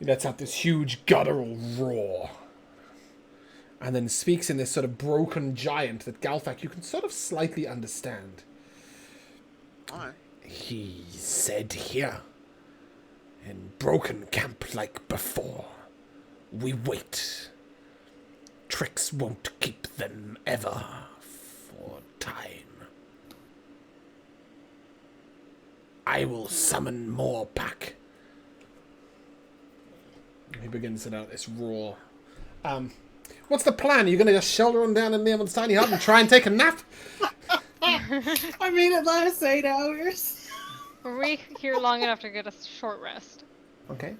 Speaker 1: He lets out this huge guttural roar. And then speaks in this sort of broken giant that Galfak you can sort of slightly understand.
Speaker 2: Alright.
Speaker 1: He said here, in broken camp like before, we wait. Tricks won't keep them ever for time. I will summon more back. He begins to let out this roar. What's the plan? Are you going to just shelter him down in Neoman's tiny hut and try and take a nap?
Speaker 4: I mean, it lasts 8 hours.
Speaker 3: Were we here long enough to get a short rest?
Speaker 1: Okay.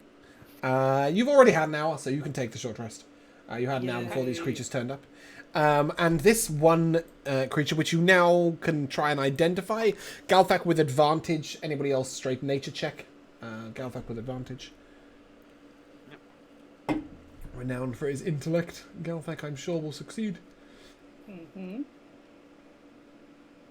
Speaker 1: You've already had an hour, so you can take the short rest. You had an hour before these creatures turned up. And this one creature, which you now can try and identify, Galfak with advantage. Anybody else, straight nature check. Galfak with advantage. Renowned for his intellect. Galfak, I'm sure, will succeed.
Speaker 4: Mm-hmm.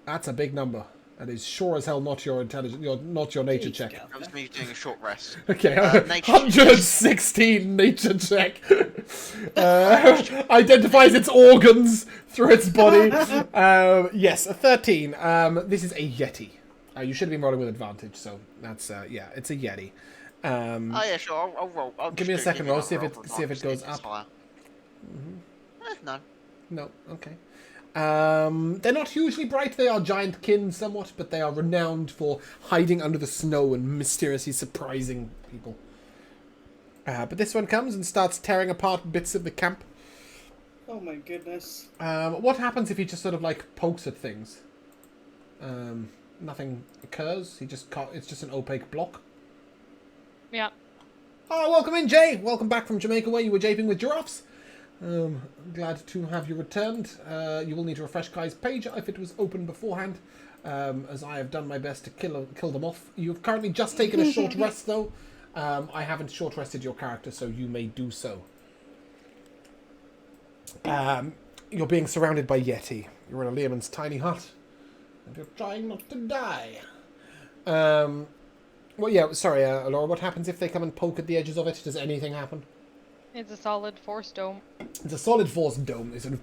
Speaker 1: That's a big number. That is sure as hell not your not your nature check.
Speaker 2: That was me doing a short rest.
Speaker 1: Okay,
Speaker 2: Nature-
Speaker 1: 116 nature check. Identifies its organs through its body. Yes, a 13. This is a Yeti. You should have been rolling with advantage, so that's yeah, it's a Yeti.
Speaker 2: Oh yeah, sure. I'll roll. I'll
Speaker 1: Give me a
Speaker 2: just
Speaker 1: second
Speaker 2: give
Speaker 1: roll,
Speaker 2: you
Speaker 1: see if
Speaker 2: another
Speaker 1: it
Speaker 2: roll for
Speaker 1: goes
Speaker 2: advantage,
Speaker 1: up.
Speaker 2: see if it's higher. No.
Speaker 1: No, okay. They're not hugely bright. They are giant kin somewhat, but they are renowned for hiding under the snow and mysteriously surprising people. But this one comes and starts tearing apart bits of the camp.
Speaker 4: Oh my goodness.
Speaker 1: What happens if he just sort of like pokes at things? Nothing occurs. It's just an opaque block.
Speaker 3: Yeah.
Speaker 1: Oh, welcome in, Jay. Welcome back from Jamaica, where you were japing with giraffes. Glad to have you returned. You will need to refresh Kai's page if it was open beforehand, as I have done my best to kill them off. You've currently just taken a short rest, though. I haven't short rested your character, so you may do so. You're being surrounded by Yeti. You're in a Learman's tiny hut, and you're trying not to die. Well, yeah, sorry, Laura, what happens if they come and poke at the edges of it? Does anything happen?
Speaker 3: It's a solid force dome.
Speaker 1: It's a solid force dome. They sort of...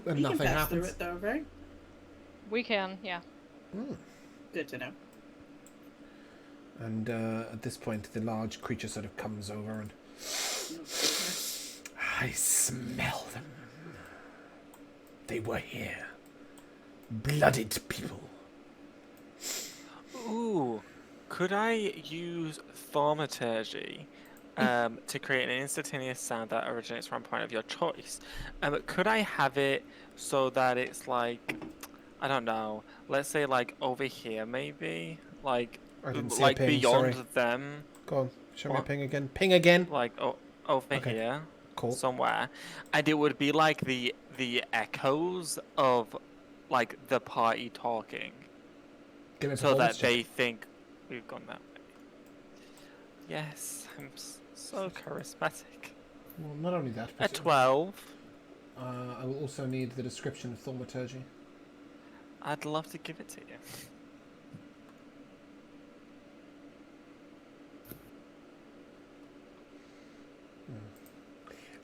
Speaker 1: and
Speaker 4: You
Speaker 1: nothing
Speaker 4: can pass
Speaker 1: happens.
Speaker 4: through it though, right?
Speaker 3: We can, yeah.
Speaker 4: Good to know.
Speaker 1: And at this point, the large creature sort of comes over and...
Speaker 4: Oh, goodness.
Speaker 1: I smell them. They were here. Blooded people.
Speaker 5: Ooh, could I use thaumaturgy to create an instantaneous sound that originates from a point of your choice? Could I have it so that it's like, I don't know, let's say like over here maybe? Like,
Speaker 1: I didn't see
Speaker 5: like
Speaker 1: a ping,
Speaker 5: beyond
Speaker 1: sorry.
Speaker 5: them?
Speaker 1: Go on, show me a
Speaker 5: What?
Speaker 1: ping again. Ping again.
Speaker 5: Like over
Speaker 1: Okay.
Speaker 5: here?
Speaker 1: Cool.
Speaker 5: Somewhere, and it would be like the echoes of like the party talking,
Speaker 1: Give me a
Speaker 5: so that
Speaker 1: performance check.
Speaker 5: they think we've gone that way. Yes, I'm so charismatic.
Speaker 1: Well, not only that,
Speaker 5: A
Speaker 1: but
Speaker 5: 12.
Speaker 1: I will also need the description of thaumaturgy.
Speaker 5: I'd love to give it to you.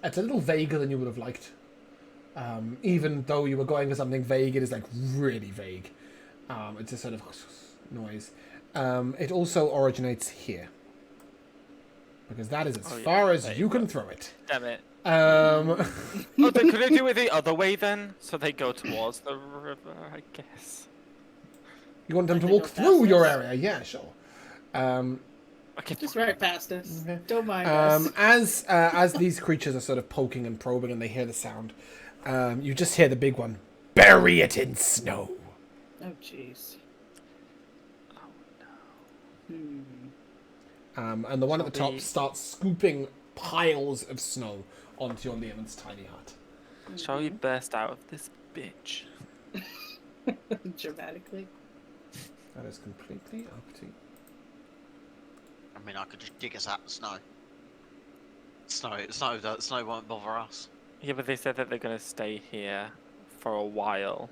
Speaker 1: It's a little vaguer than you would have liked. Even though you were going for something vague, it is like really vague. It's a sort of noise. It also originates here. Because that is as
Speaker 5: Oh, yeah,
Speaker 1: far as
Speaker 5: there
Speaker 1: you
Speaker 5: you
Speaker 1: can
Speaker 5: go.
Speaker 1: throw it.
Speaker 5: Damn it.
Speaker 1: Um,
Speaker 5: Oh, then could I do it the other way then? So they go towards the river, I guess.
Speaker 1: you want them
Speaker 4: Like
Speaker 1: to
Speaker 4: they
Speaker 1: walk
Speaker 4: go
Speaker 1: through
Speaker 4: past
Speaker 1: your
Speaker 4: us?
Speaker 1: area? Yeah, sure.
Speaker 5: Okay.
Speaker 4: Just right past us.
Speaker 1: Okay.
Speaker 4: Don't mind us.
Speaker 1: As these creatures are sort of poking and probing and they hear the sound, you just hear the big one. Bury it in snow.
Speaker 4: Oh, jeez.
Speaker 5: Oh no.
Speaker 1: And the one at the top
Speaker 5: Shall we-
Speaker 1: starts scooping piles of snow onto your Learman's tiny hut.
Speaker 5: Shall we burst out of this bitch?
Speaker 4: Dramatically.
Speaker 1: That is completely up to you.
Speaker 2: I mean, I could just dig us out the snow. Snow won't bother us.
Speaker 5: Yeah, but they said that they're gonna stay here for a while.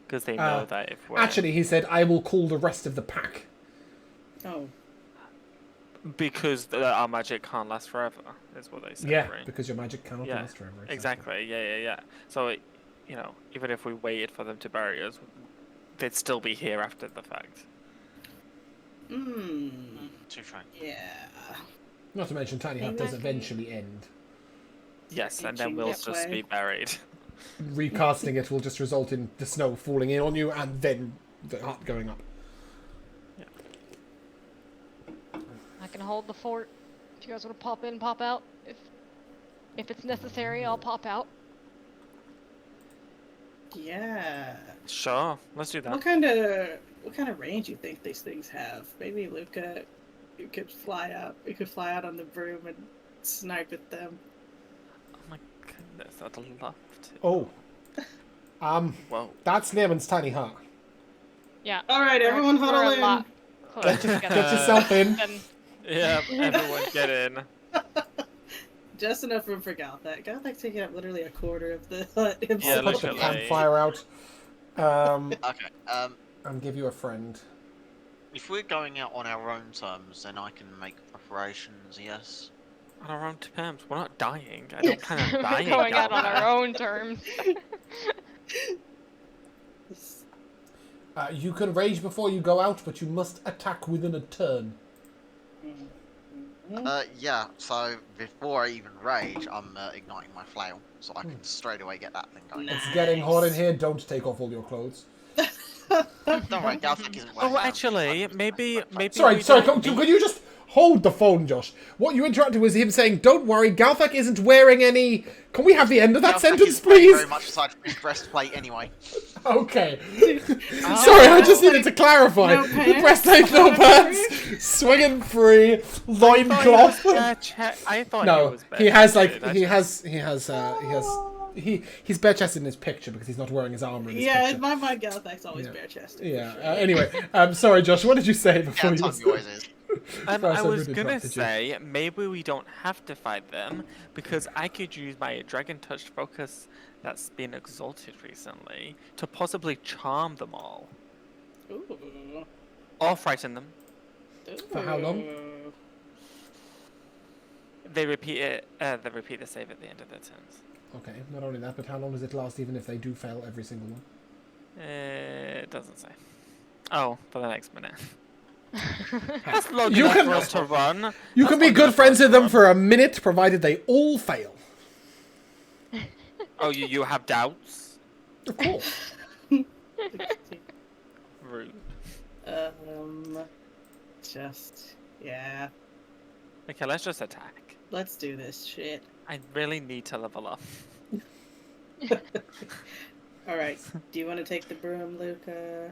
Speaker 5: Because they know that if we're...
Speaker 1: Actually, he said, I will call the rest of the pack.
Speaker 4: Oh.
Speaker 5: Because our magic can't last forever, is what they said,
Speaker 1: Yeah,
Speaker 5: right?
Speaker 1: because your magic cannot
Speaker 5: Yeah,
Speaker 1: last forever.
Speaker 5: exactly. Yeah. So, you know, even if we waited for them to bury us, they'd still be here after the fact.
Speaker 2: Too frank.
Speaker 4: Yeah.
Speaker 1: Not to mention, tiny hut
Speaker 4: Maybe
Speaker 1: does
Speaker 4: I can-
Speaker 1: eventually end.
Speaker 5: Yes, and then
Speaker 4: Inching
Speaker 5: we'll
Speaker 4: that
Speaker 5: just
Speaker 4: way.
Speaker 5: be buried.
Speaker 1: Recasting it will just result in the snow falling in on you and then the hut going up.
Speaker 3: I can hold the fort. If you guys want to pop in, pop out. If it's necessary, I'll pop out.
Speaker 4: Yeah.
Speaker 5: Sure, let's do that.
Speaker 4: What kind of range you think these things have? Maybe Luca, you could fly out. We could fly out on the broom and snipe at them.
Speaker 5: Oh my goodness, I'd love to.
Speaker 1: Oh.
Speaker 5: Whoa.
Speaker 1: That's Learman's tiny hut.
Speaker 3: Yeah.
Speaker 4: All right, everyone
Speaker 3: we're
Speaker 4: huddle
Speaker 3: a
Speaker 4: in.
Speaker 3: lot closer
Speaker 1: Get
Speaker 3: together
Speaker 1: yourself in.
Speaker 3: than-
Speaker 5: Yeah, everyone get in.
Speaker 4: Just enough room for Galthak. Galthak's taking up literally a quarter of the hut
Speaker 5: Yeah,
Speaker 1: I'll
Speaker 4: himself.
Speaker 1: put the
Speaker 5: literally.
Speaker 1: campfire out.
Speaker 2: Okay.
Speaker 1: And give you a friend.
Speaker 2: If we're going out on our own terms, then I can make preparations. Yes.
Speaker 5: On our own terms, we're not dying. I don't plan on
Speaker 3: We're
Speaker 5: dying.
Speaker 3: going out on
Speaker 5: down
Speaker 3: our
Speaker 5: there.
Speaker 3: own terms.
Speaker 1: You can rage before you go out, but you must attack within a turn.
Speaker 2: Yeah, so before I even rage, I'm igniting my flail, so I can straight away get that thing going.
Speaker 1: It's getting hot in here. Don't take off all your clothes.
Speaker 2: Don't worry, Galfic isn't wearing
Speaker 5: Oh,
Speaker 2: that.
Speaker 5: actually, maybe
Speaker 1: Sorry,
Speaker 5: we
Speaker 1: sorry.
Speaker 5: don't
Speaker 1: Could you just hold the phone, Josh? What you interrupted was him saying, "Don't worry, Galfak isn't wearing any." Can we have the end of that sentence, please?
Speaker 2: Very much aside from his breastplate, anyway.
Speaker 1: Okay. Sorry, I just needed to clarify.
Speaker 4: No pants?
Speaker 1: Breastplate, no pants, swinging free, loincloth.
Speaker 5: I thought
Speaker 1: No,
Speaker 5: it was
Speaker 1: he has
Speaker 5: bare-chested.
Speaker 1: he's bare chested in his picture because he's not wearing his armor in his
Speaker 4: Yeah,
Speaker 1: picture.
Speaker 4: in my mind, Galifac's always bare chested.
Speaker 1: Yeah. Anyway, sorry, Josh. What did you say before
Speaker 2: Yeah,
Speaker 1: you?
Speaker 2: Tom always is.
Speaker 5: I
Speaker 1: First,
Speaker 5: was
Speaker 1: I
Speaker 5: gonna
Speaker 1: interrupted you.
Speaker 5: say maybe we don't have to fight them because I could use my Dragon Touch focus that's been exalted recently to possibly charm them all
Speaker 4: Ooh.
Speaker 5: or frighten them.
Speaker 1: For how long?
Speaker 5: They repeat it. They repeat the save at the end of their turns.
Speaker 1: Okay. Not only that, but how long does it last? Even if they do fail every single one.
Speaker 5: It doesn't say. Oh, for the next minute. That's long
Speaker 1: You
Speaker 5: enough
Speaker 1: can-
Speaker 5: for us to run.
Speaker 1: You can be good friends with them for a minute, provided they all fail.
Speaker 5: Oh, you have doubts?
Speaker 1: Of course.
Speaker 5: Rude.
Speaker 4: Yeah.
Speaker 5: Okay, let's just attack.
Speaker 4: Let's do this shit.
Speaker 5: I really need to level up.
Speaker 4: Alright, do you want to take the broom, Luca?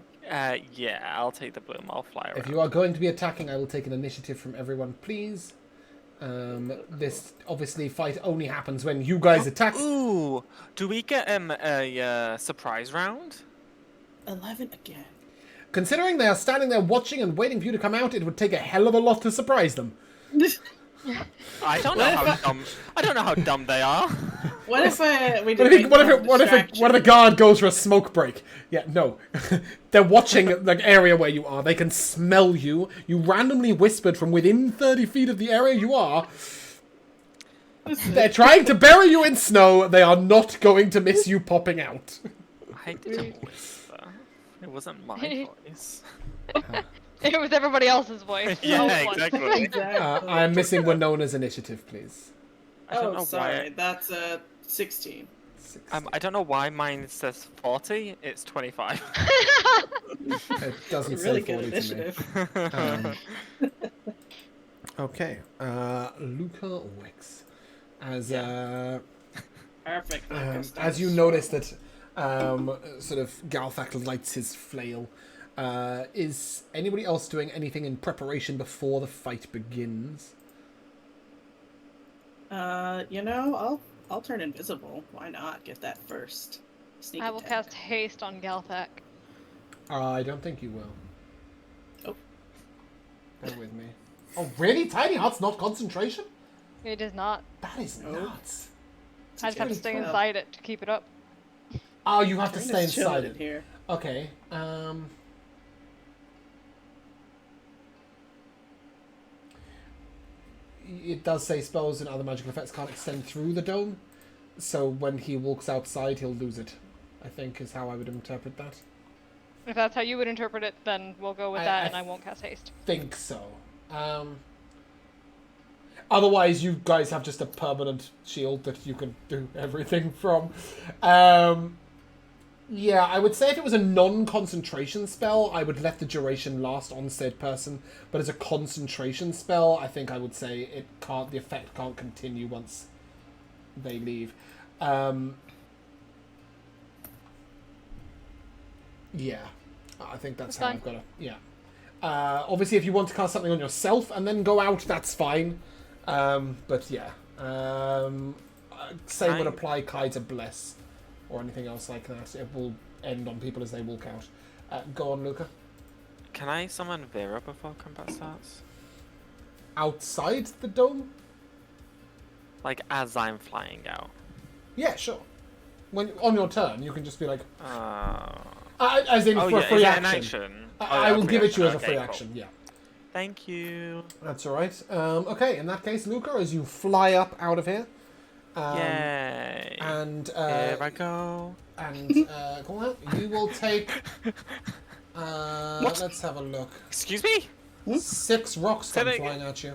Speaker 5: Yeah, I'll take the bloom. I'll fly around.
Speaker 1: If you are going to be attacking, I will take an initiative from everyone, please. This obviously fight only happens when you guys attack.
Speaker 5: Ooh, do we get a surprise round?
Speaker 4: 11 again.
Speaker 1: Considering they are standing there watching and waiting for you to come out, it would take a hell of a lot to surprise them.
Speaker 5: I don't know how dumb. I don't know how dumb they are.
Speaker 4: What if we
Speaker 1: What if a guard goes for a smoke break? Yeah, no. They're watching the area where you are. They can smell you. You randomly whispered from within 30 feet of the area you are. They're trying to bury you in snow. They are not going to miss you popping out.
Speaker 5: I didn't whisper. It wasn't my voice.
Speaker 3: It was everybody else's voice.
Speaker 5: Yeah,
Speaker 3: No one.
Speaker 5: exactly.
Speaker 1: I am missing Winona's initiative, please.
Speaker 5: I don't know
Speaker 4: Oh, sorry.
Speaker 5: why.
Speaker 4: That's 16.
Speaker 5: I don't know why mine says 40. It's 25.
Speaker 1: It doesn't
Speaker 4: Really
Speaker 1: say
Speaker 4: good
Speaker 1: 40 to me.
Speaker 4: initiative.
Speaker 1: Okay, Luca Wix. As
Speaker 4: Perfect. Luca,
Speaker 1: as you notice that sort of Galfak lights his flail, is anybody else doing anything in preparation before the fight begins?
Speaker 4: I'll turn invisible. Why not? Get that first. Sneak
Speaker 3: I will
Speaker 4: attack.
Speaker 3: cast haste on Galthak.
Speaker 1: I don't think you will.
Speaker 4: Oh.
Speaker 1: Bear with me. Oh, really? Tiny Hut's not concentration?
Speaker 3: It is not.
Speaker 1: That is nuts.
Speaker 3: I just have to stay
Speaker 4: Well.
Speaker 3: inside it to keep it up.
Speaker 1: Oh, you have to
Speaker 4: I'm
Speaker 1: stay
Speaker 4: just chilling
Speaker 1: inside
Speaker 4: in
Speaker 1: it.
Speaker 4: here.
Speaker 1: Okay. It does say spells and other magical effects can't extend through the dome, so when he walks outside, he'll lose it. I think is how I would interpret that.
Speaker 3: If that's how you would interpret it, then we'll go with that, and I won't cast haste.
Speaker 1: Think so. Otherwise, you guys have just a permanent shield that you can do everything from. Yeah, I would say if it was a non-concentration spell, I would let the duration last on said person. But as a concentration spell, I think I would say it can't. The effect can't continue once they leave. Yeah, I think that's how
Speaker 3: fine.
Speaker 1: I've got to. Yeah. Obviously, if you want to cast something on yourself and then go out, that's fine. But yeah, same would apply Kai to Bless or anything else like that. It will end on people as they walk out. Go on, Luca.
Speaker 5: Can I summon Vera before combat starts?
Speaker 1: Outside the dome?
Speaker 5: Like as I'm flying out.
Speaker 1: Yeah, sure. When on your turn, you can just be like,
Speaker 5: Oh
Speaker 1: as in for a
Speaker 5: yeah,
Speaker 1: free
Speaker 5: is it
Speaker 1: action.
Speaker 5: an action?
Speaker 1: I will
Speaker 5: free
Speaker 1: give it to you as a
Speaker 5: action.
Speaker 1: free
Speaker 5: Okay, cool.
Speaker 1: action. Yeah.
Speaker 5: Thank you.
Speaker 1: That's all right. Okay, in that case, Luca, as you fly up out of here,
Speaker 5: Yay.
Speaker 1: and
Speaker 5: Here I go.
Speaker 1: and call that. You will take. Let's have a look.
Speaker 5: Excuse me?
Speaker 1: 6 rocks
Speaker 5: Say
Speaker 1: come
Speaker 5: that
Speaker 1: flying at you.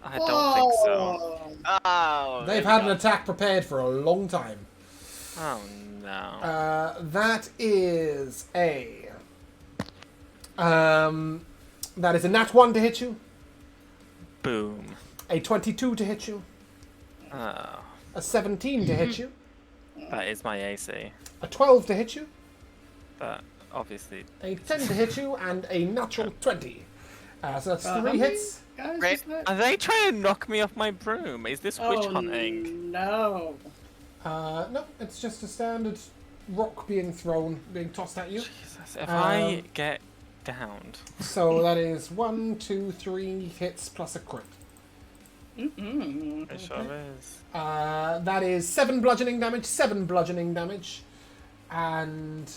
Speaker 5: I don't think so.
Speaker 2: Oh,
Speaker 1: They've had an attack prepared for a long time.
Speaker 5: Oh no.
Speaker 1: That is a... that is a nat 1 to hit you.
Speaker 5: Boom.
Speaker 1: A 22 to hit you.
Speaker 5: Oh,
Speaker 1: A 17 to hit you.
Speaker 5: that is my AC.
Speaker 1: A 12 to hit you.
Speaker 5: But obviously,
Speaker 1: A 10 to hit you. And a natural 20. So that's
Speaker 4: How
Speaker 1: 3
Speaker 4: many
Speaker 1: hits.
Speaker 4: guys
Speaker 2: Great.
Speaker 4: is that?
Speaker 5: are they trying to knock me off my broom? Is this witch hunting?
Speaker 4: No.
Speaker 1: No, it's just a standard rock being thrown, being tossed at you.
Speaker 5: Jesus, if I get downed.
Speaker 1: So that is 1, 2, 3 hits plus a crit.
Speaker 4: Mm-mm.
Speaker 5: It sure is.
Speaker 1: That is 7 bludgeoning damage, 7 bludgeoning damage, and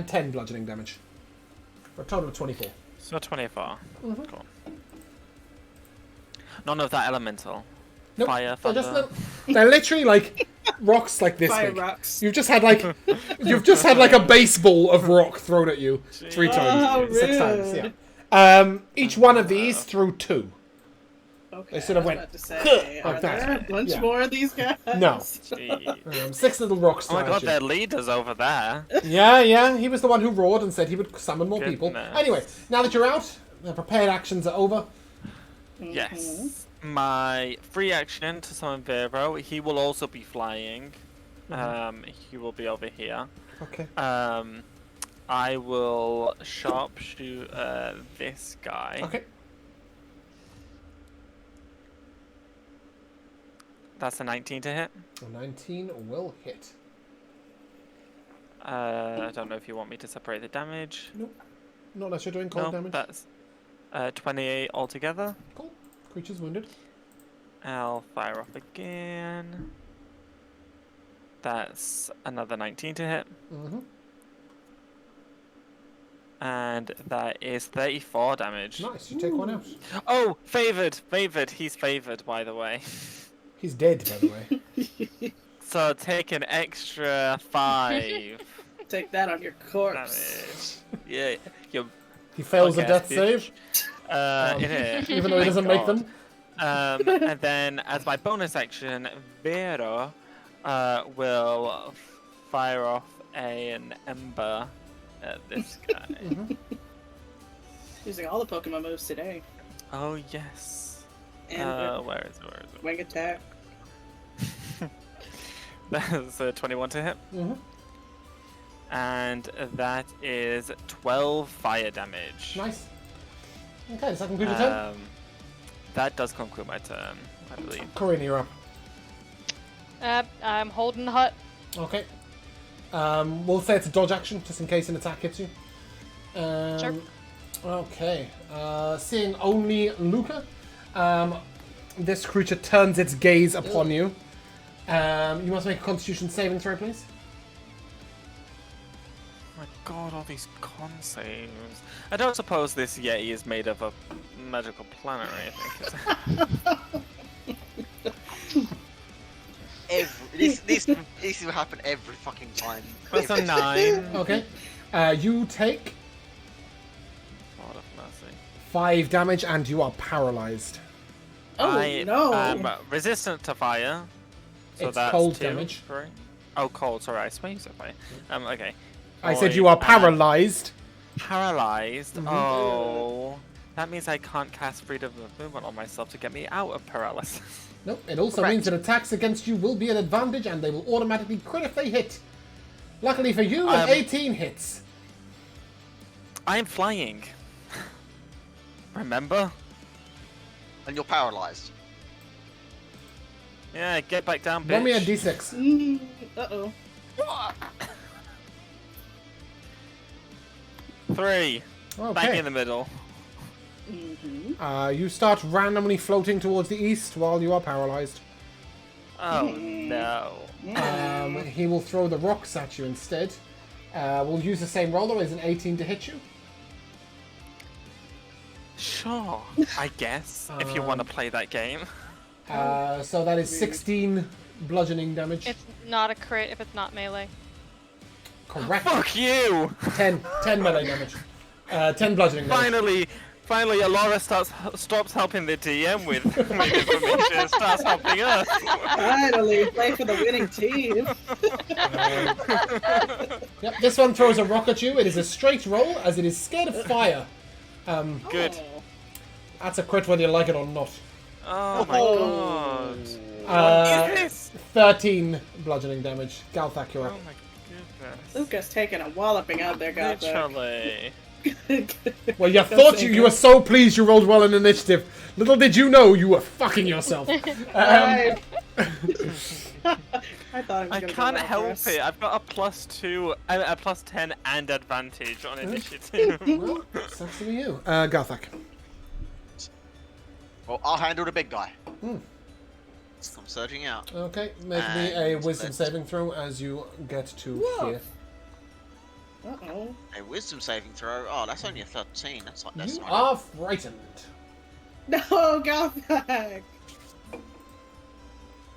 Speaker 1: 10 bludgeoning damage. For a total of 24.
Speaker 5: So 24.
Speaker 1: Mm-hmm.
Speaker 5: Cool. None of that elemental.
Speaker 1: Nope,
Speaker 5: Fire,
Speaker 1: they're,
Speaker 5: thunder.
Speaker 1: just they're literally like rocks like this
Speaker 4: Fire
Speaker 1: big.
Speaker 4: rocks.
Speaker 1: You've just had like a baseball of rock thrown at you 3 times,
Speaker 4: Oh,
Speaker 1: 6 times.
Speaker 4: rude.
Speaker 1: Yeah. Each one of these threw 2.
Speaker 4: Okay,
Speaker 1: They sort of
Speaker 4: I was
Speaker 1: went,
Speaker 4: about to say,
Speaker 1: like
Speaker 4: are
Speaker 1: that.
Speaker 4: there a bunch
Speaker 1: Yeah.
Speaker 4: more of these guys?
Speaker 1: No.
Speaker 5: Jeez.
Speaker 1: 6 little rocks.
Speaker 5: Oh my
Speaker 1: thrown
Speaker 5: god,
Speaker 1: at you.
Speaker 5: their leader's over there.
Speaker 1: Yeah, he was the one who roared and said he would summon more people.
Speaker 5: Goodness.
Speaker 1: Anyway, now that you're out, the prepared actions are over.
Speaker 5: Yes. My free action to summon Vero, he will also be flying. He will be over here.
Speaker 1: Okay.
Speaker 5: I will sharpshoot this guy.
Speaker 1: Okay.
Speaker 5: That's a 19 to hit.
Speaker 1: A 19 will hit.
Speaker 5: I don't know if you want me to separate the damage.
Speaker 1: Nope. Not unless you're doing cold
Speaker 5: No,
Speaker 1: damage.
Speaker 5: that's 28 altogether.
Speaker 1: Cool. Creature's wounded.
Speaker 5: I'll fire off again. That's another 19 to hit.
Speaker 1: Mm-hmm.
Speaker 5: And that is 34 damage.
Speaker 1: Nice. You take one out.
Speaker 5: Oh, favored. He's favored, by the way.
Speaker 1: He's dead, by the way.
Speaker 5: So take an extra 5
Speaker 4: Take that on your corpse.
Speaker 5: damage. Yeah, you
Speaker 1: He fails a
Speaker 5: Okay,
Speaker 1: death
Speaker 5: bitch.
Speaker 1: save,
Speaker 5: in it.
Speaker 1: even though he doesn't make them.
Speaker 5: And then, as my bonus action, Vero will fire off an ember at this guy.
Speaker 4: Using all the Pokemon moves today.
Speaker 5: Oh yes.
Speaker 4: And
Speaker 5: Where is it?
Speaker 4: wing attack.
Speaker 5: That's a 21 to hit,
Speaker 1: Mm-hmm.
Speaker 5: and that is 12 fire damage.
Speaker 1: Nice. Okay, does that conclude your turn?
Speaker 5: That does conclude my turn, I believe.
Speaker 1: Corinne, you're up.
Speaker 3: I'm holding the hut.
Speaker 1: Okay. We'll say it's a dodge action, just in case an attack hits you.
Speaker 3: Sure.
Speaker 1: Okay. Seeing only Luca, this creature turns its gaze upon you. You must make a Constitution saving throw, please.
Speaker 5: Oh my god, all these con saves. I don't suppose this Yeti is made of a magical planet or anything.
Speaker 2: This will happen every fucking time.
Speaker 5: That's a 9.
Speaker 1: Okay. You take
Speaker 5: God of mercy.
Speaker 1: 5 damage and you are paralyzed.
Speaker 4: Oh,
Speaker 5: I
Speaker 4: no.
Speaker 5: am resistant to fire. So
Speaker 1: It's
Speaker 5: that's
Speaker 1: cold
Speaker 5: 2,
Speaker 1: damage.
Speaker 5: 3. Oh, cold. Sorry, I swear you said fire. Okay.
Speaker 1: I said you are paralyzed.
Speaker 5: Paralyzed?
Speaker 1: Mhm.
Speaker 5: Oh. That means I can't cast freedom of movement on myself to get me out of paralysis.
Speaker 1: Nope. It also
Speaker 2: Correct.
Speaker 1: means that attacks against you will be an advantage and they will automatically crit if they hit. Luckily for you, an 18 hits.
Speaker 5: I am flying. Remember?
Speaker 2: And you're paralyzed.
Speaker 5: Yeah, get back down, bitch.
Speaker 1: Roll me a d6.
Speaker 4: Uh-oh.
Speaker 5: 3. Bang
Speaker 1: Okay.
Speaker 5: in the middle.
Speaker 1: You start randomly floating towards the east while you are paralyzed.
Speaker 5: Oh no.
Speaker 1: He will throw the rocks at you instead. We'll use the same roll though, as an 18 to hit you.
Speaker 5: Sure, I guess, if you want to play that game.
Speaker 1: So that is 16 bludgeoning damage.
Speaker 3: It's not a crit if it's not melee.
Speaker 1: Correct.
Speaker 5: Fuck you!
Speaker 1: 10 melee damage. 10 bludgeoning damage.
Speaker 5: Finally, Alora stops helping the DM with information and starts helping us.
Speaker 4: Finally, play for the winning team.
Speaker 1: Yep, this one throws a rock at you. It is a straight roll, as it is scared of fire.
Speaker 5: Good.
Speaker 4: Oh.
Speaker 1: That's a crit whether you like it or not.
Speaker 5: Oh my god.
Speaker 1: Uh,
Speaker 5: What is this?
Speaker 1: 13 bludgeoning damage. Galthak, you're
Speaker 5: Oh
Speaker 1: up.
Speaker 5: my goodness.
Speaker 4: Lucas taking a walloping out there, guys.
Speaker 5: Literally.
Speaker 1: Well, you thought you were so pleased you rolled well in initiative. Little did you know you were fucking yourself.
Speaker 4: Right. I thought it was
Speaker 5: I
Speaker 4: gonna
Speaker 5: can't
Speaker 4: go well
Speaker 5: help
Speaker 4: for us.
Speaker 5: it. I've got a +2, a +10 and advantage on initiative.
Speaker 1: Well, sucks to be you. Galthak.
Speaker 2: Well, I'll handle the big guy.
Speaker 1: Hmm.
Speaker 2: I'm surging out.
Speaker 1: Okay, make me a
Speaker 2: And
Speaker 1: wisdom
Speaker 2: let's-
Speaker 1: saving throw as you get to
Speaker 4: Whoa.
Speaker 1: here.
Speaker 4: Uh-oh.
Speaker 2: A wisdom saving throw. Oh, that's only a 13. That's
Speaker 1: You
Speaker 2: not
Speaker 1: are frightened.
Speaker 4: No, go back.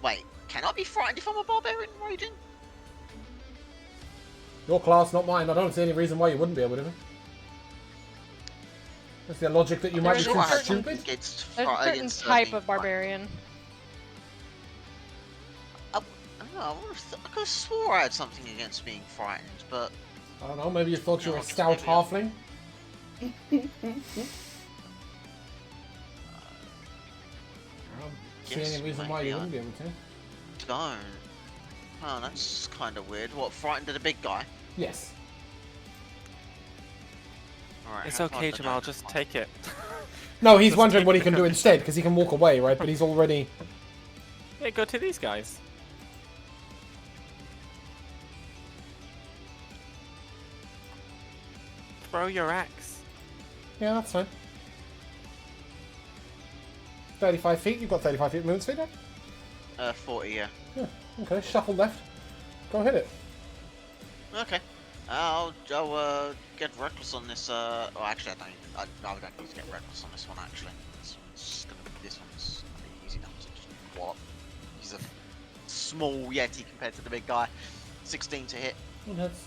Speaker 2: Wait, can I be frightened if I'm a barbarian raging?
Speaker 1: Your class, not mine. I don't see any reason why you wouldn't be able to. Is there logic that you might be
Speaker 3: There's
Speaker 1: too
Speaker 3: a certain-
Speaker 1: stupid?
Speaker 2: Against,
Speaker 3: There's a certain
Speaker 2: against,
Speaker 3: type
Speaker 2: being
Speaker 3: of barbarian.
Speaker 2: I don't know, I could have swore I had something against being frightened, but
Speaker 1: I don't know, maybe you thought you were a
Speaker 2: No,
Speaker 1: stout
Speaker 2: maybe.
Speaker 1: halfling? I don't see
Speaker 2: Yes,
Speaker 1: any reason why
Speaker 2: maybe
Speaker 1: you
Speaker 2: I-
Speaker 1: wouldn't be able to.
Speaker 2: don't. Oh, that's kind of weird. What, frightened of the big guy?
Speaker 1: Yes.
Speaker 2: Alright,
Speaker 5: It's
Speaker 2: how far
Speaker 5: okay,
Speaker 2: did I
Speaker 5: Jamal.
Speaker 2: go?
Speaker 5: Just take it.
Speaker 1: No, he's
Speaker 5: Just
Speaker 1: wondering
Speaker 5: keep
Speaker 1: what he
Speaker 5: it
Speaker 1: can do
Speaker 5: going.
Speaker 1: instead, because he can walk away, right? But he's already...
Speaker 5: Yeah, go to these guys. Throw your axe.
Speaker 1: Yeah, that's fine. 35 feet, you've got 35 feet movement speed, right?
Speaker 2: 40, yeah.
Speaker 1: Yeah, okay, shuffle left. Go hit it.
Speaker 2: Okay. I'll get reckless on this. Well, actually, I don't need to get reckless on this one. Actually, this one's gonna be easy enough to just wallop. He's a small yeti compared to the big guy. 16 to hit.
Speaker 1: One hits.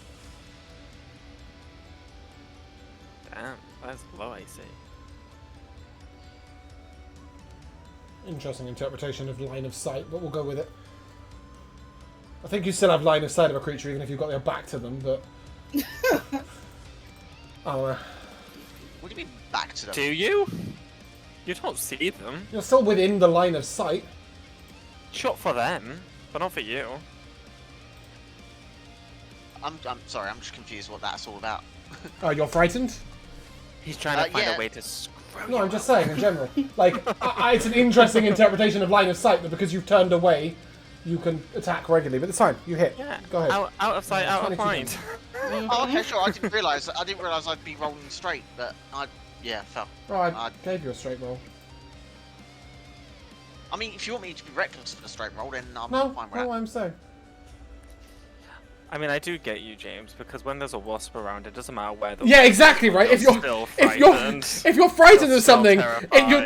Speaker 5: Damn, that's low AC.
Speaker 1: Interesting interpretation of line of sight, but we'll go with it. I think you still have line of sight of a creature even if you've got your back to them, but... Oh,
Speaker 2: What do you mean back to them?
Speaker 5: Do you? You don't see them.
Speaker 1: you're still within the line of sight.
Speaker 5: Shot for them, but not for you.
Speaker 2: I'm sorry. I'm just confused what that's all about.
Speaker 1: You're frightened?
Speaker 5: He's trying to find
Speaker 2: yeah.
Speaker 5: a way to screw
Speaker 1: No,
Speaker 5: you
Speaker 1: I'm just
Speaker 5: up.
Speaker 1: saying in general. Like, it's an interesting interpretation of line of sight that because you've turned away, you can attack regularly. But it's fine. You hit.
Speaker 5: Yeah.
Speaker 1: Go ahead.
Speaker 5: Out of sight,
Speaker 1: Yeah,
Speaker 5: out of
Speaker 1: 22
Speaker 5: mind.
Speaker 2: Oh, okay, sure. I didn't realise. I'd be rolling straight, but fell.
Speaker 1: Right, I gave you a straight roll.
Speaker 2: I mean, if you want me to be reckless for the straight roll, then I'm
Speaker 1: No,
Speaker 2: fine with
Speaker 1: no,
Speaker 2: that.
Speaker 1: I'm saying.
Speaker 5: I mean, I do get you, James, because when there's a wasp around, it doesn't matter where the
Speaker 1: Yeah, exactly, right? If
Speaker 5: You're
Speaker 1: you're
Speaker 5: still
Speaker 1: if you're
Speaker 5: frightened.
Speaker 1: if you're frightened
Speaker 5: You're
Speaker 1: of
Speaker 5: still
Speaker 1: something,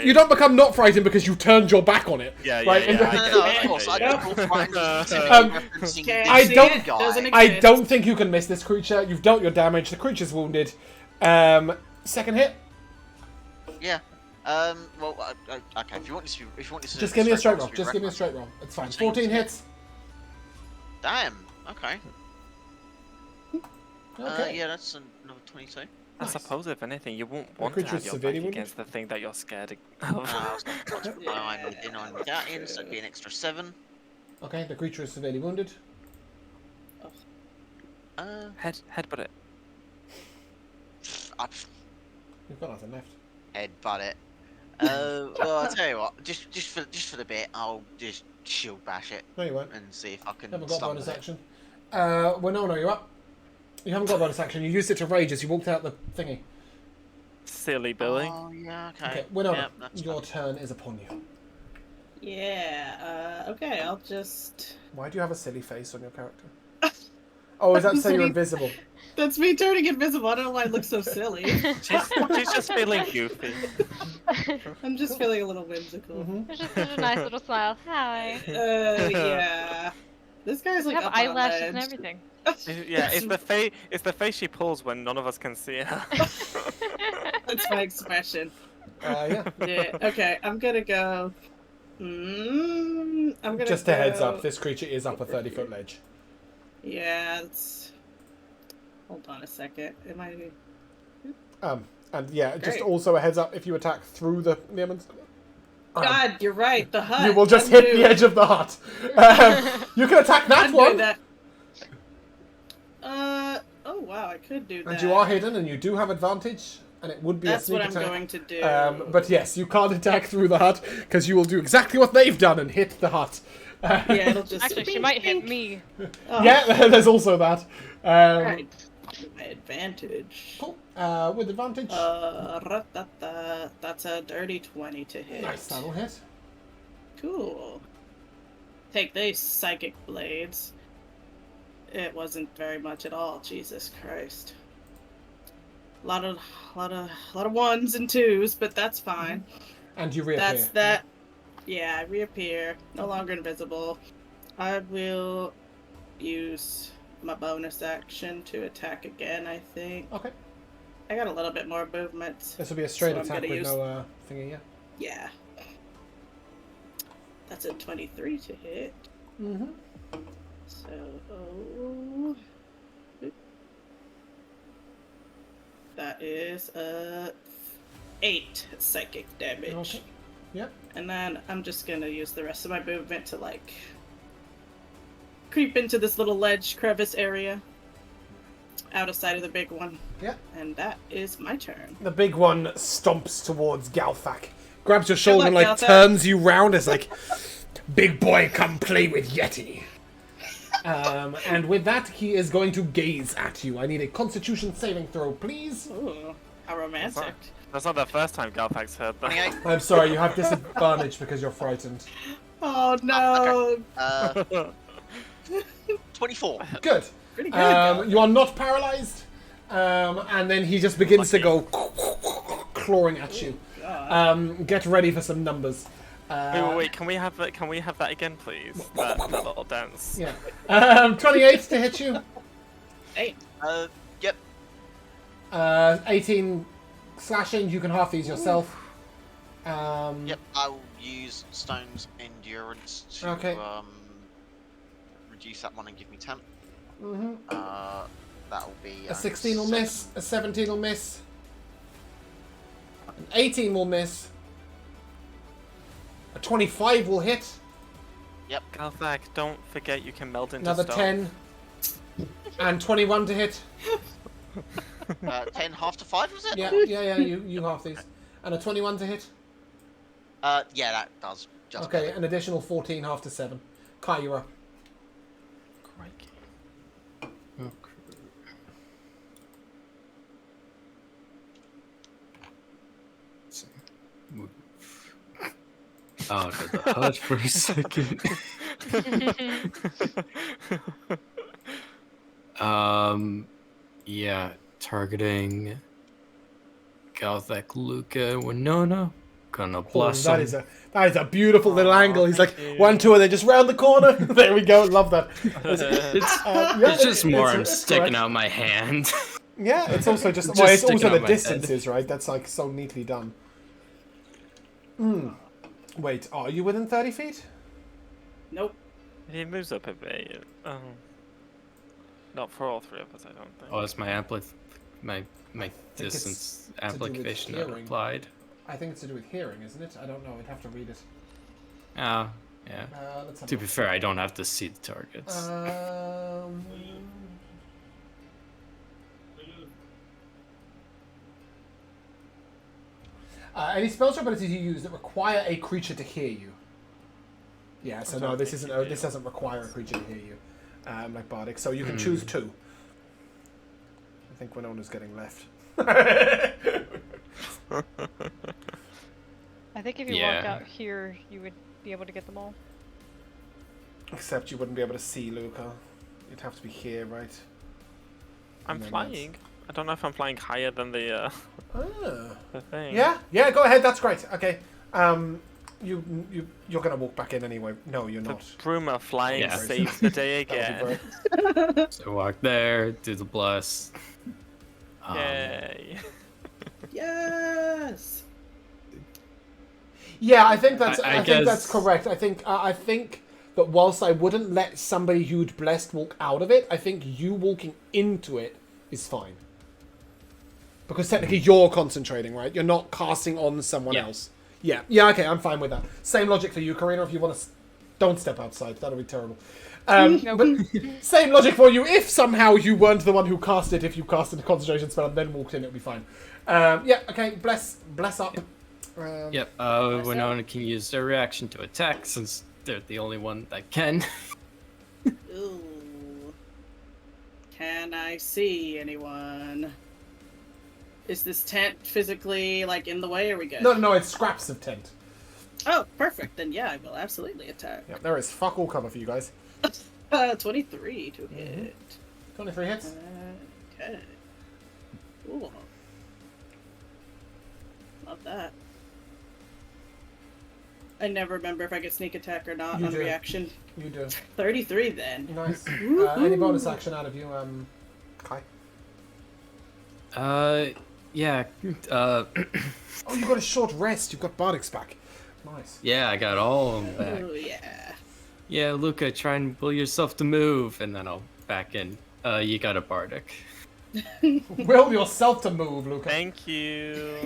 Speaker 1: you don't become not frightened because you turned your back on it.
Speaker 5: Yeah,
Speaker 1: right?
Speaker 5: yeah,
Speaker 1: And-
Speaker 5: I
Speaker 2: No,
Speaker 5: get
Speaker 2: of course. I
Speaker 5: it.
Speaker 2: don't feel frightened referencing
Speaker 4: Can't
Speaker 1: I
Speaker 4: see
Speaker 1: don't-
Speaker 4: it, doesn't
Speaker 1: I
Speaker 4: exist.
Speaker 1: don't think you can miss this creature. You've dealt your damage. The creature's wounded. Second hit.
Speaker 2: Yeah. Well, okay. If you want this, to
Speaker 1: Just give me a straight roll.
Speaker 2: to be
Speaker 1: Just give me a
Speaker 2: reckless.
Speaker 1: straight roll. It's fine.
Speaker 2: 14.
Speaker 1: 14 hits.
Speaker 2: Damn. Okay.
Speaker 1: Okay.
Speaker 2: Yeah, that's another 22.
Speaker 5: I
Speaker 1: Nice.
Speaker 5: suppose, if anything, you won't want to
Speaker 1: creature's
Speaker 5: have your
Speaker 1: severely
Speaker 5: back
Speaker 1: wounded?
Speaker 5: against the thing that you're scared of.
Speaker 2: I was going to touch my within on that in, so it'd be an extra 7.
Speaker 1: Okay. The creature is severely wounded.
Speaker 5: Headbutt it.
Speaker 2: I'd
Speaker 1: You've got nothing left.
Speaker 2: headbutt it. Well, I'll tell you what. Just for the bit, I'll just shield bash it
Speaker 1: No, you won't.
Speaker 2: and see if I can.
Speaker 1: You haven't got
Speaker 2: stun
Speaker 1: bonus
Speaker 2: with it.
Speaker 1: action. Well, no, you're up. You haven't got bonus action. You used it to rage as you walked out the thingy.
Speaker 5: Silly Billy.
Speaker 2: Oh yeah. Okay.
Speaker 1: Okay, Winona,
Speaker 2: Yeah, that's
Speaker 1: your
Speaker 2: fine.
Speaker 1: turn is upon you.
Speaker 4: Yeah, okay, I'll just...
Speaker 1: Why do you have a silly face on your character? Oh, is that to say you're
Speaker 4: Silly-
Speaker 1: invisible?
Speaker 4: That's me turning invisible. I don't know why I look so silly.
Speaker 5: She's just feeling goofy.
Speaker 4: I'm just feeling a little whimsical.
Speaker 1: Mm-hmm.
Speaker 3: It's just such a nice little smile. Hi.
Speaker 4: Yeah. This guy's
Speaker 3: You
Speaker 4: like
Speaker 3: have
Speaker 4: up on a
Speaker 3: eyelashes and
Speaker 4: ledge.
Speaker 3: everything.
Speaker 5: Yeah, it's the face she pulls when none of us can see her.
Speaker 4: That's my expression.
Speaker 1: Yeah.
Speaker 4: Yeah. Okay, I'm gonna go. I'm gonna
Speaker 1: Just
Speaker 4: go...
Speaker 1: a heads up, this creature is up a 30-foot ledge.
Speaker 4: Yeah, it's... Hold on a second. Am I...
Speaker 1: And yeah, just
Speaker 4: Great.
Speaker 1: also a heads up, if you attack through the...
Speaker 4: God, you're right. The hut.
Speaker 1: you will just hit the edge of the hut. You can attack that
Speaker 4: I'm
Speaker 1: one!
Speaker 4: doing that. Oh wow, I could do that.
Speaker 1: And you are hidden, and you do have advantage, and it would be
Speaker 4: That's
Speaker 1: a sneak
Speaker 4: what I'm
Speaker 1: attack.
Speaker 4: going to do.
Speaker 1: But yes, you can't attack through the hut, because you will do exactly what they've done and hit the hut.
Speaker 4: Yeah, it'll just...
Speaker 3: Actually, she might hit me.
Speaker 4: Oh,
Speaker 1: Yeah, there's also that.
Speaker 4: right. My advantage.
Speaker 1: Cool. With advantage.
Speaker 4: That's a dirty 20 to hit.
Speaker 1: Nice, that'll hit.
Speaker 4: Cool. Take these psychic blades. It wasn't very much at all. Jesus Christ. A lot of ones and twos, but that's fine.
Speaker 1: And you reappear.
Speaker 4: That's that. Yeah, I reappear. No longer invisible. I will use my bonus action to attack again, I think.
Speaker 1: Okay.
Speaker 4: I got a little bit more movement.
Speaker 1: This will be a straight
Speaker 4: So I'm
Speaker 1: attack
Speaker 4: gonna
Speaker 1: with
Speaker 4: use-
Speaker 1: no thingy, yeah.
Speaker 4: Yeah. That's a 23 to hit.
Speaker 1: Mm-hmm.
Speaker 4: So... That is 8 psychic damage.
Speaker 1: Okay. Yep.
Speaker 4: And then I'm just gonna use the rest of my movement to, like, creep into this little ledge crevice area. Out of sight of the big one.
Speaker 1: Yep.
Speaker 4: And that is my turn.
Speaker 1: The big one stomps towards Galthak, grabs your shoulder and
Speaker 4: luck,
Speaker 1: like
Speaker 4: Galthak.
Speaker 1: turns you round as like, big boy, come play with Yeti. And with that, he is going to gaze at you. I need a Constitution saving throw, please.
Speaker 4: Ooh, how romantic.
Speaker 5: That's not the first time Galfax heard that.
Speaker 2: 28.
Speaker 1: I'm sorry, you have disadvantage because you're frightened.
Speaker 4: Oh no!
Speaker 2: 24.
Speaker 1: Good.
Speaker 4: Pretty good.
Speaker 1: You are not paralyzed. And then he just begins to go clawing at you. Get ready for some numbers.
Speaker 5: Wait, can we have that again, please? That little dance.
Speaker 1: Yeah. 28 to hit you.
Speaker 4: 8.
Speaker 2: Yep.
Speaker 1: 18 slashing. You can half these yourself.
Speaker 2: Yep. I will use Stone's Endurance to
Speaker 1: Okay.
Speaker 2: reduce that one and give me 10.
Speaker 1: Mhm.
Speaker 2: That will be
Speaker 1: A 16 will miss. A 17 will miss. An 18 will miss. A 25 will hit.
Speaker 5: Galfax, don't forget you can melt into
Speaker 1: Another
Speaker 5: stone.
Speaker 1: 10. And 21 to hit.
Speaker 2: 10 half to 5 was it?
Speaker 1: Yeah. You half these. And a 21 to hit.
Speaker 2: Yeah, that does. Just
Speaker 1: Okay, an additional 14 half to 7. Kai, you're up.
Speaker 5: Crikey.
Speaker 6: Okay. Let's see. Move out of the hut for a second. Yeah, targeting Galthak, Luca, Winona. Gonna bless
Speaker 1: that
Speaker 6: him.
Speaker 1: is a beautiful little angle. He's like 1, 2, and then just round the corner. There we go. Love that.
Speaker 6: It's just more I'm
Speaker 1: it's
Speaker 6: sticking
Speaker 1: correct.
Speaker 6: out my hand.
Speaker 1: Yeah, it's also just,
Speaker 6: Just
Speaker 1: well, it's
Speaker 6: sticking
Speaker 1: also
Speaker 6: out
Speaker 1: the
Speaker 6: my head.
Speaker 1: distances, right? That's like so neatly done. Wait, are you within 30 feet?
Speaker 4: Nope.
Speaker 5: He moves up a bit. Not for all three of us, I don't think.
Speaker 6: Oh, it's my my
Speaker 1: it's
Speaker 6: distance
Speaker 1: to do with
Speaker 6: application not
Speaker 1: hearing.
Speaker 6: applied.
Speaker 1: I think it's to do with hearing, isn't it? I don't know. I'd have to read it.
Speaker 6: Oh, yeah.
Speaker 1: Let's have
Speaker 6: To
Speaker 1: a
Speaker 6: be
Speaker 1: look.
Speaker 6: fair, I don't have to see the targets.
Speaker 1: Any spells or abilities you use that require a creature to hear you. Yeah, so no, this isn't. This doesn't require a creature to hear you, like Bardic. So you can choose 2. I think Winona's getting left.
Speaker 3: I think if you walked
Speaker 6: Yeah.
Speaker 3: out here, you would be able to get them all.
Speaker 1: Except you wouldn't be able to see Luca. You'd have to be here, right?
Speaker 5: I'm
Speaker 1: And then
Speaker 5: flying. I don't know if I'm flying higher than the
Speaker 1: Ah.
Speaker 5: the thing.
Speaker 1: Yeah, go ahead. That's great. Okay. You're gonna walk back in anyway. No, you're
Speaker 5: The
Speaker 1: not.
Speaker 5: Bruma flying
Speaker 6: Yeah.
Speaker 5: saves the day
Speaker 1: That would be
Speaker 5: again.
Speaker 1: great.
Speaker 6: So walk there, do the bless.
Speaker 5: Yay.
Speaker 4: Yes.
Speaker 1: Yeah, I think that's.
Speaker 6: I
Speaker 1: I think that's
Speaker 6: guess-
Speaker 1: correct. I think that whilst I wouldn't let somebody who'd blessed walk out of it, I think you walking into it is fine. Because technically you're concentrating, right? You're not casting on someone
Speaker 6: Yeah.
Speaker 1: else. Yeah. Yeah. Okay, I'm fine with that. Same logic for you, Karina. If you want to, don't step outside. That'll be terrible.
Speaker 3: Nope.
Speaker 1: But same logic for you. If somehow you weren't the one who cast it, if you casted a concentration spell and then walked in, it'll be fine. Yeah. Okay. Bless up.
Speaker 6: Yep. Winona can use their reaction to attack since they're the only one that can.
Speaker 4: Ooh. Can I see anyone? Is this tent physically like in the way? Or are we good?
Speaker 1: No, it's scraps of tent.
Speaker 4: Oh, perfect. Then yeah, I will absolutely attack.
Speaker 1: Yeah, there is fuck all cover for you guys.
Speaker 4: 23 to hit.
Speaker 1: 23 hits.
Speaker 4: Okay. Ooh. Love that. I never remember if I get sneak attack or not
Speaker 1: You
Speaker 4: on
Speaker 1: do.
Speaker 4: reaction.
Speaker 1: You do.
Speaker 4: 33 then.
Speaker 1: Nice. Any bonus action out of you, Kai?
Speaker 6: Yeah.
Speaker 1: Oh, you got a short rest. You've got Bardic's back. Nice.
Speaker 6: Yeah, I got all of them back.
Speaker 4: Oh yeah.
Speaker 6: Yeah, Luca, try and will yourself to move, and then I'll back in. You got a Bardic.
Speaker 1: Will yourself to move, Luca.
Speaker 5: Thank you.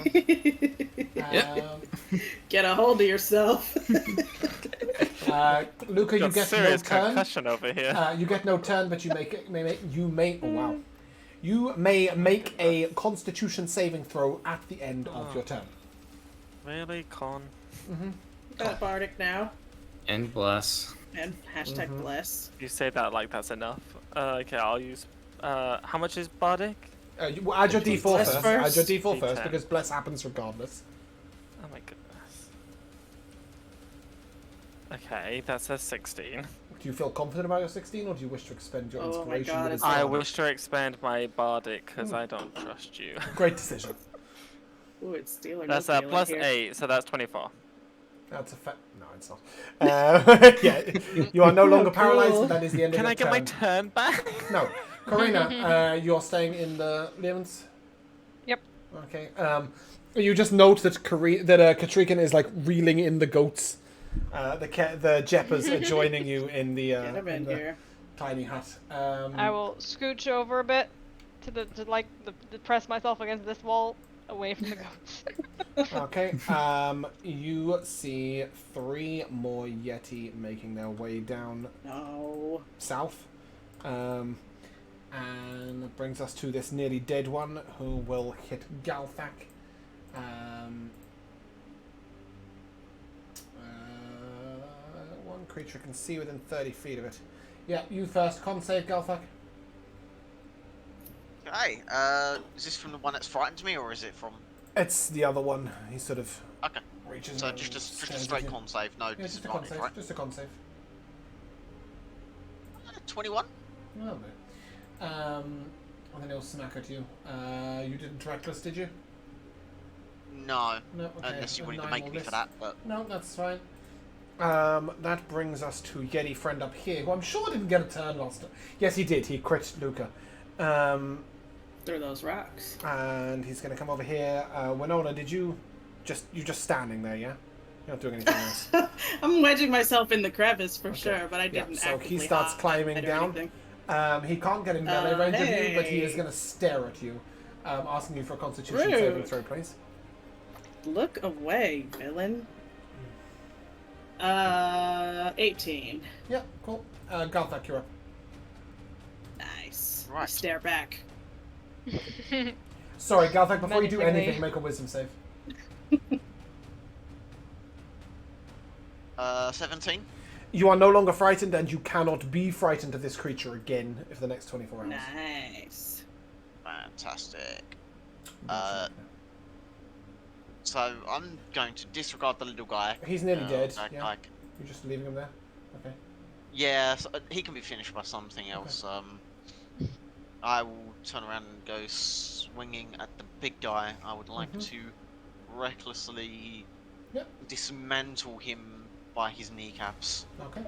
Speaker 4: Get a hold of yourself.
Speaker 1: Luca, you
Speaker 5: Got
Speaker 1: get no
Speaker 5: serious
Speaker 1: turn.
Speaker 5: concussion over here.
Speaker 1: You get no turn, but you may. Oh wow. You may make a Constitution saving throw at the end of your turn.
Speaker 5: Really, Con?
Speaker 4: Got Bardic now.
Speaker 6: And bless.
Speaker 4: And hashtag bless.
Speaker 5: You say that like that's enough. Okay, I'll use. How much is Bardic?
Speaker 1: You add your D4
Speaker 4: Bless
Speaker 1: first.
Speaker 4: first.
Speaker 1: Add your D4 first
Speaker 5: D10.
Speaker 1: because bless happens regardless.
Speaker 5: Oh my goodness. Okay, that's a 16.
Speaker 1: Do you feel confident about your 16, or do you wish to expend your
Speaker 4: Oh my
Speaker 1: inspiration?
Speaker 4: God,
Speaker 1: with
Speaker 4: it's
Speaker 1: this
Speaker 5: I
Speaker 1: round?
Speaker 5: wish to expand my Bardic because I don't trust you.
Speaker 1: Great decision.
Speaker 4: Ooh, it's stealing.
Speaker 5: That's
Speaker 4: no
Speaker 5: a
Speaker 4: dealing
Speaker 5: plus
Speaker 4: here.
Speaker 5: 8, so that's 24.
Speaker 1: That's a fact. No, it's not. Yeah, you are no longer paralyzed.
Speaker 4: Cool.
Speaker 1: And that is the end
Speaker 5: Can
Speaker 1: of
Speaker 5: I
Speaker 1: your
Speaker 5: get my
Speaker 1: turn.
Speaker 5: turn back?
Speaker 1: No, Karina, you're staying in the Levens.
Speaker 3: Yep.
Speaker 1: Okay. You just note that Katrikan is like reeling in the goats. The Jeppers are joining you in the,
Speaker 4: Get him in
Speaker 1: the
Speaker 4: here.
Speaker 1: tiny hut.
Speaker 3: I will scooch over a bit to press myself against this wall, away from the goats.
Speaker 1: Okay. You see 3 more Yeti making their way down
Speaker 4: No.
Speaker 1: south. And it brings us to this nearly dead one who will hit Galthak. One creature can see within 30 feet of it. Yeah, you first. Con save, Galthak.
Speaker 2: Hey, is this from the one that's frightened me, or is it from?
Speaker 1: It's the other one. He sort of
Speaker 2: Okay,
Speaker 1: reaches
Speaker 2: so
Speaker 1: out
Speaker 2: just
Speaker 1: and
Speaker 2: a
Speaker 1: stares at
Speaker 2: straight
Speaker 1: you.
Speaker 2: con save, no
Speaker 1: Yeah, just a con
Speaker 2: disadvantage,
Speaker 1: save.
Speaker 2: right?
Speaker 1: Just a con save.
Speaker 2: 21.
Speaker 1: Oh, no. And then he'll smack at you. You didn't reckless, did you?
Speaker 2: No,
Speaker 1: No. Okay.
Speaker 2: unless you
Speaker 1: a
Speaker 2: wanted to
Speaker 1: 9
Speaker 2: make
Speaker 1: will
Speaker 2: me
Speaker 1: miss.
Speaker 2: for that, but
Speaker 1: No, that's fine. That brings us to Yeti friend up here, who I'm sure didn't get a turn last time. Yes, he did. He crit Luca.
Speaker 4: Through those rocks.
Speaker 1: And he's going to come over here. Winona, you're just standing there, yeah? You're not doing anything else.
Speaker 4: I'm wedging myself in the crevice for
Speaker 1: Okay.
Speaker 4: sure, but I
Speaker 1: Yeah,
Speaker 4: didn't.
Speaker 1: so he
Speaker 4: actively
Speaker 1: starts
Speaker 4: hide
Speaker 1: climbing
Speaker 4: or
Speaker 1: down.
Speaker 4: anything.
Speaker 1: He can't get in melee range of you, but he is
Speaker 4: hey.
Speaker 1: going to stare at you, asking you for a Constitution
Speaker 4: Rude.
Speaker 1: saving throw, please.
Speaker 4: Look away, villain. 18.
Speaker 1: Yeah, cool. Galthak, you're up.
Speaker 4: Nice. I
Speaker 2: Right.
Speaker 4: stare back.
Speaker 1: Sorry, Galthak, before you do
Speaker 3: Menacingly.
Speaker 1: anything, make a wisdom save.
Speaker 2: 17.
Speaker 1: You are no longer frightened, and you cannot be frightened of this creature again for the next 24 hours.
Speaker 4: Nice.
Speaker 2: Fantastic. So I'm going to disregard the little guy.
Speaker 1: He's nearly dead.
Speaker 2: Like,
Speaker 1: Yeah, you're just leaving him there. Okay.
Speaker 2: yeah, so he can be finished by something else. I will turn around and go swinging at the big guy. I would like to recklessly
Speaker 1: Yep.
Speaker 2: dismantle him by his kneecaps.
Speaker 1: Okay.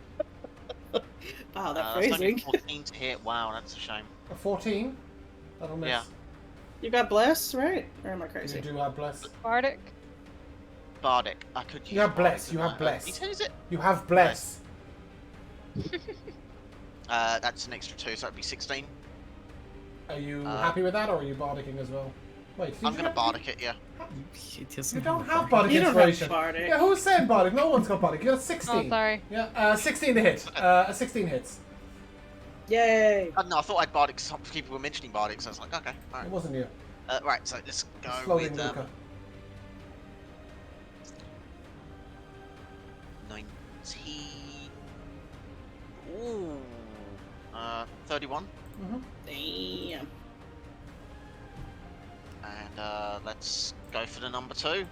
Speaker 4: Wow, that
Speaker 2: That's only
Speaker 4: phrasing.
Speaker 2: 14 to hit. Wow, that's a shame.
Speaker 1: A 14. That'll miss.
Speaker 2: Yeah.
Speaker 4: You got bless, right? Or am I
Speaker 1: You
Speaker 4: crazy?
Speaker 1: do have bless.
Speaker 3: Bardic.
Speaker 2: Bardic. I could use
Speaker 1: You have
Speaker 2: Bardic,
Speaker 1: bless. You
Speaker 2: couldn't
Speaker 1: have
Speaker 2: I?
Speaker 1: bless.
Speaker 2: D10, is it?
Speaker 1: You have bless.
Speaker 2: That's an extra 2, so that'd be 16.
Speaker 1: Are you
Speaker 2: Uh,
Speaker 1: happy with that, or are you bardicking as well? Wait, did
Speaker 2: I'm
Speaker 1: you
Speaker 2: gonna
Speaker 1: have-
Speaker 2: Bardic it, yeah.
Speaker 6: He
Speaker 1: You
Speaker 6: doesn't
Speaker 1: don't have
Speaker 6: bardic.
Speaker 1: bardic
Speaker 4: You don't have
Speaker 1: inspiration.
Speaker 4: bardic.
Speaker 1: Yeah, who said bardic? No one's got bardic. You got 16.
Speaker 3: Oh, sorry.
Speaker 1: Yeah, 16 to hit. 16 hits.
Speaker 4: Yay!
Speaker 2: No, I thought I'd Bardic because some people were mentioning Bardic, so I was like, okay,
Speaker 1: It
Speaker 2: alright.
Speaker 1: wasn't you.
Speaker 2: Right, so let's go
Speaker 1: Slowly,
Speaker 2: with
Speaker 1: Luca.
Speaker 2: 19. Ooh. 31.
Speaker 4: Damn.
Speaker 2: And let's go for the number 2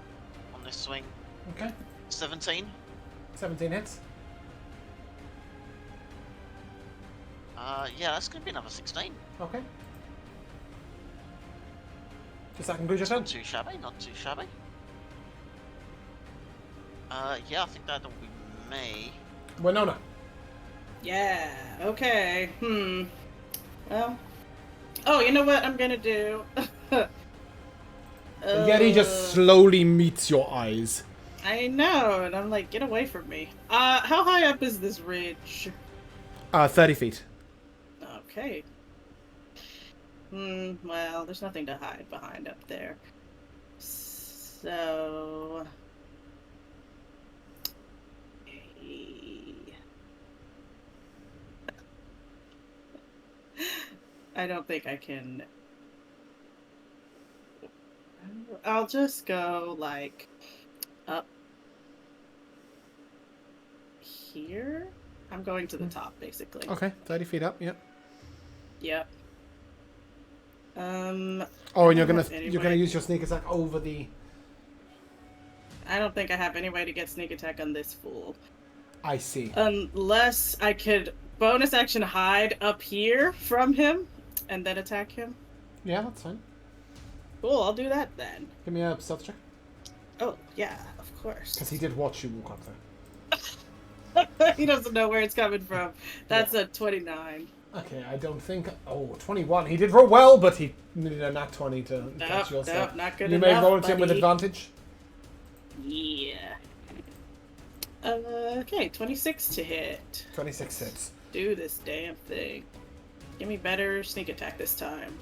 Speaker 2: on this swing.
Speaker 1: Okay.
Speaker 2: 17.
Speaker 1: 17 hits.
Speaker 2: Yeah, that's gonna be another 16.
Speaker 1: Okay. Does that conclude your turn?
Speaker 2: Not too shabby, not too shabby. Yeah, I think that'll be me.
Speaker 1: Winona.
Speaker 4: Yeah, okay. Well. Oh, you know what I'm gonna do?
Speaker 1: The Yeti just slowly meets your eyes.
Speaker 4: I know, and I'm like, get away from me. How high up is this ridge?
Speaker 1: 30 feet.
Speaker 4: Okay. Well, there's nothing to hide behind up there. So... I don't think I can... I'll just go, like, up here? I'm going to the top, basically.
Speaker 1: Okay, 30 feet up, yep.
Speaker 4: Yep.
Speaker 1: Oh, and
Speaker 4: I
Speaker 1: you're
Speaker 4: don't
Speaker 1: gonna
Speaker 4: have any
Speaker 1: you're gonna
Speaker 4: way-
Speaker 1: use your sneak attack over the...
Speaker 4: I don't think I have any way to get sneak attack on this fool.
Speaker 1: I see.
Speaker 4: Unless I could bonus action hide up here from him and then attack him.
Speaker 1: Yeah, that's fine.
Speaker 4: Cool, I'll do that then.
Speaker 1: Give me a stealth check.
Speaker 4: Oh, yeah, of course.
Speaker 1: Because he did watch you walk up there.
Speaker 4: He doesn't know where it's coming from. That's a 29.
Speaker 1: Okay, I don't think... Oh, 21. He did roll well, but he needed a nat 20 to catch your stuff.
Speaker 4: Nope, not good
Speaker 1: You
Speaker 4: enough,
Speaker 1: may roll it in with
Speaker 4: buddy.
Speaker 1: advantage.
Speaker 4: Yeah. Okay, 26 to hit.
Speaker 1: 26 hits.
Speaker 4: Do this damn thing. Give me better sneak attack this time.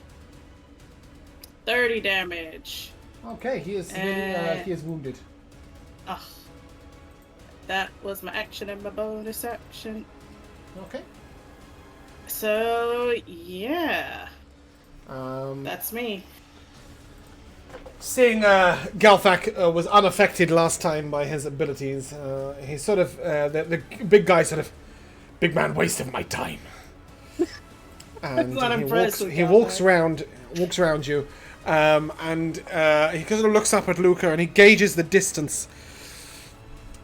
Speaker 4: 30 damage.
Speaker 1: Okay, he is he is wounded.
Speaker 4: Ugh. That was my action and my bonus action.
Speaker 1: Okay.
Speaker 4: So, yeah.
Speaker 1: Um,
Speaker 4: That's me.
Speaker 1: Seeing Galthak was unaffected last time by his abilities, he sort of the big guy sort of, big man wasted my time. And
Speaker 4: not impressed with
Speaker 1: he
Speaker 4: Galthak.
Speaker 1: walks around you, and he sort of looks up at Luca and he gauges the distance.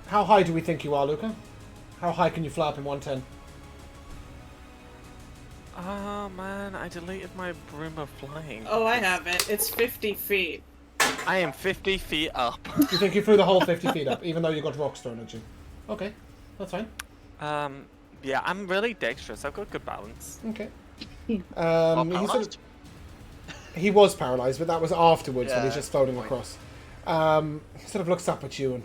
Speaker 1: How high do we think you are, Luca? How high can you fly up in 110?
Speaker 5: Oh man, I deleted my broom of flying.
Speaker 4: Oh, I have it. It's 50 feet.
Speaker 5: I am 50 feet up.
Speaker 1: You think you flew the whole 50 feet up, even though you got rocks thrown at you? Okay, that's fine.
Speaker 5: Yeah, I'm really dexterous. I've got good balance.
Speaker 1: Okay.
Speaker 2: Well,
Speaker 1: He, sort
Speaker 2: paralysed?
Speaker 1: of, he was paralyzed, but that was afterwards when he's
Speaker 2: Yeah,
Speaker 1: just floating
Speaker 2: point.
Speaker 1: across. He sort of looks up at you and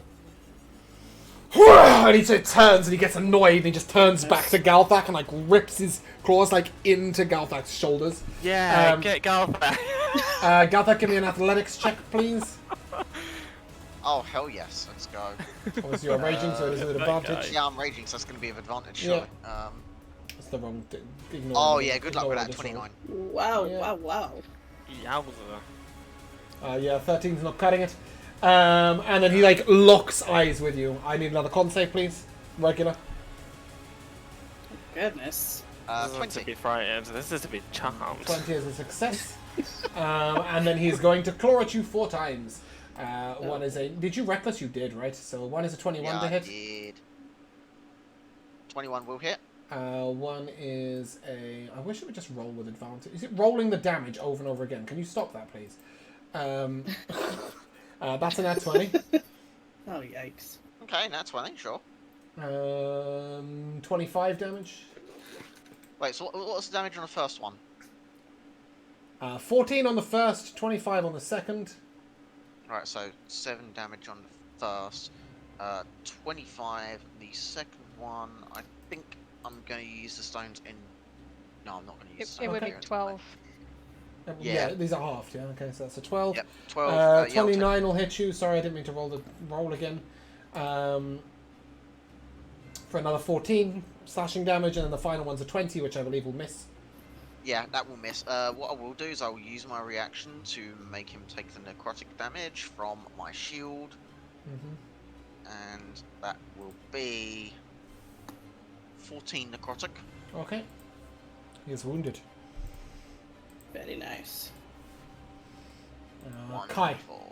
Speaker 1: he sort of turns and he gets annoyed and he just turns back to Galthak and like rips his claws like into Galthak's shoulders.
Speaker 5: Yeah, get Galthak.
Speaker 1: Galthak, give me an athletics check, please.
Speaker 2: Oh, hell yes, let's go.
Speaker 1: Obviously you're raging, so it is an advantage.
Speaker 2: Yeah, I'm raging, so that's going to be of advantage,
Speaker 1: Yeah.
Speaker 2: surely.
Speaker 1: That's the wrong thing. Ignore
Speaker 2: Oh,
Speaker 1: it.
Speaker 2: yeah, good luck
Speaker 1: Ignore
Speaker 2: with
Speaker 1: all
Speaker 2: that,
Speaker 1: this
Speaker 2: 29.
Speaker 4: Wow,
Speaker 1: Yeah.
Speaker 4: wow, wow.
Speaker 5: Yowza.
Speaker 1: Yeah, 13's not cutting it. And then he like locks eyes with you. I need another con save, please. Regular.
Speaker 4: Goodness.
Speaker 5: This isn't to
Speaker 2: 20.
Speaker 5: be frightened. This is to be charmed.
Speaker 1: 20 is a success. And then he's going to claw at you 4 times. One is a... Did you reckless? You did, right? So one is a 21
Speaker 2: Yeah,
Speaker 1: to
Speaker 2: I
Speaker 1: hit.
Speaker 2: did. 21 will hit.
Speaker 1: One is a... I wish it would just roll with advantage. Is it rolling the damage over and over again? Can you stop that, please? That's an at 20.
Speaker 4: Oh, yikes.
Speaker 2: Okay, that's 20, sure.
Speaker 1: 25 damage.
Speaker 2: Wait, so what's the damage on the first one?
Speaker 1: 14 on the first, 25 on the second.
Speaker 2: Right, so 7 damage on the first, 25 the second one. I think I'm going to use the stones in... No, I'm not going to use the
Speaker 3: It
Speaker 2: stones
Speaker 3: would be
Speaker 2: in
Speaker 3: 12.
Speaker 1: Yeah, these are halved, yeah. Okay, so that's a 12.
Speaker 2: Yep, 12. Yeah, I'll take-
Speaker 1: 29 will hit you. Sorry, I didn't mean to roll again. For another 14 slashing damage, and then the final one's a 20, which I believe will miss.
Speaker 2: Yeah, that will miss. What I will do is I will use my reaction to make him take the necrotic damage from my shield. And that will be 14 necrotic.
Speaker 1: Okay. He is wounded.
Speaker 4: Very nice.
Speaker 1: Kai.
Speaker 2: Wonderful.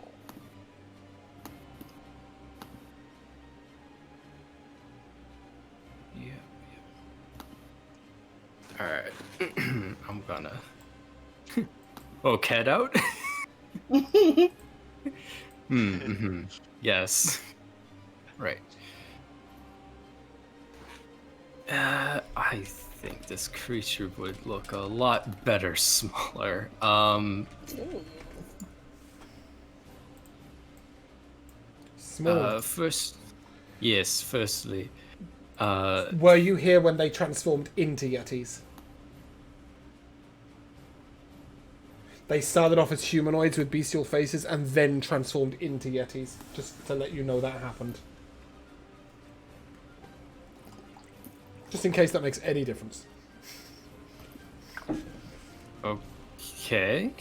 Speaker 6: Yeah. Alright. I'm gonna cat out. Yes. Right. I think this creature would look a lot better smaller.
Speaker 1: Small.
Speaker 6: Firstly,
Speaker 1: Were you here when they transformed into Yetis? They started off as humanoids with bestial faces and then transformed into Yetis. Just to let you know that happened. Just in case that makes any difference.
Speaker 6: okay.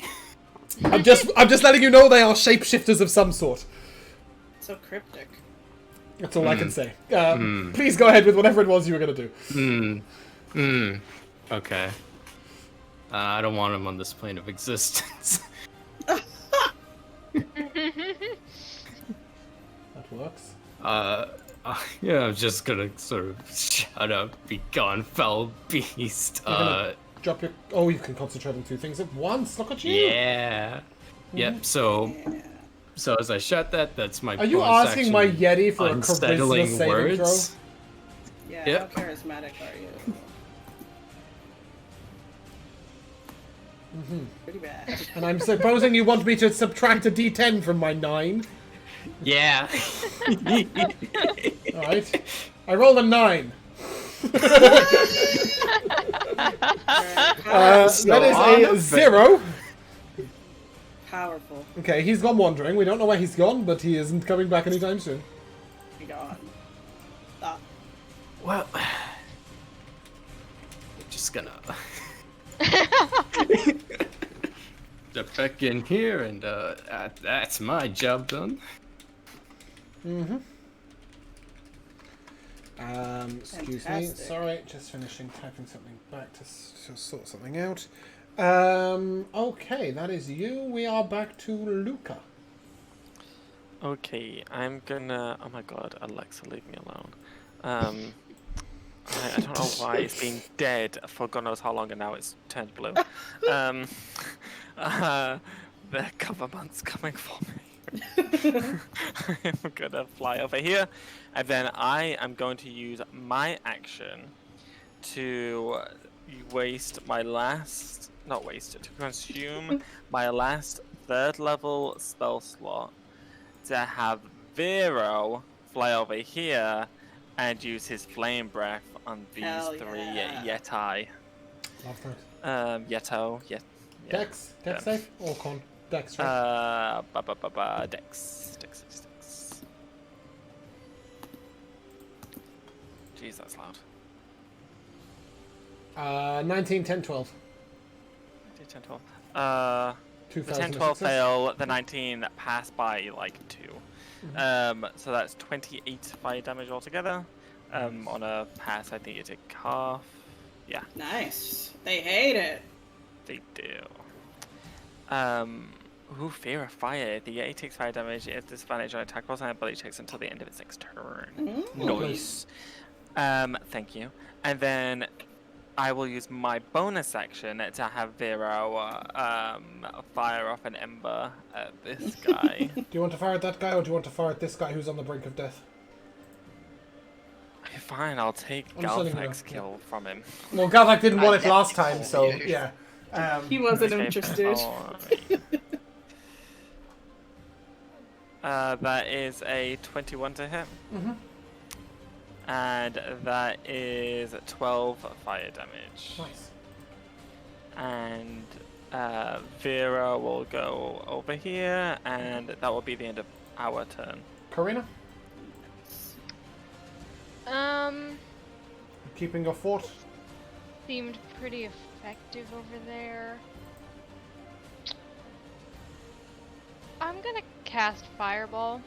Speaker 1: I'm just letting you know they are shapeshifters of some sort.
Speaker 4: So cryptic.
Speaker 1: That's all I can say. Please go ahead with whatever it was you were going to do.
Speaker 6: Okay. I don't want him on this plane of existence.
Speaker 1: That works.
Speaker 6: Yeah, I'm just gonna sort of shut up, be gone, foul beast.
Speaker 1: You're gonna drop your... Oh, you can concentrate on two things at once. Look at you.
Speaker 6: Yeah. Yep. So as I shut that, that's my.
Speaker 1: Are you
Speaker 6: bonus
Speaker 1: asking
Speaker 6: action
Speaker 1: my Yeti for a charisma
Speaker 6: unsettling
Speaker 1: saving
Speaker 6: words.
Speaker 1: throw?
Speaker 4: Yeah,
Speaker 6: Yep.
Speaker 4: how charismatic are you? Pretty bad.
Speaker 1: And I'm supposing you want me to subtract a d10 from my 9.
Speaker 6: Yeah.
Speaker 1: Alright. I rolled a 9. That is a 0.
Speaker 4: Powerful.
Speaker 1: Okay, he's gone wandering. We don't know where he's gone, but he isn't coming back anytime soon.
Speaker 4: Be gone. Ah.
Speaker 6: Well, we're just gonna step back in here, and that's my job done.
Speaker 1: Excuse me.
Speaker 4: Fantastic.
Speaker 1: Sorry, just finishing typing something back to sort something out. Okay, that is you. We are back to Luca.
Speaker 5: Okay, I'm gonna. Oh my god, Alexa, leave me alone. I don't know why it's been dead for God knows how long, and now it's turned blue. The government's coming for me. I'm gonna fly over here, and then I am going to use my action to waste my last. Not waste it, to consume my last 3rd level spell slot to have Vero fly over here and use his flame breath on these
Speaker 4: Hell
Speaker 5: 3
Speaker 4: yeah.
Speaker 5: Yeti.
Speaker 1: Love that.
Speaker 5: Yeto.
Speaker 1: Dex? Dex save? Or con? Dex, right?
Speaker 5: Dex. Jeez, that's loud.
Speaker 1: 19, 10, 12.
Speaker 5: 10, 12.
Speaker 1: 2
Speaker 5: The 10,
Speaker 1: fails and a
Speaker 5: 12
Speaker 1: success.
Speaker 5: fail, the 19 pass by like 2. So that's 28 fire damage altogether. On a pass, I think you take half. Yeah,
Speaker 4: Nice. They hate it.
Speaker 5: they do. Fear of fire. The Yeti takes fire damage. It has disadvantage on attack rolls and ability checks until the end of its next turn.
Speaker 1: Nice.
Speaker 5: Thank you. And then I will use my bonus action to have Vero fire off an ember at this guy.
Speaker 1: Do you want to fire at that guy, or do you want to fire at this guy who's on the brink of death?
Speaker 5: Fine, I'll take
Speaker 1: I'm just letting you
Speaker 5: Galthak's
Speaker 1: know.
Speaker 5: kill from him.
Speaker 1: Well, Galthak didn't want it
Speaker 2: I
Speaker 1: last
Speaker 2: definitely
Speaker 1: time, so
Speaker 2: told you.
Speaker 1: yeah.
Speaker 4: He wasn't
Speaker 5: Okay,
Speaker 4: interested.
Speaker 5: fine. That is a 21 to hit.
Speaker 1: Mm-hmm.
Speaker 5: And that is 12 fire damage.
Speaker 1: Nice.
Speaker 5: And Vera will go over here, and that will be the end of our turn.
Speaker 1: Karina, keeping your fort.
Speaker 3: Seemed pretty effective over there. I'm gonna cast Fireball,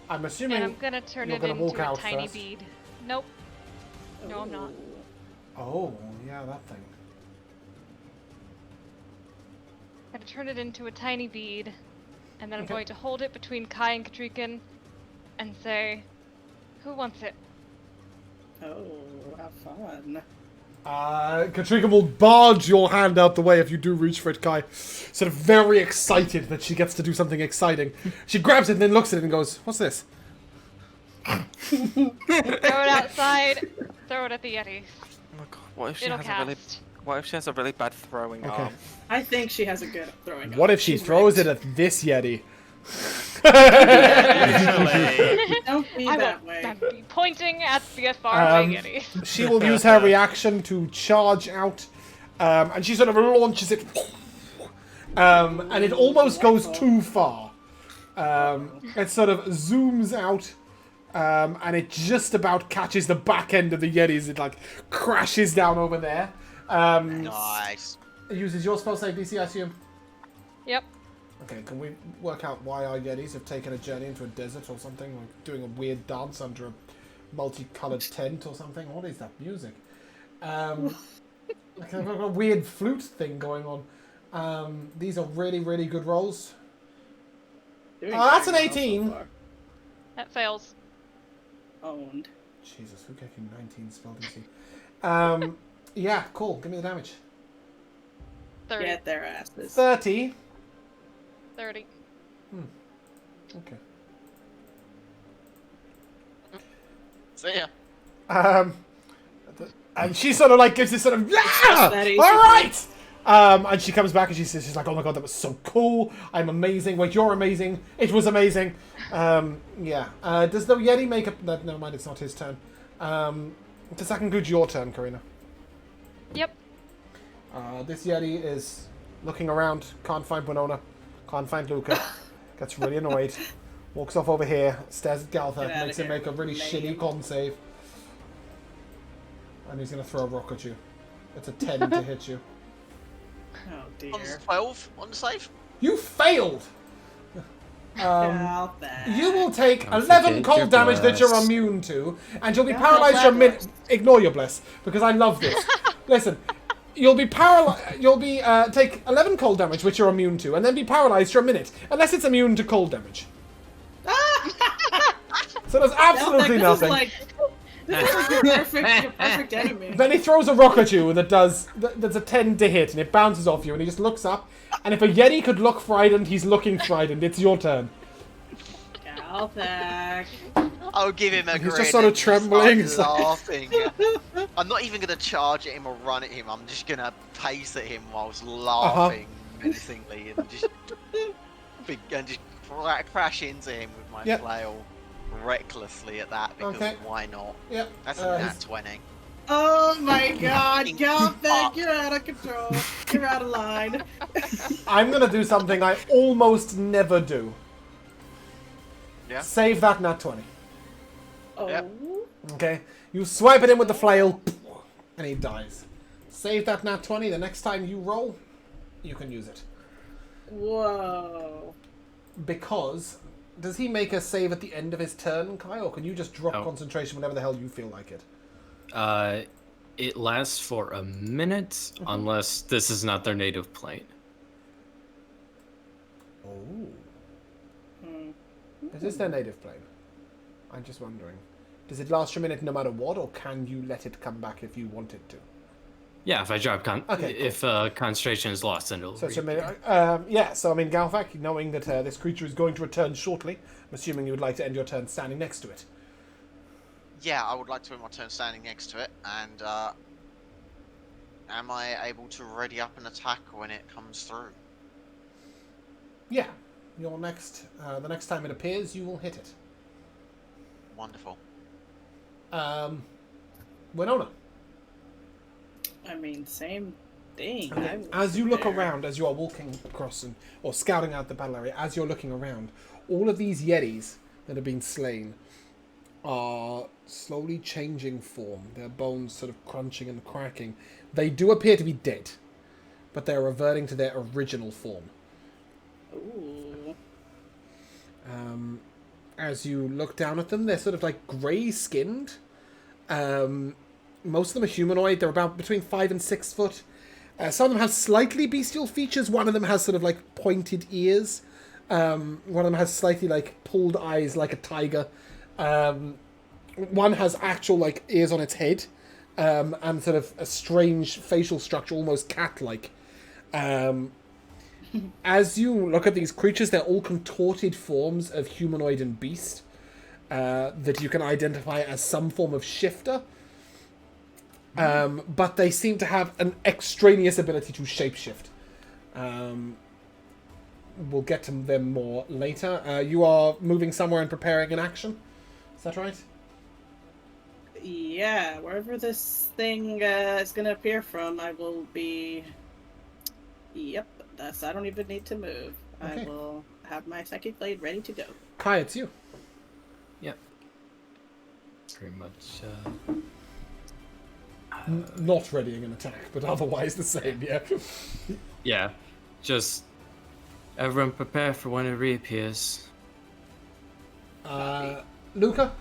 Speaker 1: I'm assuming.
Speaker 3: and I'm gonna turn
Speaker 1: you're
Speaker 3: it
Speaker 1: gonna walk
Speaker 3: into a
Speaker 1: out
Speaker 3: tiny
Speaker 1: first.
Speaker 3: bead. Nope. No, I'm not.
Speaker 1: Oh, yeah, that thing.
Speaker 3: I'm gonna turn it into a tiny bead, and then I'm
Speaker 1: Okay.
Speaker 3: going to hold it between Kai and Katrikan and say, "Who wants it?"
Speaker 4: Oh, how fun.
Speaker 1: Katrina will barge your hand out the way if you do reach for it, Kai. Sort of very excited that she gets to do something exciting. She grabs it and then looks at it and goes, "What's this?"
Speaker 3: Throw it outside. Throw it at the Yeti.
Speaker 5: Oh my god, what if she
Speaker 3: It'll
Speaker 5: has a really
Speaker 3: cast.
Speaker 5: what if she has a really bad throwing
Speaker 1: Okay.
Speaker 5: arm?
Speaker 4: I think she has a good throwing.
Speaker 1: What
Speaker 4: arm.
Speaker 1: if she
Speaker 4: She's
Speaker 1: throws
Speaker 4: right.
Speaker 1: it at this Yeti?
Speaker 5: Literally.
Speaker 4: Don't be
Speaker 3: I
Speaker 4: that
Speaker 3: will
Speaker 4: way.
Speaker 3: be pointing at the faraway
Speaker 1: Um,
Speaker 3: Yeti.
Speaker 1: She will use her reaction to charge out, and she sort of launches it, and it almost goes too far. It sort of zooms out, and it just about catches the back end of the Yeti as it like crashes down over there.
Speaker 2: Nice.
Speaker 1: It uses your spell save DC, I assume.
Speaker 3: Yep.
Speaker 1: Okay, can we work out why our Yetis have taken a journey into a desert or something? Like doing a weird dance under a multicolored tent or something? What is that music? Like I've got a weird flute thing going on. These are really, really good rolls.
Speaker 4: Doing
Speaker 1: That's an
Speaker 4: very well so
Speaker 1: 18.
Speaker 4: far.
Speaker 3: That fails.
Speaker 4: Owned.
Speaker 1: Jesus, who getting 19 spell DC? Yeah, cool. Give me the damage.
Speaker 3: 30.
Speaker 4: Get their asses.
Speaker 1: 30.
Speaker 3: 30.
Speaker 1: Okay.
Speaker 2: See ya.
Speaker 1: And she sort of like gives this sort of, yeah,
Speaker 4: that easy.
Speaker 1: all right. And she comes back and she says, she's like, oh my god, that was so cool. I'm amazing. Wait, you're amazing. It was amazing. Yeah. Does the Yeti make a? No, never mind. It's not his turn. Does that conclude your turn, Karina?
Speaker 3: Yep.
Speaker 1: This Yeti is looking around. Can't find Winona. Can't find Luca. Gets really annoyed. Walks off over here. Stares at
Speaker 4: Get
Speaker 1: Galtha.
Speaker 4: outta
Speaker 1: Makes him
Speaker 4: here,
Speaker 1: make a really
Speaker 4: lame.
Speaker 1: shitty con save. And he's going to throw a rock at you. It's a 10 to hit you.
Speaker 4: Oh dear.
Speaker 2: On 12 on the save.
Speaker 1: You failed!
Speaker 4: Gal that.
Speaker 1: You will take
Speaker 6: Don't
Speaker 1: 11
Speaker 6: forget
Speaker 1: cold
Speaker 6: your
Speaker 1: damage that you're
Speaker 6: bless.
Speaker 1: immune to, and you'll be
Speaker 4: Don't
Speaker 1: paralyzed for a
Speaker 4: forget
Speaker 1: minute. Ignore your bless, because I love this. Listen, you'll be paralyzed. You'll be take 11 cold damage, which you're immune to, and then be paralyzed for a minute, unless it's immune to cold damage. So there's absolutely nothing.
Speaker 4: This is like your perfect enemy.
Speaker 1: Then he throws a rock at you that does that's a 10 to hit, and it bounces off you, and he just looks up. And if a Yeti could look frightened, he's looking frightened. It's your turn.
Speaker 4: Galthak.
Speaker 2: I'll give him a
Speaker 1: He's
Speaker 2: grin.
Speaker 1: just sort of
Speaker 2: and start
Speaker 1: trembling. It's like-
Speaker 2: laughing. I'm not even gonna charge at him or run at him. I'm just gonna pace at him whilst laughing menacingly and just crash into him with my
Speaker 1: Yep.
Speaker 2: flail recklessly at that because
Speaker 1: Okay.
Speaker 2: why not?
Speaker 1: Yep.
Speaker 2: That's a nat
Speaker 1: his-
Speaker 2: 20.
Speaker 4: Oh my god,
Speaker 2: Fucking
Speaker 4: Galthak,
Speaker 2: fuck.
Speaker 4: you're out of control. You're out of line.
Speaker 1: I'm gonna do something I almost never do.
Speaker 2: Yeah.
Speaker 1: Save that nat 20.
Speaker 4: Oh.
Speaker 2: Yep.
Speaker 1: Okay? You swipe at him with the flail, and he dies. Save that nat 20. The next time you roll, you can use it.
Speaker 4: Whoa.
Speaker 1: Because, does he make a save at the end of his turn, Kai, or can you just drop
Speaker 6: Oh.
Speaker 1: concentration whenever the hell you feel like it?
Speaker 6: It lasts for a minute, unless this is not their native plane.
Speaker 1: Oh. Is this their native plane? I'm just wondering. Does it last a minute no matter what, or can you let it come back if you want it to?
Speaker 6: Yeah, if I drop
Speaker 1: Okay, cool.
Speaker 6: if concentration is lost, then it'll.
Speaker 1: So it's a minute. So I mean, Galvac, knowing that this creature is going to return shortly, I'm assuming you would like to end your turn standing next to it.
Speaker 2: Yeah, I would like to end my turn standing next to it, and am I able to ready up an attack when it comes through?
Speaker 1: Yeah. The next time it appears, you will hit it.
Speaker 2: Wonderful.
Speaker 1: Winona.
Speaker 4: I mean, same thing.
Speaker 1: As you look around, as you are walking across or scouting out the battle area, as you're looking around, all of these Yetis that have been slain are slowly changing form. Their bones sort of crunching and cracking. They do appear to be dead, but they're reverting to their original form.
Speaker 4: Ooh.
Speaker 1: As you look down at them, they're sort of like grey-skinned. Most of them are humanoid. They're about between 5 and 6 foot. Some of them have slightly bestial features. One of them has sort of like pointed ears. One of them has slightly like pulled eyes like a tiger. One has actual like ears on its head. And sort of a strange facial structure, almost cat-like. As you look at these creatures, they're all contorted forms of humanoid and beast that you can identify as some form of shifter. But they seem to have an extraneous ability to shapeshift. We'll get to them more later. You are moving somewhere and preparing an action. Is that right?
Speaker 4: Yeah, wherever this thing is going to appear from, I will be... Yep, I don't even need to move.
Speaker 1: Okay.
Speaker 4: I will have my psychic blade ready to go.
Speaker 1: Kai, it's you.
Speaker 6: Yep. Pretty much.
Speaker 1: Not readying an attack, but otherwise the same, yeah.
Speaker 6: Yeah, just everyone prepare for when it reappears.
Speaker 1: Luca?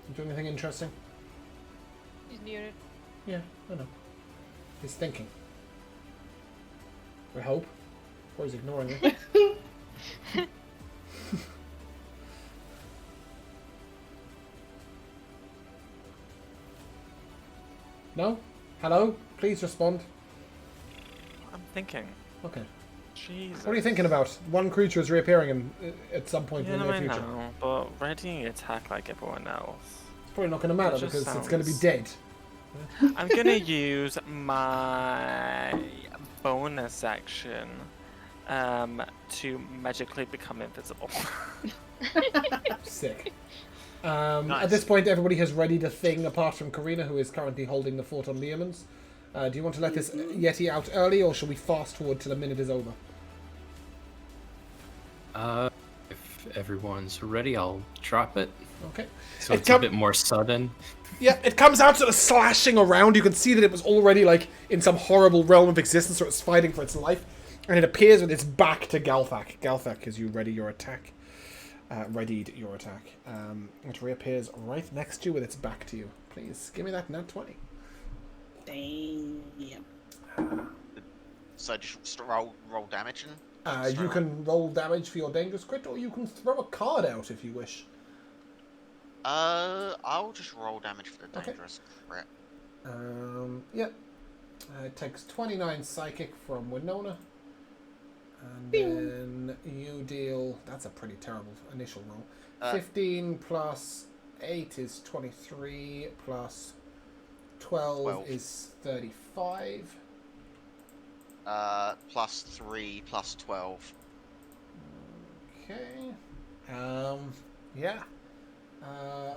Speaker 1: You do anything interesting?
Speaker 3: He's muted.
Speaker 1: Yeah, I know. He's thinking. We hope. Or he's ignoring it. No? Hello? Please respond.
Speaker 5: I'm thinking.
Speaker 1: Okay.
Speaker 5: Jesus.
Speaker 1: What are you thinking about? One creature is reappearing at some point in the near
Speaker 5: I
Speaker 1: future.
Speaker 5: know, but readying attack like everyone else.
Speaker 1: It's probably not going to matter
Speaker 5: It just
Speaker 1: because it's going to be
Speaker 5: sounds-
Speaker 1: dead.
Speaker 5: I'm gonna use my bonus action to magically become invisible.
Speaker 1: Sick.
Speaker 2: Nice.
Speaker 1: At this point, everybody has readied a thing apart from Karina, who is currently holding the fort on Leomans. Do you want to let this Yeti out early, or shall we fast forward till the minute is over?
Speaker 6: If everyone's ready, I'll drop it.
Speaker 1: Okay.
Speaker 6: So it's a bit more sudden.
Speaker 1: Yeah, it comes out sort of slashing around. You can see that it was already like in some horrible realm of existence, or it's fighting for its life. And it appears with its back to Galthak. Galthak, as you ready your attack. Readied your attack. It reappears right next to you with its back to you. Please, give me that nat 20.
Speaker 4: Damn.
Speaker 2: So just roll damage and.
Speaker 1: You can roll damage for your dangerous crit, or you can throw a card out if you wish.
Speaker 2: I'll just roll damage for the
Speaker 1: Okay.
Speaker 2: dangerous crit.
Speaker 1: Yep. It takes 29 psychic from Winona. And then you deal... That's a pretty terrible initial roll. 15 plus 8 is 23, plus 12 is 35.
Speaker 2: Plus 3 plus 12.
Speaker 1: Okay. Yeah.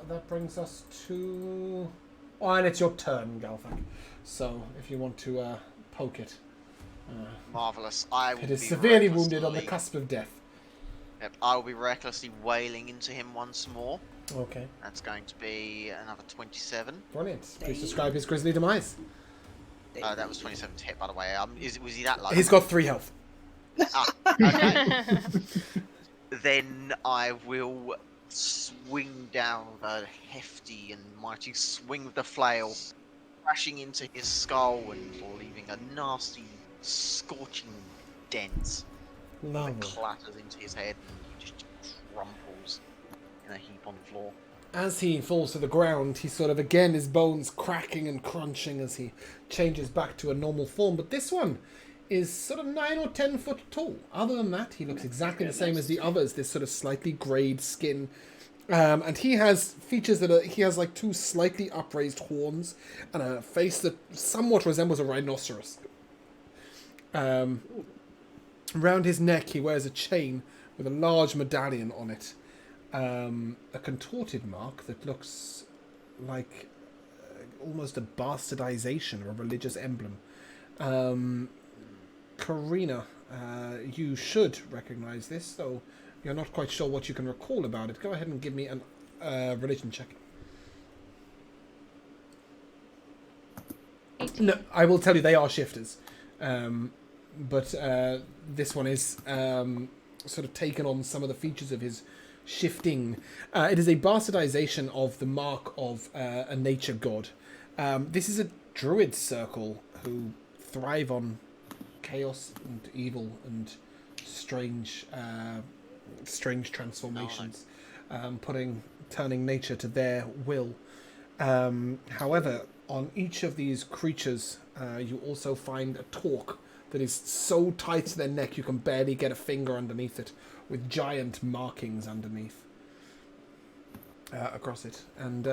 Speaker 1: That brings us to... Oh, and it's your turn, Galthak. So, if you want to poke it.
Speaker 2: Marvelous. I will
Speaker 1: It is
Speaker 2: be
Speaker 1: severely wounded on the
Speaker 2: recklessly-
Speaker 1: cusp of death.
Speaker 2: Yep, I will be recklessly wailing into him once more.
Speaker 1: Okay.
Speaker 2: That's going to be another 27.
Speaker 1: Brilliant. Please describe his grisly demise.
Speaker 2: That was 27 to hit, by the way. Was he that low?
Speaker 1: He's got 3 health.
Speaker 2: Okay. Then I will swing down with a hefty and mighty swing of the flail, crashing into his skull and leaving a nasty, scorching dent.
Speaker 1: Lovely.
Speaker 2: It clatters into his head and he just crumples in a heap on the floor.
Speaker 1: As he falls to the ground, he sort of again, his bones cracking and crunching as he changes back to a normal form. But this one is sort of 9 or 10 foot tall. Other than that, he looks exactly the same as the others. This sort of slightly greyed skin. And he has features that he has like 2 slightly upraised horns and a face that somewhat resembles a rhinoceros. Around his neck, he wears a chain with a large medallion on it. A contorted mark that looks like almost a bastardization or a religious emblem. Karina, you should recognize this, though you're not quite sure what you can recall about it. Go ahead and give me a religion check.
Speaker 3: 18.
Speaker 1: No, I will tell you they are shifters. But this one is sort of taken on some of the features of his shifting. It is a bastardization of the mark of a nature god. This is a druid circle who thrive on chaos and evil and strange transformations, turning nature to their will. However, on each of these creatures, you also find a torque that is so tight to their neck you can barely get a finger underneath it, with giant markings underneath across it. And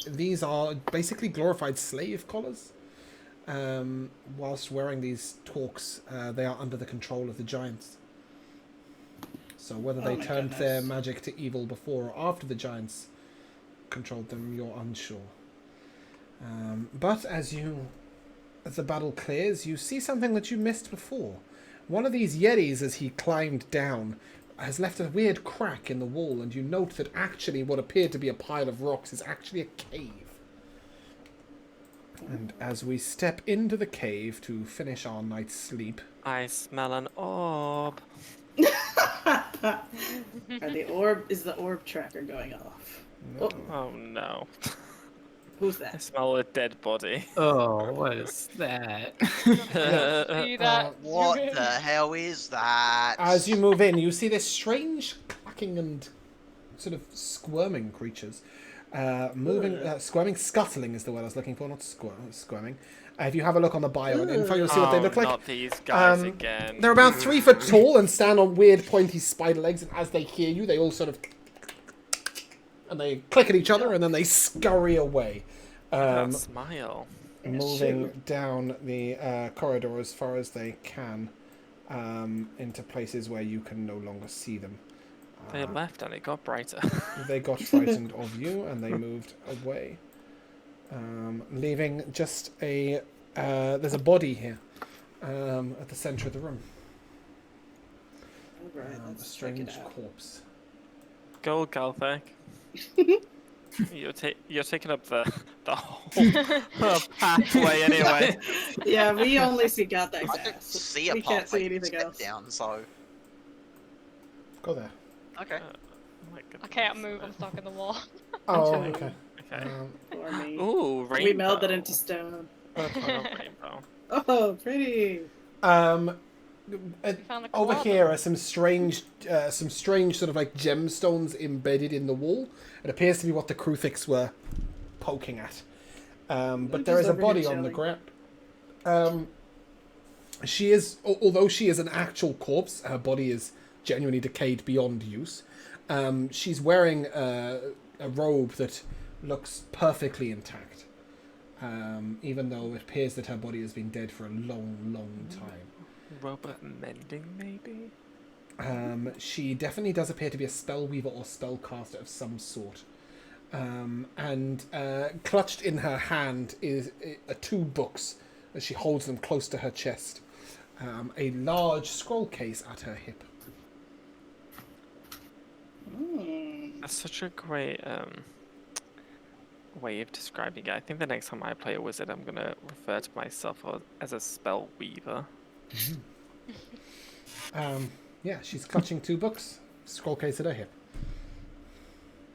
Speaker 1: these are basically glorified slave collars. Whilst wearing these torques, they are under the control of the giants. So whether they turned their magic to evil before or after the giants controlled them, you're unsure. But as the battle clears, you see something that you missed before. One of these Yetis, as he climbed down, has left a weird crack in the wall, and you note that actually what appeared to be a pile of rocks is actually a cave. And as we step into the cave to finish our night's sleep...
Speaker 5: I smell an orb.
Speaker 4: Is the orb tracker going off?
Speaker 1: No.
Speaker 5: Oh no.
Speaker 4: Who's
Speaker 5: I
Speaker 4: that?
Speaker 5: smell a dead body.
Speaker 6: Oh, what is that?
Speaker 3: See that?
Speaker 2: What the hell is that?
Speaker 1: As you move in, you see this strange clacking and sort of squirming creatures. Squirming, scuttling is the word I was looking for, not squirming. If you have a look on the bio and info, you'll see what they look like.
Speaker 5: Not these guys again.
Speaker 1: They're about 3 foot tall and stand on weird pointy spider legs, and as they hear you, they all sort of... and they click at each other, and then they scurry away.
Speaker 5: That smile.
Speaker 1: Moving down the corridor as far as they can into places where you can no longer see them.
Speaker 5: They left and it got brighter.
Speaker 1: They got frightened of you and they moved away, leaving just a there's a body here at the center of the room.
Speaker 4: Alright,
Speaker 1: A
Speaker 4: let's check
Speaker 1: strange
Speaker 4: it out.
Speaker 1: corpse.
Speaker 5: Go, Galthek. You're taking up the whole pathway anyway.
Speaker 4: Yeah, we only see Gothak's
Speaker 2: I didn't
Speaker 4: ass.
Speaker 2: see a
Speaker 4: We can't see
Speaker 2: pathway to
Speaker 4: anything
Speaker 2: step
Speaker 4: else.
Speaker 2: down, so
Speaker 1: Go there.
Speaker 2: okay.
Speaker 5: My goodness.
Speaker 3: I can't move, I'm stuck in the wall.
Speaker 1: Oh,
Speaker 5: Okay.
Speaker 1: okay.
Speaker 5: Okay.
Speaker 4: Poor me.
Speaker 5: Ooh, rainbow.
Speaker 4: We melded into stone.
Speaker 5: Rainbow.
Speaker 4: Oh, pretty.
Speaker 3: We found the
Speaker 1: Over
Speaker 3: koala.
Speaker 1: here are some strange sort of like gemstones embedded in the wall. It appears to be what the Kruthix were poking at. But there is a
Speaker 4: just over here
Speaker 1: body on the
Speaker 4: chilling.
Speaker 1: ground. She is, although she is an actual corpse, her body is genuinely decayed beyond use. She's wearing a robe that looks perfectly intact, even though it appears that her body has been dead for a long, long time.
Speaker 5: Robot mending, maybe?
Speaker 1: She definitely does appear to be a spellweaver or spellcaster of some sort. And clutched in her hand are 2 books as she holds them close to her chest. A large scroll case at her hip.
Speaker 5: That's such a great way of describing it. I think the next time I play a wizard, I'm gonna refer to myself as a spell weaver.
Speaker 1: Yeah, she's clutching 2 books. Scroll case at her hip.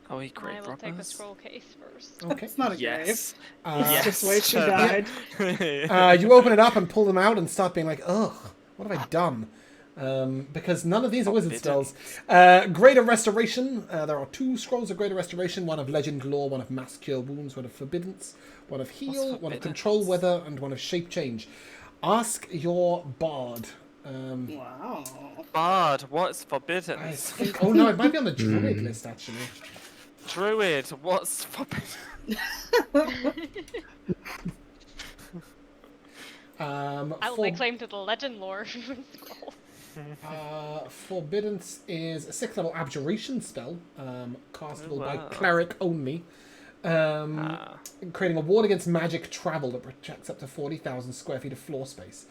Speaker 5: Are we great
Speaker 3: I will take the
Speaker 5: robbers?
Speaker 3: scroll case first.
Speaker 1: Okay.
Speaker 4: It's not a
Speaker 5: Yes.
Speaker 1: Uh,
Speaker 4: Just wait, she died.
Speaker 1: You open it up and pull them out and start being like, ugh, what have I done? Because none of these are wizard
Speaker 5: Forbidden.
Speaker 1: spells. Greater Restoration. There are 2 scrolls of Greater Restoration. One of Legend Lore, one of Mass Cure Wounds, one of Forbiddance, one of Heal, one of Control
Speaker 5: Forbiddance?
Speaker 1: Weather, and one of Shape Change. Ask your bard.
Speaker 4: Wow.
Speaker 5: Bard, what's
Speaker 1: I
Speaker 5: forbidden?
Speaker 1: think... Oh no, it might be on the Druid list, actually.
Speaker 5: Druid, what's forbidden?
Speaker 3: I will lay claim to the legend lore scroll.
Speaker 1: Forbiddance is a 6th level Abjuration spell, castable by
Speaker 5: wow.
Speaker 1: Cleric only. Creating a ward against magic travel that protects up to 40,000 square feet of floor space.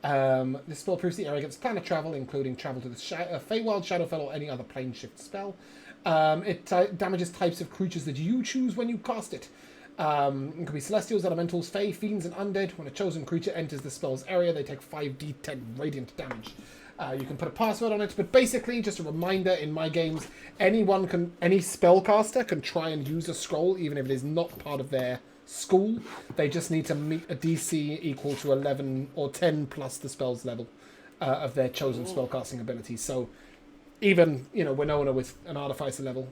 Speaker 1: This spell proves the area against planet travel, including travel to the Feywild, Shadowfell, or any other plane shift spell. It damages types of creatures that you choose when you cast it. It could be Celestials, Elementals, Fey, Fiends, and Undead. When a chosen creature enters the spell's area, they take 5d10 radiant damage. You can put a password on it, but basically, just a reminder, in my games, any spellcaster can try and use a scroll, even if it is not part of their school. They just need to meet a DC equal to 11 or 10 plus the spell's level of their chosen spellcasting ability. So, even, Winona with an Artificer level,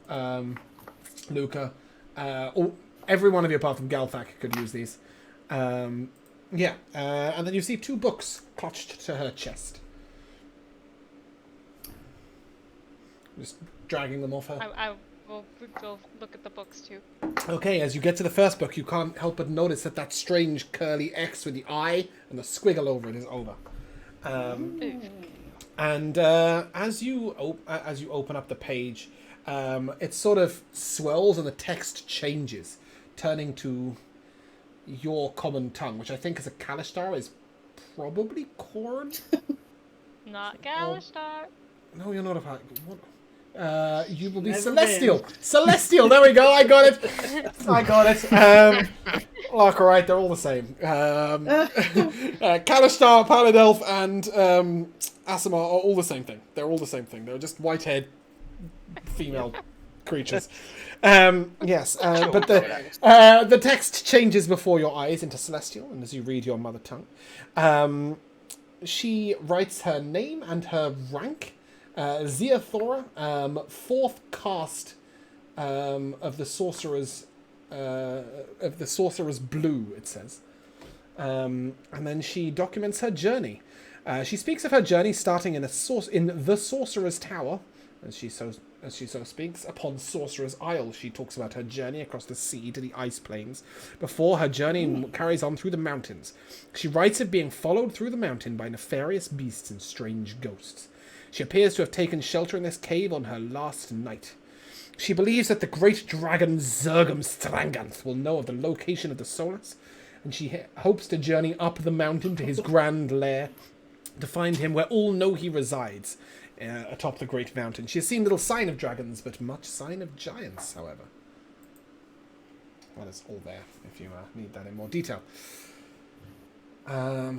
Speaker 1: Luca, every one of you apart from Galthak could use these. And then you see 2 books clutched to her chest. Just dragging them off her.
Speaker 3: I will go look at the books too.
Speaker 1: Okay, as you get to the first book, you can't help but notice that strange curly X with the eye and the squiggle over it is over. And as you open up the page, it sort of swells and the text changes, turning to your common tongue, which I think is a Kalishtar, is probably Korn.
Speaker 3: Not Galishtar.
Speaker 1: No, you're not a what? You will be
Speaker 4: Never
Speaker 1: Celestial.
Speaker 4: been.
Speaker 1: Celestial. There we go. I got it. Look, all right. They're all the same. Kalishtar, Paladelf, and Aasimar are all the same thing. They're all the same thing. They're just white-haired female creatures. Yes, but the text changes before your eyes into Celestial, and as you read your mother tongue, she writes her name and her rank. Ziathora, 4th cast of the sorcerer's blue, it says, and then she documents her journey. She speaks of her journey starting in the sorcerer's tower, as she so speaks. Upon Sorcerer's Isle, she talks about her journey across the sea to the ice plains. Before her journey carries on through the mountains, she writes of being followed through the mountain by nefarious beasts and strange ghosts. She appears to have taken shelter in this cave on her last night. She believes that the great dragon Zergum Stranganth will know of the location of the Solus, and she hopes to journey up the mountain to his grand lair to find him where all know he resides, atop the great mountain. She has seen little sign of dragons, but much sign of giants, however. Well, it's all there, if you need that in more detail. I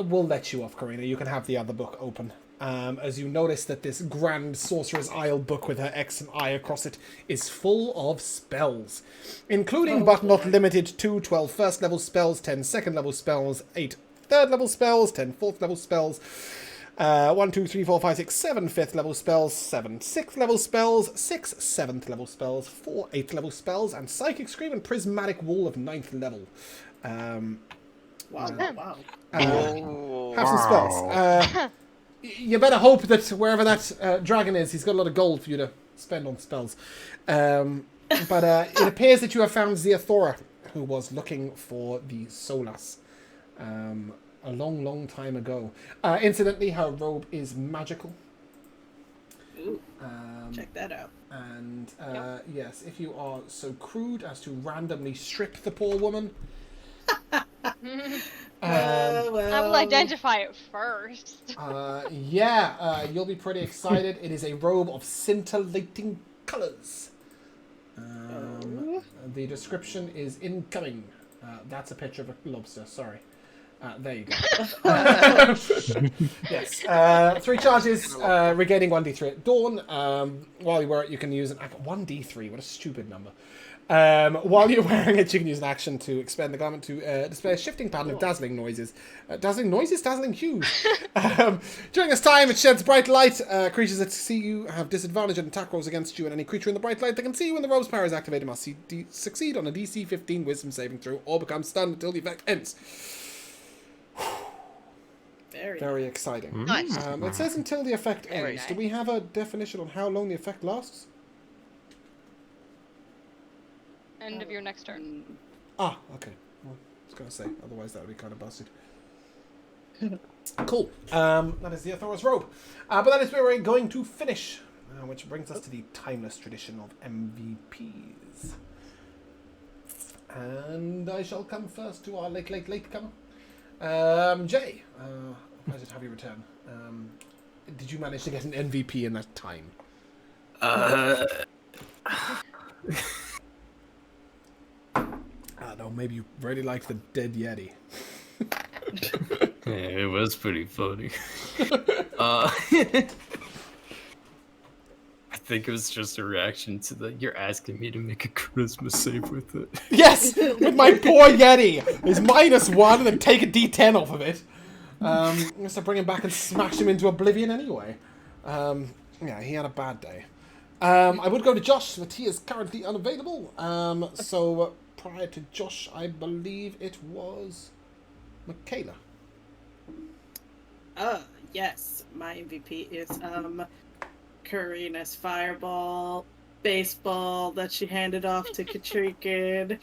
Speaker 1: will let you off, Karina. You can have the other book open. As you notice that this Grand Sorcerer's Isle book with her X and I across it is full of spells, including but not limited to 12 first level spells, 10 second level spells, 8 third level spells, 10 fourth level spells, 1, 2, 3, 4, 5, 6, 7 fifth level spells, 7 sixth level spells, 6 seventh level spells, 4 eighth level spells, and Psychic Scream and Prismatic Wall of 9th level.
Speaker 4: Wow.
Speaker 1: Have some spells. You better hope that wherever that dragon is, he's got a lot of gold for you to spend on spells. But it appears that you have found Ziathora, who was looking for the Solas a long, long time ago. Incidentally, her robe is magical.
Speaker 4: Ooh, check that out.
Speaker 1: And yes, if you are so crude as to randomly strip the poor woman...
Speaker 3: I will identify it first.
Speaker 1: You'll be pretty excited. It is a robe of scintillating colours. The description is incoming. That's a picture of a lobster, sorry. There you go. Yes. 3 charges, regaining 1d3 at dawn. While you were at, you can use an 1d3, what a stupid number. While you're wearing it, you can use an action to expend the garment to display a shifting pattern of dazzling noises. Dazzling hues. During this time, it sheds bright light. Creatures that see you have disadvantage on attack rolls against you, and any creature in the bright light that can see you when the robe's power is activated must succeed on a DC 15 Wisdom saving throw or become stunned until the effect ends. Very exciting.
Speaker 2: Nice.
Speaker 1: It says until the effect
Speaker 3: Very
Speaker 1: ends.
Speaker 3: nice.
Speaker 1: Do we have a definition on how long the effect lasts?
Speaker 3: End of your next turn.
Speaker 1: Ah, okay. Well, I was going to say, otherwise that would be kind of busted. Cool. That is the Athora's robe. But that is where we're going to finish, which brings us to the timeless tradition of MVPs. And I shall come first to our late comer. Jay, pleasure to have you return. Did you manage to get an MVP in that time? I don't know, maybe you really liked the dead Yeti.
Speaker 6: Yeah, it was pretty funny. I think it was just a reaction to the you're asking me to make a charisma save with it.
Speaker 1: Yes! With my poor Yeti! It's -1 and then take a D10 off of it. I'm going to bring him back and smash him into oblivion anyway. Yeah, he had a bad day. I would go to Josh, but he is currently unavailable. So prior to Josh, I believe it was Michaela.
Speaker 4: Yes, my MVP is Karina's fireball baseball that she handed off to Katrikin,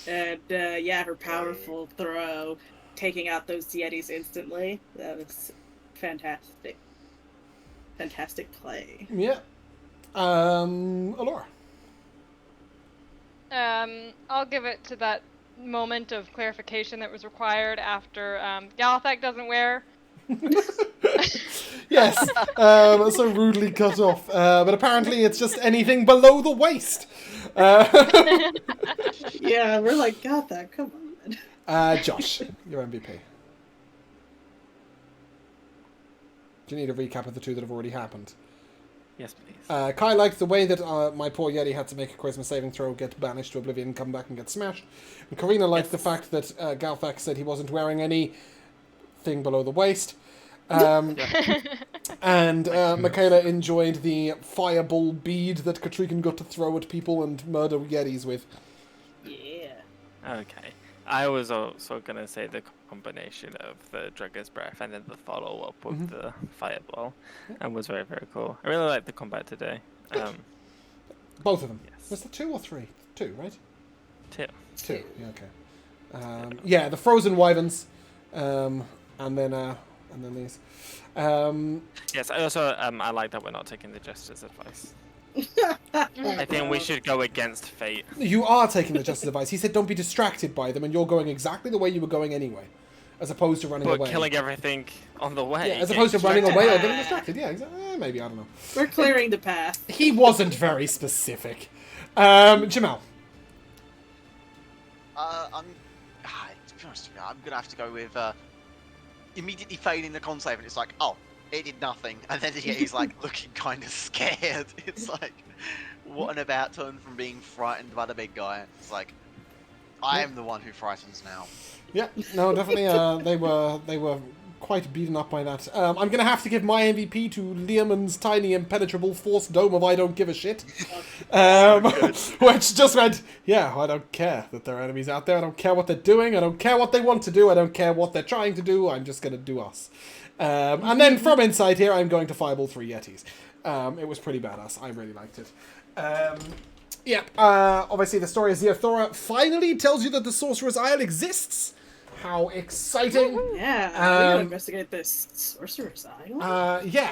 Speaker 4: and yeah, her powerful throw, taking out those Yetis instantly. That was fantastic. Fantastic play.
Speaker 1: Yeah. Alora.
Speaker 3: I'll give it to that moment of clarification that was required after Galthak doesn't wear.
Speaker 1: Yes, so rudely cut off. But apparently it's just anything below the waist.
Speaker 4: Yeah, we're like, got that, come on.
Speaker 1: Josh, your MVP. Do you need a recap of the two that have already happened?
Speaker 5: Yes, please.
Speaker 1: Kai liked the way that my poor Yeti had to make a charisma saving throw, get banished to oblivion, come back and get smashed. And Karina liked the fact that Galthak said he wasn't wearing anything below the waist. And Michaela enjoyed the fireball bead that Katrikin got to throw at people and murder Yetis with.
Speaker 4: Yeah.
Speaker 5: Okay. I was also going to say the combination of the Dragon's Breath and then the follow-up with the Fireball. And was very, very cool. I really liked the combat today.
Speaker 1: Both of them.
Speaker 5: Yes.
Speaker 1: Was there 2 or 3? 2, right?
Speaker 5: 2.
Speaker 1: 2, yeah, okay. Yeah, the frozen wyverns, and then these.
Speaker 5: Yes, I also I like that we're not taking the Jester's advice. I think we should go against fate.
Speaker 1: You are taking the Justice advice. He said don't be distracted by them, and you're going exactly the way you were going anyway, as opposed to running
Speaker 5: But
Speaker 1: away.
Speaker 5: killing everything on the way.
Speaker 1: Yeah, as opposed to running away or getting distracted. Yeah, exactly. Maybe, I don't know.
Speaker 4: We're clearing the path.
Speaker 1: He wasn't very specific. Jamal.
Speaker 2: To be honest with you, I'm gonna have to go with immediately failing the con save, and it's like, oh, it did nothing, and then he's like looking kind of scared. It's like, what an about turn from being frightened by the big guy. It's like, I am the one who frightens now.
Speaker 1: Yeah, no, definitely. They were quite beaten up by that. I'm gonna have to give my MVP to Learman's tiny impenetrable force dome of I don't give a shit, which just went, yeah, I don't care that there are enemies out there. I don't care what they're doing. I don't care what they want to do. I don't care what they're trying to do. I'm just gonna do us. And then from inside here, I'm going to fireball 3 Yetis. It was pretty badass. I really liked it. Obviously the story of Zeothora finally tells you that the Sorcerer's Isle exists. How exciting!
Speaker 4: Yeah, we gotta investigate this Sorcerer's Isle.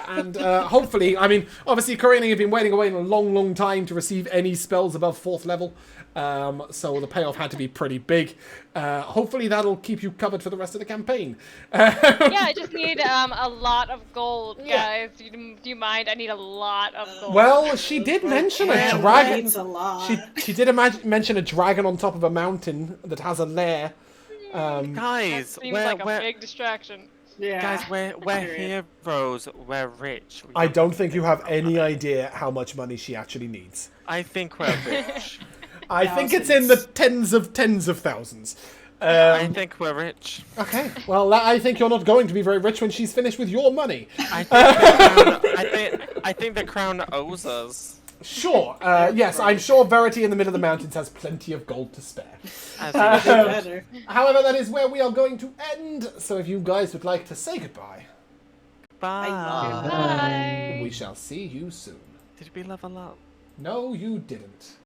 Speaker 1: And hopefully, I mean, obviously, Karina, you've been waiting away in a long, long time to receive any spells above 4th level, so the payoff had to be pretty big. Hopefully, that'll keep you covered for the rest of the campaign.
Speaker 3: Yeah, I just need a lot of gold, guys. Do you mind? I need a lot of gold.
Speaker 1: Well, she did mention a dragon.
Speaker 4: It's a lot.
Speaker 1: She did mention a dragon on top of a mountain that has a lair.
Speaker 5: Guys,
Speaker 3: Seems like a big distraction.
Speaker 4: Yeah.
Speaker 5: Guys, we're heroes. We're rich.
Speaker 1: I don't think you have any idea how much money she actually needs.
Speaker 5: I think we're rich.
Speaker 1: I think it's in the tens of thousands.
Speaker 5: I think we're rich.
Speaker 1: Okay, well, I think you're not going to be very rich when she's finished with your money.
Speaker 5: I think the crown owes us.
Speaker 1: Sure, yes, I'm sure Verity in the middle of the mountains has plenty of gold to spare.
Speaker 4: Better.
Speaker 1: However, that is where we are going to end, so if you guys would like to say goodbye,
Speaker 5: Bye.
Speaker 3: Bye.
Speaker 1: we shall see you soon.
Speaker 5: Did we level up?
Speaker 1: No, you didn't.